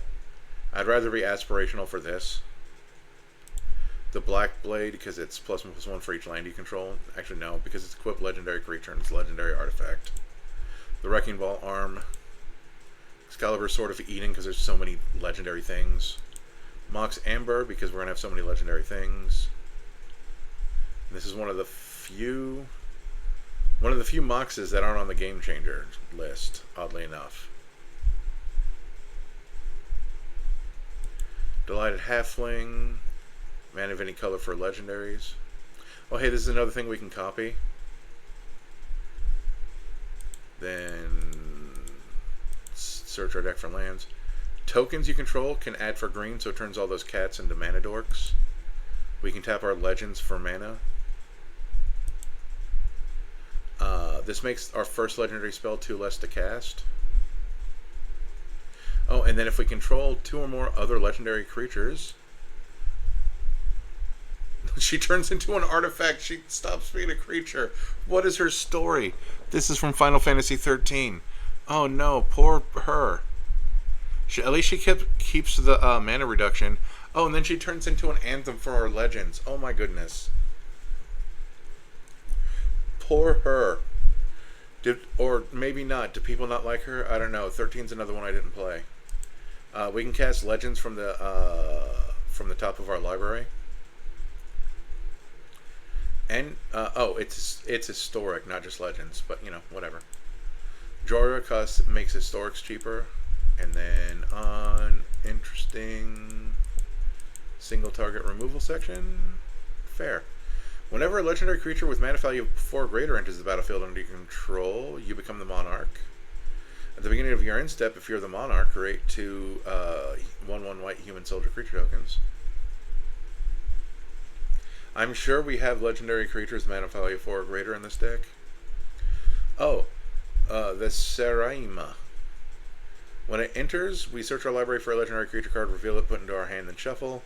I'd rather be aspirational for this. The Black Blade, because it's +1/+1 for each land you control. Actually, no, because it's equipped legendary creature and it's legendary artifact. The Wrecking Ball Arm. Excalibur Sword of Eden, because there's so many legendary things. Mox Amber, because we're going to have so many legendary things. And this is one of the few Moxes that aren't on the Game Changer list, oddly enough. Delighted Halfling. Man of any color for legendaries. Oh, hey, this is another thing we can copy. Then search our deck for lands. Tokens you control can add for green, so it turns all those cats into mana dorks. We can tap our legends for mana. This makes our first legendary spell 2 less to cast. Oh, and then if we control 2 or more other legendary creatures, she turns into an artifact. She stops being a creature. What is her story? This is from Final Fantasy 13. Oh no, poor her. At least she keeps the mana reduction. Oh, and then she turns into an anthem for our legends. Oh my goodness. Poor her. Or maybe not. Do people not like her? I don't know. 13's another one I didn't play. We can cast legends from the top of our library. And oh, it's historic, not just legends, but you know, whatever. Jorah makes historics cheaper, and then on interesting single target removal section, fair. Whenever a legendary creature with mana value of 4 or greater enters the battlefield under your control, you become the monarch. At the beginning of your end step, if you're the monarch, create 2 1/1 white human soldier creature tokens. I'm sure we have legendary creatures mana value 4 or greater in this deck. Oh, the Seraima. When it enters, we search our library for a legendary creature card, reveal it, put it into our hand, then shuffle.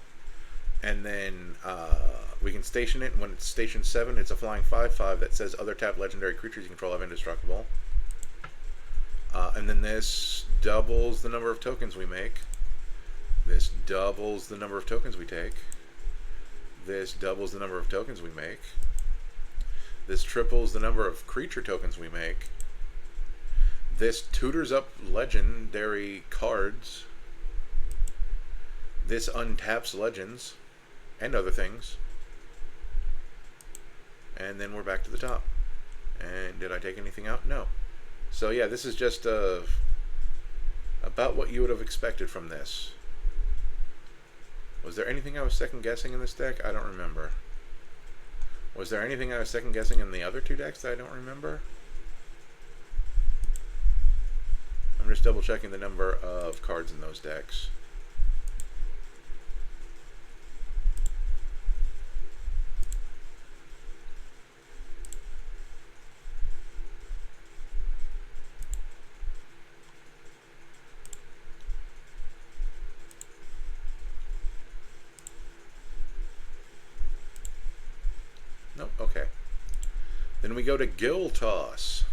And then we can station it. When it's station 7, it's a flying 5/5 that says other tapped legendary creatures you control have indestructible. And then this doubles the number of tokens we make. This doubles the number of tokens we take. This doubles the number of tokens we make. This triples the number of creature tokens we make. This tutors up legendary cards. This untaps legends and other things. And then we're back to the top. And did I take anything out? No. So yeah, this is just about what you would have expected from this. Was there anything I was second guessing in this deck? I don't remember. Was there anything I was second guessing in the other two decks that I don't remember? I'm just double checking the number of cards in those decks. Nope, okay. Then we go to Gill Toss.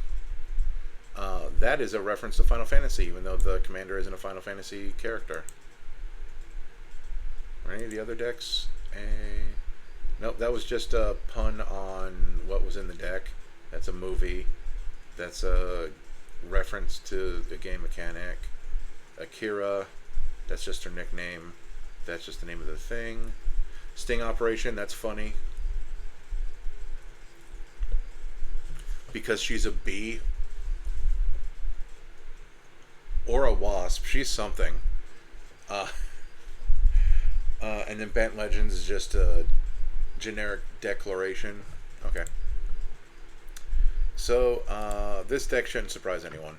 That is a reference to Final Fantasy, even though the commander isn't a Final Fantasy character. Or any of the other decks? Nope, that was just a pun on what was in the deck. That's a movie. That's a reference to the game mechanic. Akira, that's just her nickname. That's just the name of the thing. Sting Operation, that's funny. Because she's a bee. Or a wasp. She's something. And then Bent Legends is just a generic declaration. Okay. So, this deck shouldn't surprise anyone.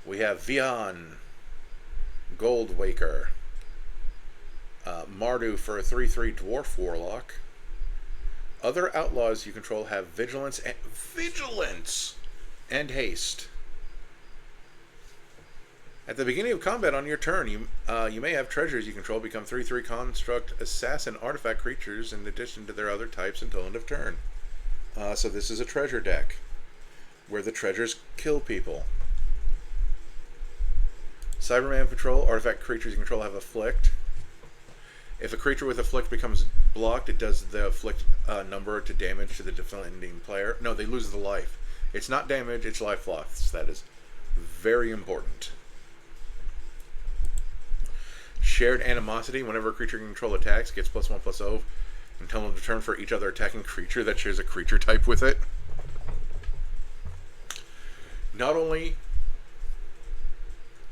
We have Vihaan, Goldwaker, Mardu for a 3/3 Dwarf Warlock. Other outlaws you control have Vigilance and Haste. At the beginning of combat on your turn, you may have treasures you control become 3/3 construct assassin artifact creatures in addition to their other types until end of turn. So this is a treasure deck where the treasures kill people. Cyberman Patrol, artifact creatures you control have Afflict. If a creature with Afflict becomes blocked, it does the Afflict number to damage to the defending player. No, they lose the life. It's not damage, it's life loss. That is very important. Shared Animosity. Whenever a creature you control attacks, gets +1/+0 until end of turn for each other attacking creature that shares a creature type with it. Not only,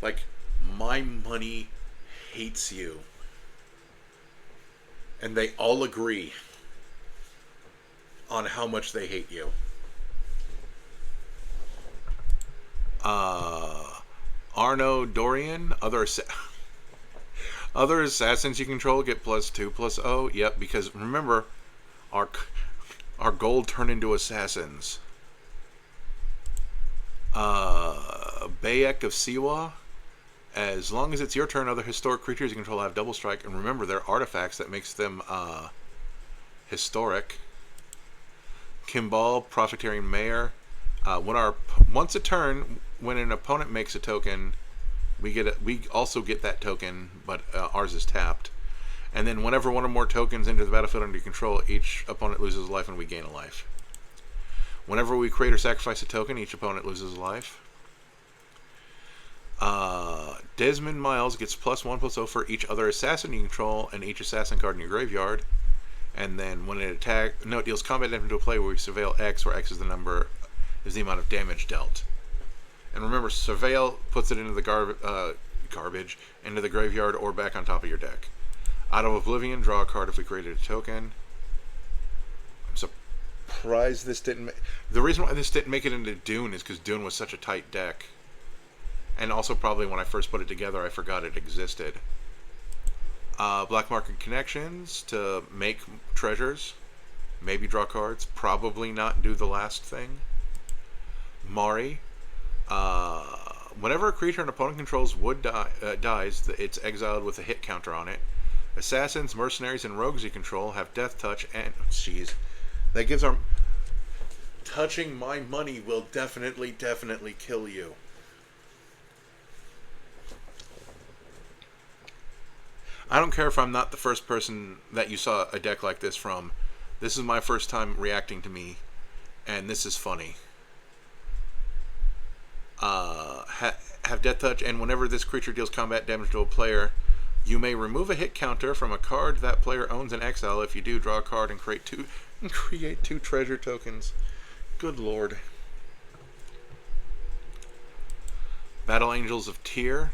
like, my money hates you. And they all agree on how much they hate you. Arno Dorian, other assassins you control get +2/+0. Yep, because remember, our gold turned into assassins. Bayek of Siwa. As long as it's your turn, other historic creatures you control have double strike, and remember, they're artifacts that makes them historic. Kimball, Profiteering Mayor. Once a turn, when an opponent makes a token, we also get that token, but ours is tapped. And then whenever one or more tokens enter the battlefield under your control, each opponent loses a life and we gain a life. Whenever we create or sacrifice a token, each opponent loses a life. Desmond Miles gets +1/+0 for each other assassin you control and each assassin card in your graveyard. And then when it attacks, no, it deals combat damage to a player where you surveil X, where X is the amount of damage dealt. And remember, surveil puts it into the garbage, into the graveyard or back on top of your deck. Out of Oblivion, draw a card if we created a token. I'm surprised this didn't. The reason why this didn't make it into Dune is because Dune was such a tight deck. And also probably when I first put it together, I forgot it existed. Black Market Connections to make treasures. Maybe draw cards. Probably not do the last thing. Mari. Whenever a creature an opponent controls dies, it's exiled with a hit counter on it. Assassins, mercenaries, and rogues you control have death touch and... Jeez. That gives our... Touching my money will definitely kill you. I don't care if I'm not the first person that you saw a deck like this from. This is my first time reacting to me, and this is funny. Have Death Touch, and whenever this creature deals combat damage to a player, you may remove a hit counter from a card that player owns in exile. If you do, draw a card and create two treasure tokens. Good lord. Battle Angels of Tyr.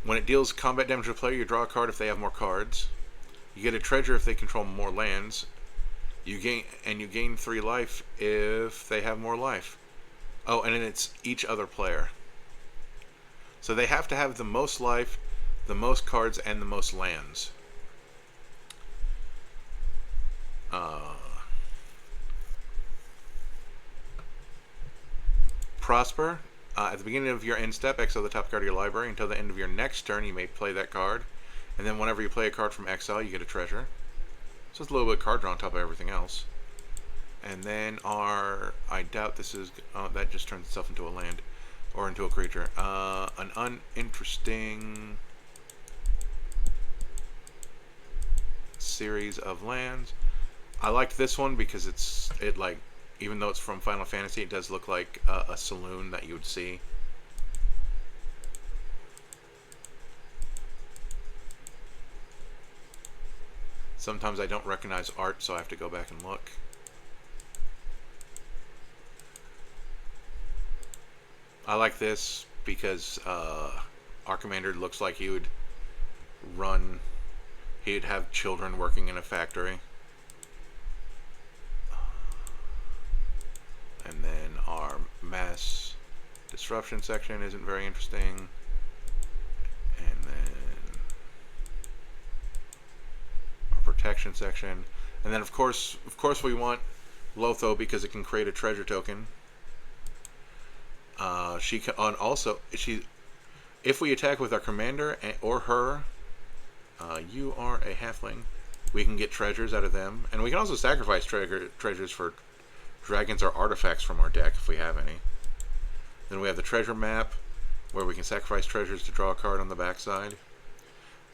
When it deals combat damage to a player, you draw a card if they have more cards. You get a treasure if they control more lands. You gain 3 life if they have more life. Oh, and then it's each other player. So they have to have the most life, the most cards, and the most lands. Prosper. At the beginning of your end step, exile the top card of your library. Until the end of your next turn, you may play that card. And then whenever you play a card from exile, you get a treasure. So it's a little bit of card draw on top of everything else. And then I doubt this is, that just turns itself into a land. Or into a creature. An uninteresting series of lands. I like this one because even though it's from Final Fantasy, it does look like a saloon that you would see. Sometimes I don't recognize art, so I have to go back and look. I like this because our commander looks like he'd have children working in a factory. And then our mass disruption section isn't very interesting. And then our protection section. And then of course we want Lotho because it can create a treasure token. She can if we attack with our commander or her, you are a halfling, we can get treasures out of them, and we can also sacrifice treasures for dragons or artifacts from our deck if we have any. Then we have the treasure map, where we can sacrifice treasures to draw a card on the backside.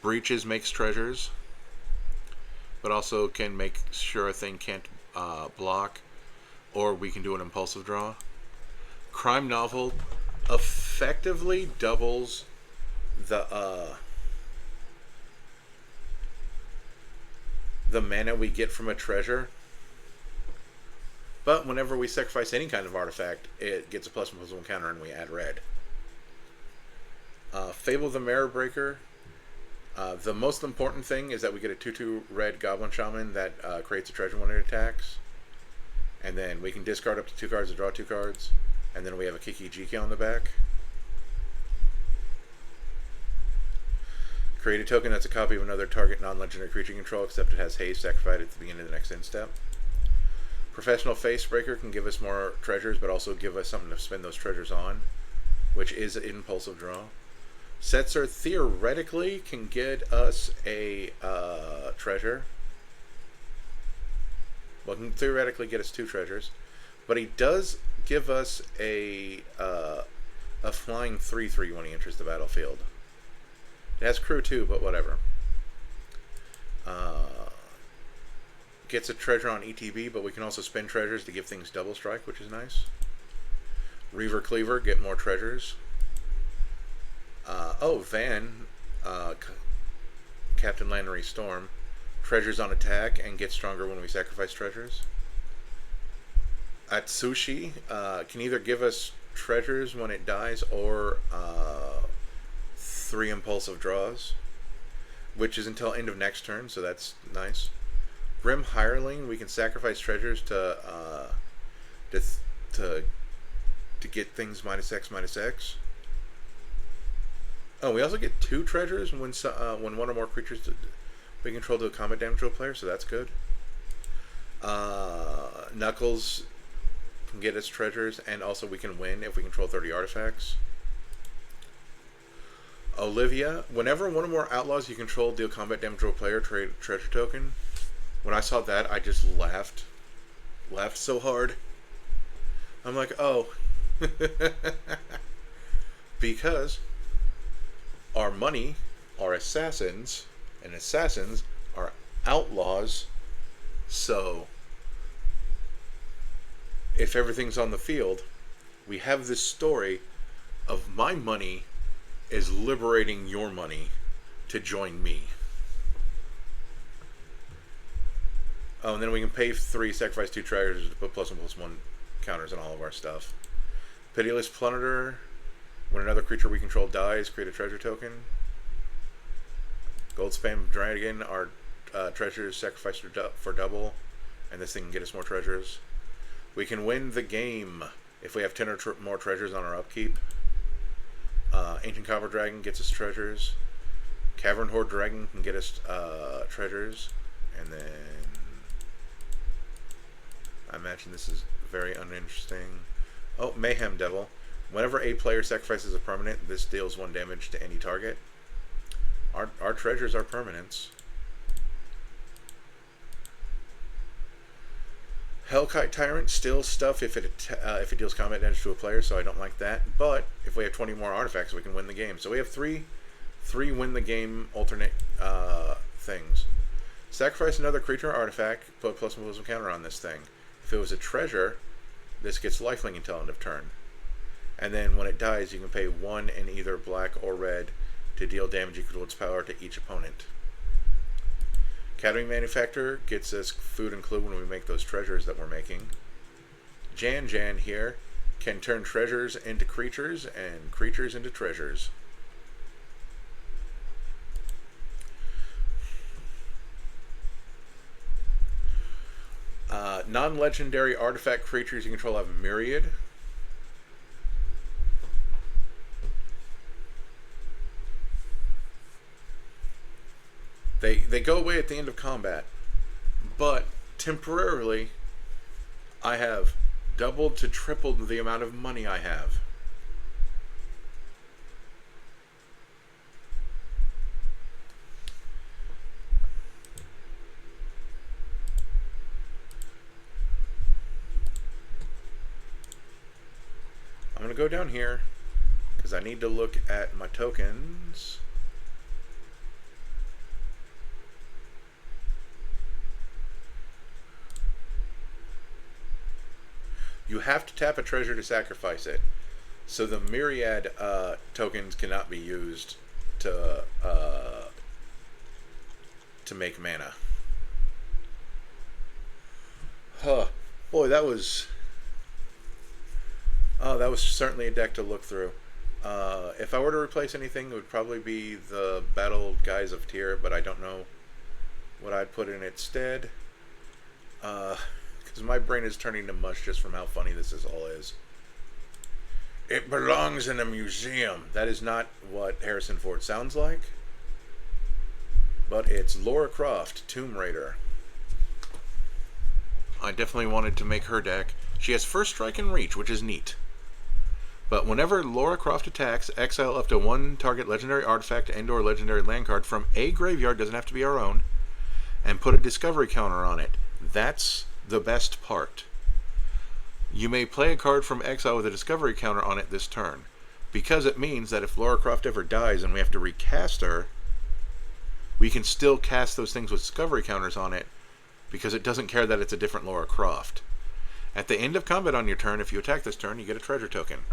Breaches makes treasures, but also can make sure a thing can't block, or we can do an impulsive draw. Crime Novel effectively doubles the mana we get from a treasure, but whenever we sacrifice any kind of artifact, it gets a +1/+1 counter and we add red. Fable the Mirror Breaker. The most important thing is that we get a 2/2 red Goblin Shaman that creates a treasure when it attacks, and then we can discard up to 2 cards to draw 2 cards. And then we have a Kiki Jiki on the back. Create a token that's a copy of another target non-legendary creature control, except it has haste, sacrificed at the beginning of the next end step. Professional Facebreaker can give us more treasures, but also give us something to spend those treasures on, which is an impulsive draw. Setzer theoretically can get us a treasure. Well, can theoretically get us 2 treasures, but he does give us a flying 3/3 when he enters the battlefield. It has crew too, but whatever. Gets a treasure on ETB, but we can also spend treasures to give things double strike, which is nice. Reaver Cleaver, get more treasures. Van, Captain Lannery Storm, treasures on attack and get stronger when we sacrifice treasures. Atsushi can either give us treasures when it dies or 3 impulsive draws, which is until end of next turn, so that's nice. Grim Hireling, we can sacrifice treasures to get things -X/-X. Oh, we also get 2 treasures when one or more creatures we control do combat damage to a player, so that's good. Knuckles can get us treasures, and also we can win if we control 30 artifacts. Olivia, whenever one or more outlaws you control deal combat damage to a player, trade treasure token. When I saw that, I just laughed so hard. I'm like, oh. Because our money are assassins, and assassins are outlaws, so if everything's on the field, we have this story of my money is liberating your money to join me. Oh, and then we can pay 3, sacrifice 2 treasures to put +1/+1 counters on all of our stuff. Pitiless Plunderer. When another creature we control dies, create a treasure token. Gold Spam Dragon. Our treasures sacrificed for double, and this thing can get us more treasures. We can win the game if we have 10 or more treasures on our upkeep. Ancient Copper Dragon gets us treasures. Cavern Horde Dragon can get us treasures. And then I imagine this is very uninteresting. Oh, Mayhem Devil. Whenever a player sacrifices a permanent, this deals 1 damage to any target. Our treasures are permanents. Hellkite Tyrant steals stuff if it deals combat damage to a player, so I don't like that. But if we have 20 more artifacts, we can win the game. So we have three win the game alternate things. Sacrifice another creature or artifact, put +1/+1 counter on this thing. If it was a treasure, this gets lifelink until end of turn. And then when it dies, you can pay 1 in either black or red to deal damage equal to its power to each opponent. Academy Manufacturer gets us food and clue when we make those treasures that we're making. Jan here can turn treasures into creatures and creatures into treasures. Non-legendary artifact creatures you control have a myriad. They go away at the end of combat, but temporarily I have doubled to tripled the amount of money I have. I'm going to go down here because I need to look at my tokens. You have to tap a treasure to sacrifice it. So the myriad tokens cannot be used to make mana. Huh. Boy, that was certainly a deck to look through. If I were to replace anything, it would probably be the Battle Guise of Tyr, but I don't know what I'd put in its stead. Because my brain is turning to mush just from how funny this all is. It belongs in a museum. That is not what Harrison Ford sounds like. But it's Lara Croft, Tomb Raider. I definitely wanted to make her deck. She has First Strike and Reach, which is neat. But whenever Lara Croft attacks, exile up to 1 target legendary artifact and/or legendary land card from a graveyard, doesn't have to be our own, and put a discovery counter on it. That's the best part. You may play a card from exile with a discovery counter on it this turn, because it means that if Lara Croft ever dies and we have to recast her, we can still cast those things with discovery counters on it, because it doesn't care that it's a different Lara Croft. At the end of combat on your turn, if you attack this turn, you get a treasure token.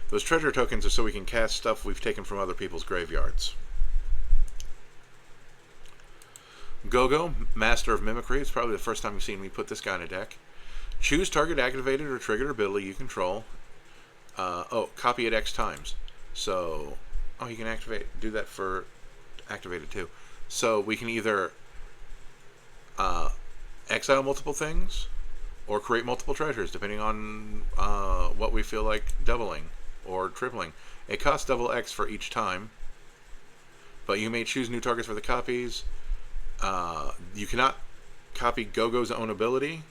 Those treasure tokens are so we can cast stuff we've taken from other people's graveyards. Gogo, Master of Mimicry. It's probably the first time you've seen me put this guy in a deck. Choose target activated or triggered ability you control. Copy it X times. So, you can do that for activated too. So we can either exile multiple things or create multiple treasures, depending on what we feel like doubling or tripling. It costs double X for each time, but you may choose new targets for the copies. You cannot copy Gogo's own ability.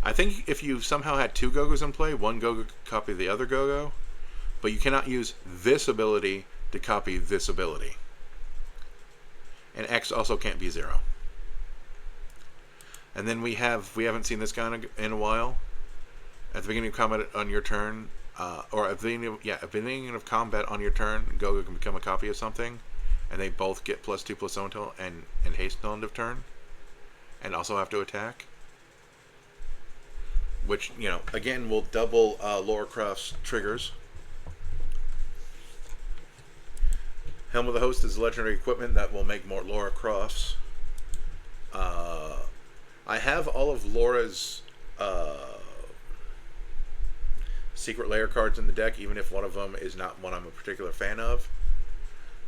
I think if you somehow had 2 Gogos in play, one Gogo could copy the other Gogo, but you cannot use this ability to copy this ability. And X also can't be 0. And then we haven't seen this guy in a while. At the beginning of combat on your turn, or at the beginning of combat on your turn, Gogo can become a copy of something. and they both get +2/+0 until and haste until end of turn, and also have to attack. Which, you know, again will double Lara Croft's triggers. Helm of the Host is legendary equipment that will make more Lara Crofts. I have all of Laura's secret layer cards in the deck, even if one of them is not one I'm a particular fan of.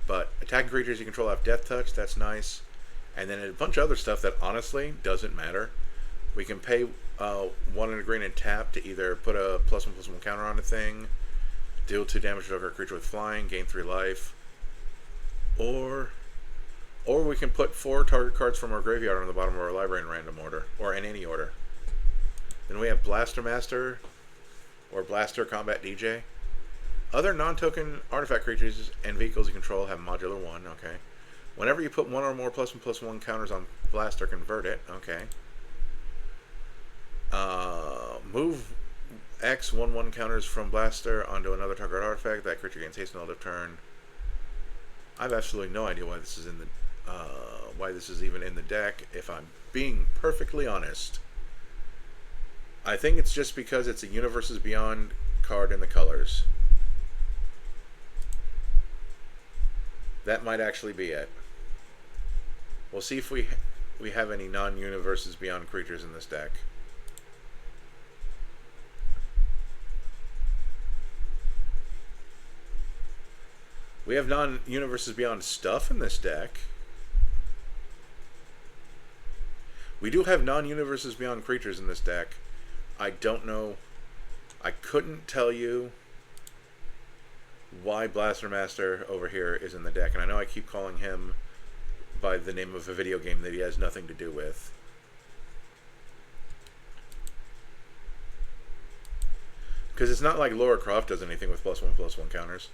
But attacking creatures you control have Death Touch, that's nice. And then a bunch of other stuff that honestly doesn't matter. We can pay 1 and a green and tap to either put a +1/+1 counter on a thing, deal 2 damage to a creature with flying, gain 3 life, or we can put 4 target cards from our graveyard on the bottom of our library in random order, or in any order. Then we have Blaster Master, or Blaster Combat DJ. Other non-token artifact creatures and vehicles you control have modular 1, okay. Whenever you put 1 or more +1/+1 counters on Blaster, convert it, okay. Move X 1/1 counters from Blaster onto another target artifact. That creature gains haste until end of turn. I have absolutely no idea why this is in the why this is even in the deck, if I'm being perfectly honest. I think it's just because it's a Universes Beyond card in the colors. That might actually be it. We'll see if we have any non-Universes Beyond creatures in this deck. We have non-Universes Beyond stuff in this deck. We do have non-Universes Beyond creatures in this deck. I don't know. I couldn't tell you why Blaster Master over here is in the deck. And I know I keep calling him by the name of a video game that he has nothing to do with. Because it's not like Lara Croft does anything with +1/+1 counters.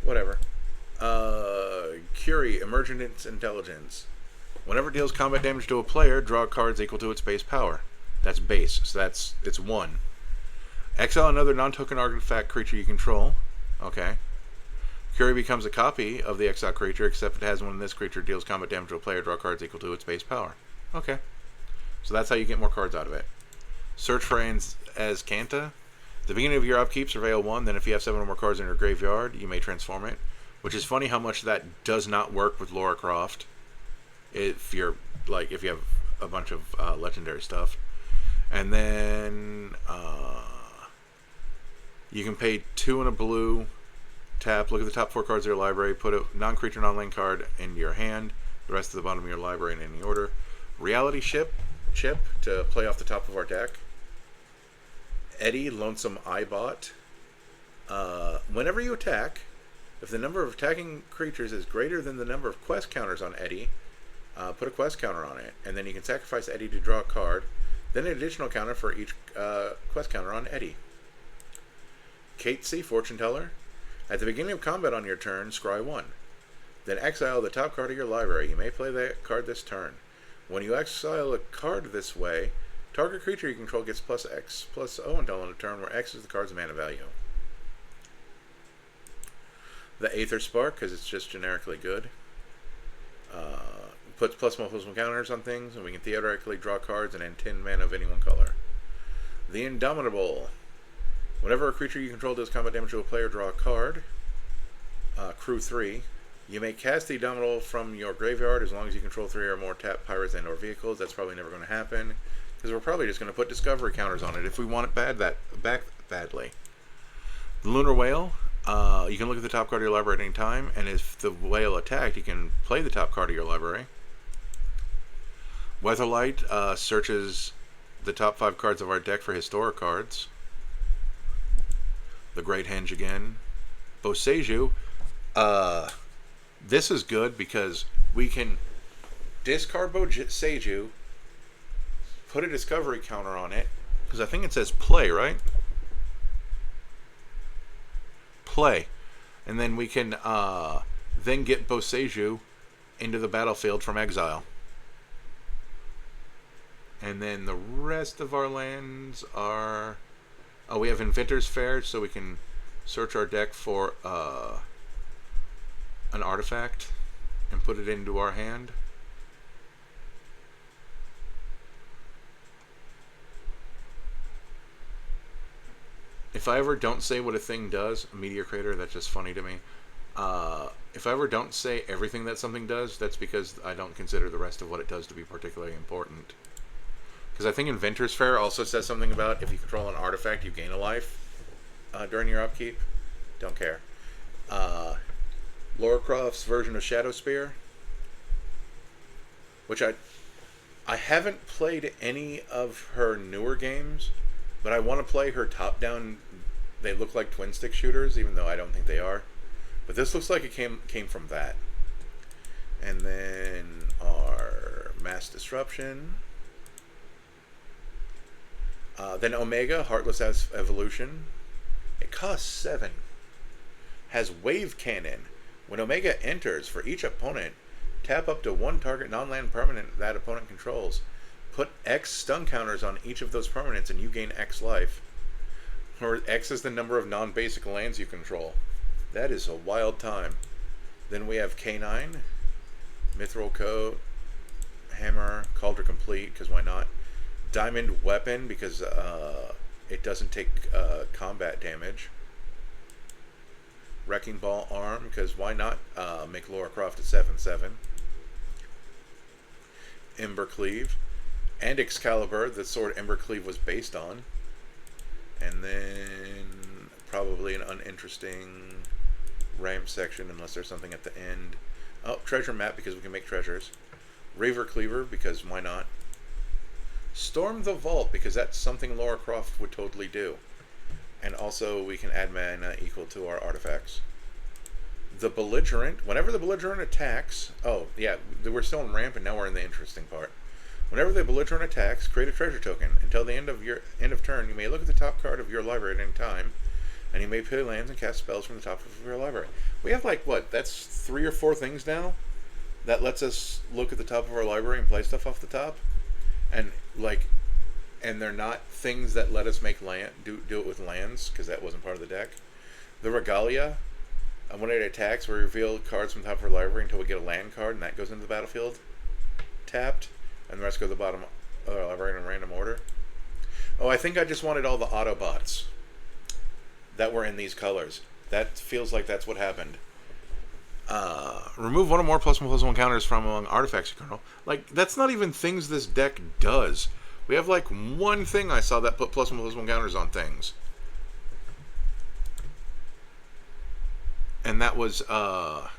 Whatever. Curie, Emergent Intelligence. Whenever it deals combat damage to a player, draw cards equal to its base power. That's base, so it's 1. Exile another non-token artifact creature you control. Okay. Curie becomes a copy of the exile creature, except it has when this creature deals combat damage to a player, draw cards equal to its base power. Okay. So that's how you get more cards out of it. Search for Azcanta. At the beginning of your upkeep, surveil 1, then if you have 7 or more cards in your graveyard, you may transform it. Which is funny how much that does not work with Lara Croft. If you have a bunch of legendary stuff. And then you can pay 2 and a blue, tap, look at the top 4 cards of your library, put a non-creature, non-land card in your hand, the rest of the bottom of your library in any order. Reality Chip to play off the top of our deck. Eddie, Lonesome Eyebot. Whenever you attack, if the number of attacking creatures is greater than the number of quest counters on Eddie, put a quest counter on it, and then you can sacrifice Eddie to draw a card, then an additional counter for each quest counter on Eddie. Kate C, Fortune Teller. At the beginning of combat on your turn, scry 1. Then exile the top card of your library. You may play that card this turn. When you exile a card this way, target creature you control gets +X/+0 until end of turn, where X is the card's mana value. The Aether Spark, because it's just generically good. Puts +1/+1 counters on things, and we can theoretically draw cards and add 10 mana of any one color. The Indomitable. Whenever a creature you control does combat damage to a player, draw a card. Crew 3. You may cast the Indomitable from your graveyard as long as you control 3 or more tap pirates and or vehicles. That's probably never going to happen, because we're probably just going to put discovery counters on it if we want it back badly. The Lunar Whale. You can look at the top card of your library at any time, and if the whale attacked, you can play the top card of your library. Weatherlight searches the top 5 cards of our deck for historic cards. The Great Henge again. Boseiju. This is good because we can discard Boseiju, put a discovery counter on it, because I think it says play, right? Play. And then we can then get Boseiju into the battlefield from exile. And then the rest of our lands are... Oh, we have Inventor's Fair, so we can search our deck for an artifact and put it into our hand. If I ever don't say what a thing does, a Meteor Crater, that's just funny to me. If I ever don't say everything that something does, that's because I don't consider the rest of what it does to be particularly important. Because I think Inventor's Fair also says something about if you control an artifact, you gain a life during your upkeep. Don't care. Lara Croft's version of Shadow Spear, which I haven't played any of her newer games, but I want to play her top-down. They look like twin-stick shooters, even though I don't think they are. But this looks like it came from that. And then our Mass Disruption. Then Omega, Heartless Evolution. It costs 7. Has Wave Cannon. When Omega enters, for each opponent, tap up to 1 target non-land permanent that opponent controls. Put X stun counters on each of those permanents and you gain X life. Or X is the number of non-basic lands you control. That is a wild time. Then we have K9, Mithril Coat, Hammer, Cauldron Complete, because why not? Diamond Weapon, because it doesn't take combat damage. Wrecking Ball Arm, because why not make Lara Croft a 7/7. Embercleave, and Excalibur, the sword Embercleave was based on. And then probably an uninteresting ramp section unless there's something at the end. Oh, treasure map because we can make treasures. Raver Cleaver because why not? Storm the Vault because that's something Lara Croft would totally do. And also we can add mana equal to our artifacts. The Belligerent, whenever the Belligerent attacks, oh yeah, we're still in ramp and now we're in the interesting part. Whenever the Belligerent attacks, create a treasure token. Until the end of turn, you may look at the top card of your library at any time, and you may play lands and cast spells from the top of your library. We have like what? That's 3 or 4 things now that lets us look at the top of our library and play stuff off the top, and they're not things that let us make land do it with lands because that wasn't part of the deck. The Regalia, when it attacks, we reveal cards from the top of our library until we get a land card, and that goes into the battlefield tapped. And the rest go to the bottom of the library in a random order. Oh, I think I just wanted all the Autobots that were in these colors. That feels like that's what happened. Remove 1 or more +1/+1 counters from among artifacts you control. Like, that's not even things this deck does. We have like 1 thing I saw that put +1/+1 counters on things. And that was the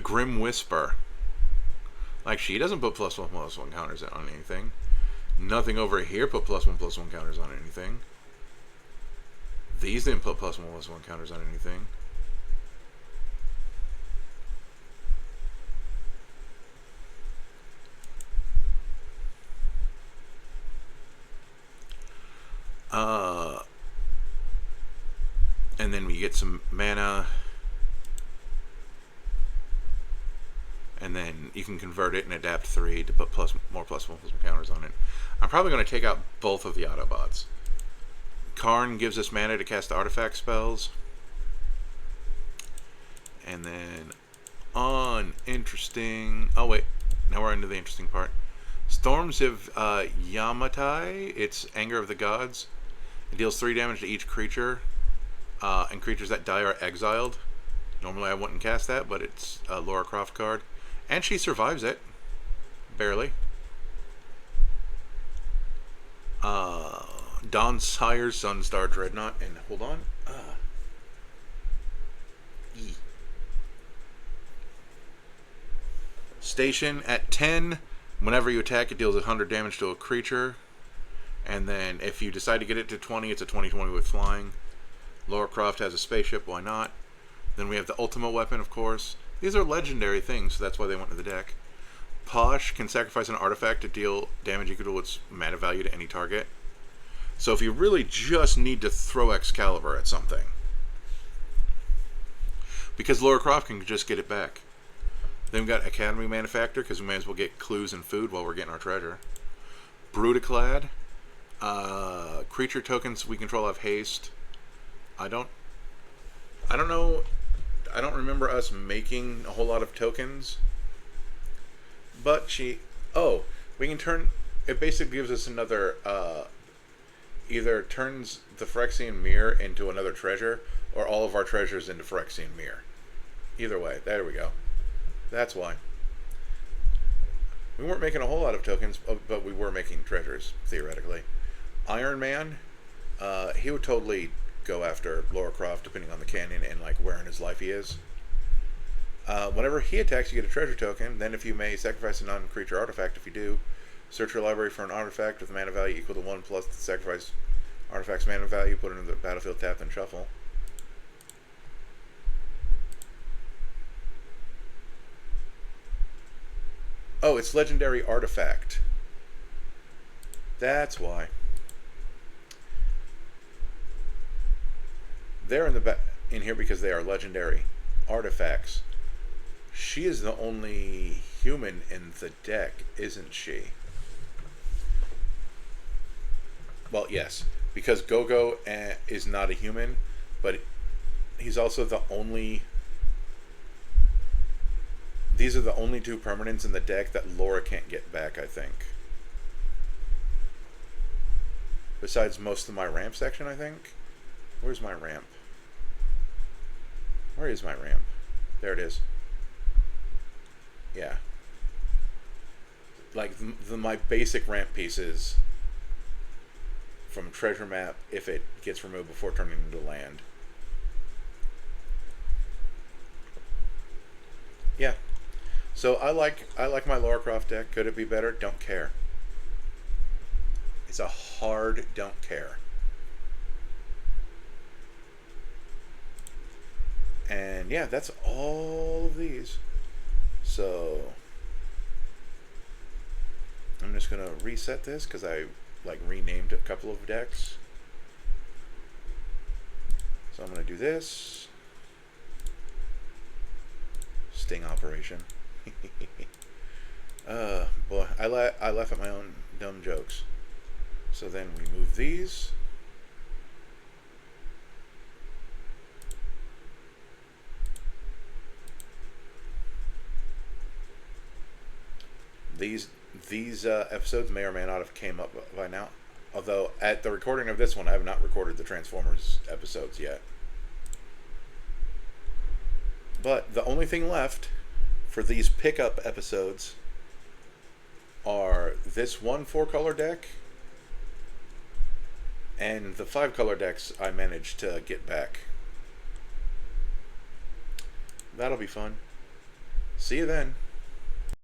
Grim Whisper. Like, she doesn't put +1/+1 counters on anything. Nothing over here put +1/+1 counters on anything. These didn't put +1/+1 counters on anything. And then we get some mana. And then you can convert it and adapt 3 to put more +1/+1 counters on it. I'm probably going to take out both of the Autobots. Karn gives us mana to cast artifact spells. And then uninteresting. Oh wait, now we're into the interesting part. Storms of Yamatai. It's Anger of the Gods. It deals 3 damage to each creature, and creatures that die are exiled. Normally I wouldn't cast that, but it's a Lara Croft card. And she survives it. Barely. Dawn Sire's Sunstar Dreadnought. And hold on. Station at 10. Whenever you attack, it deals 100 damage to a creature. And then if you decide to get it to 20, it's a 20/20 with flying. Lara Croft has a spaceship. Why not? Then we have the Ultimate Weapon, of course. These are legendary things, so that's why they went to the deck. Posh can sacrifice an artifact to deal damage equal to its mana value to any target. So if you really just need to throw Excalibur at something, because Lara Croft can just get it back. Then we've got Academy Manufactor, because we may as well get clues and food while we're getting our treasure. Brutaclad. Creature tokens we control have haste. I don't know. I don't remember us making a whole lot of tokens. But we can turn. It basically gives us another. Either turns the Phyrexian Mirror into another treasure, or all of our treasures into Phyrexian Mirror. Either way, there we go. That's why. We weren't making a whole lot of tokens, but we were making treasures, theoretically. Iron Man, he would totally go after Lara Croft, depending on the canyon and like where in his life he is. Whenever he attacks, you get a treasure token. Then if you may, sacrifice a non-creature artifact. If you do, search your library for an artifact with mana value equal to 1 plus the sacrifice artifact's mana value, put it in the battlefield, tap, and shuffle. Oh, it's legendary artifact. That's why. They're in here because they are legendary artifacts. She is the only human in the deck, isn't she? Well, yes, because Gogo is not a human, but he's also the only... These are the only two permanents in the deck that Laura can't get back, I think. Besides most of my ramp section, I think. Where's my ramp? Where is my ramp? There it is. Yeah. Like, my basic ramp pieces from treasure map, if it gets removed before turning into land. Yeah. So I like my Lara Croft deck. Could it be better? Don't care. It's a hard don't care. And yeah, that's all of these. So I'm just gonna reset this because I like renamed a couple of decks. So I'm gonna do this. Sting operation. Boy, I laugh at my own dumb jokes. So then we move these. These episodes may or may not have came up by now. Although at the recording of this one, I have not recorded the Transformers episodes yet. But the only thing left for these pickup episodes are this one 4-color deck and the 5-color decks I managed to get back. That'll be fun. See you then.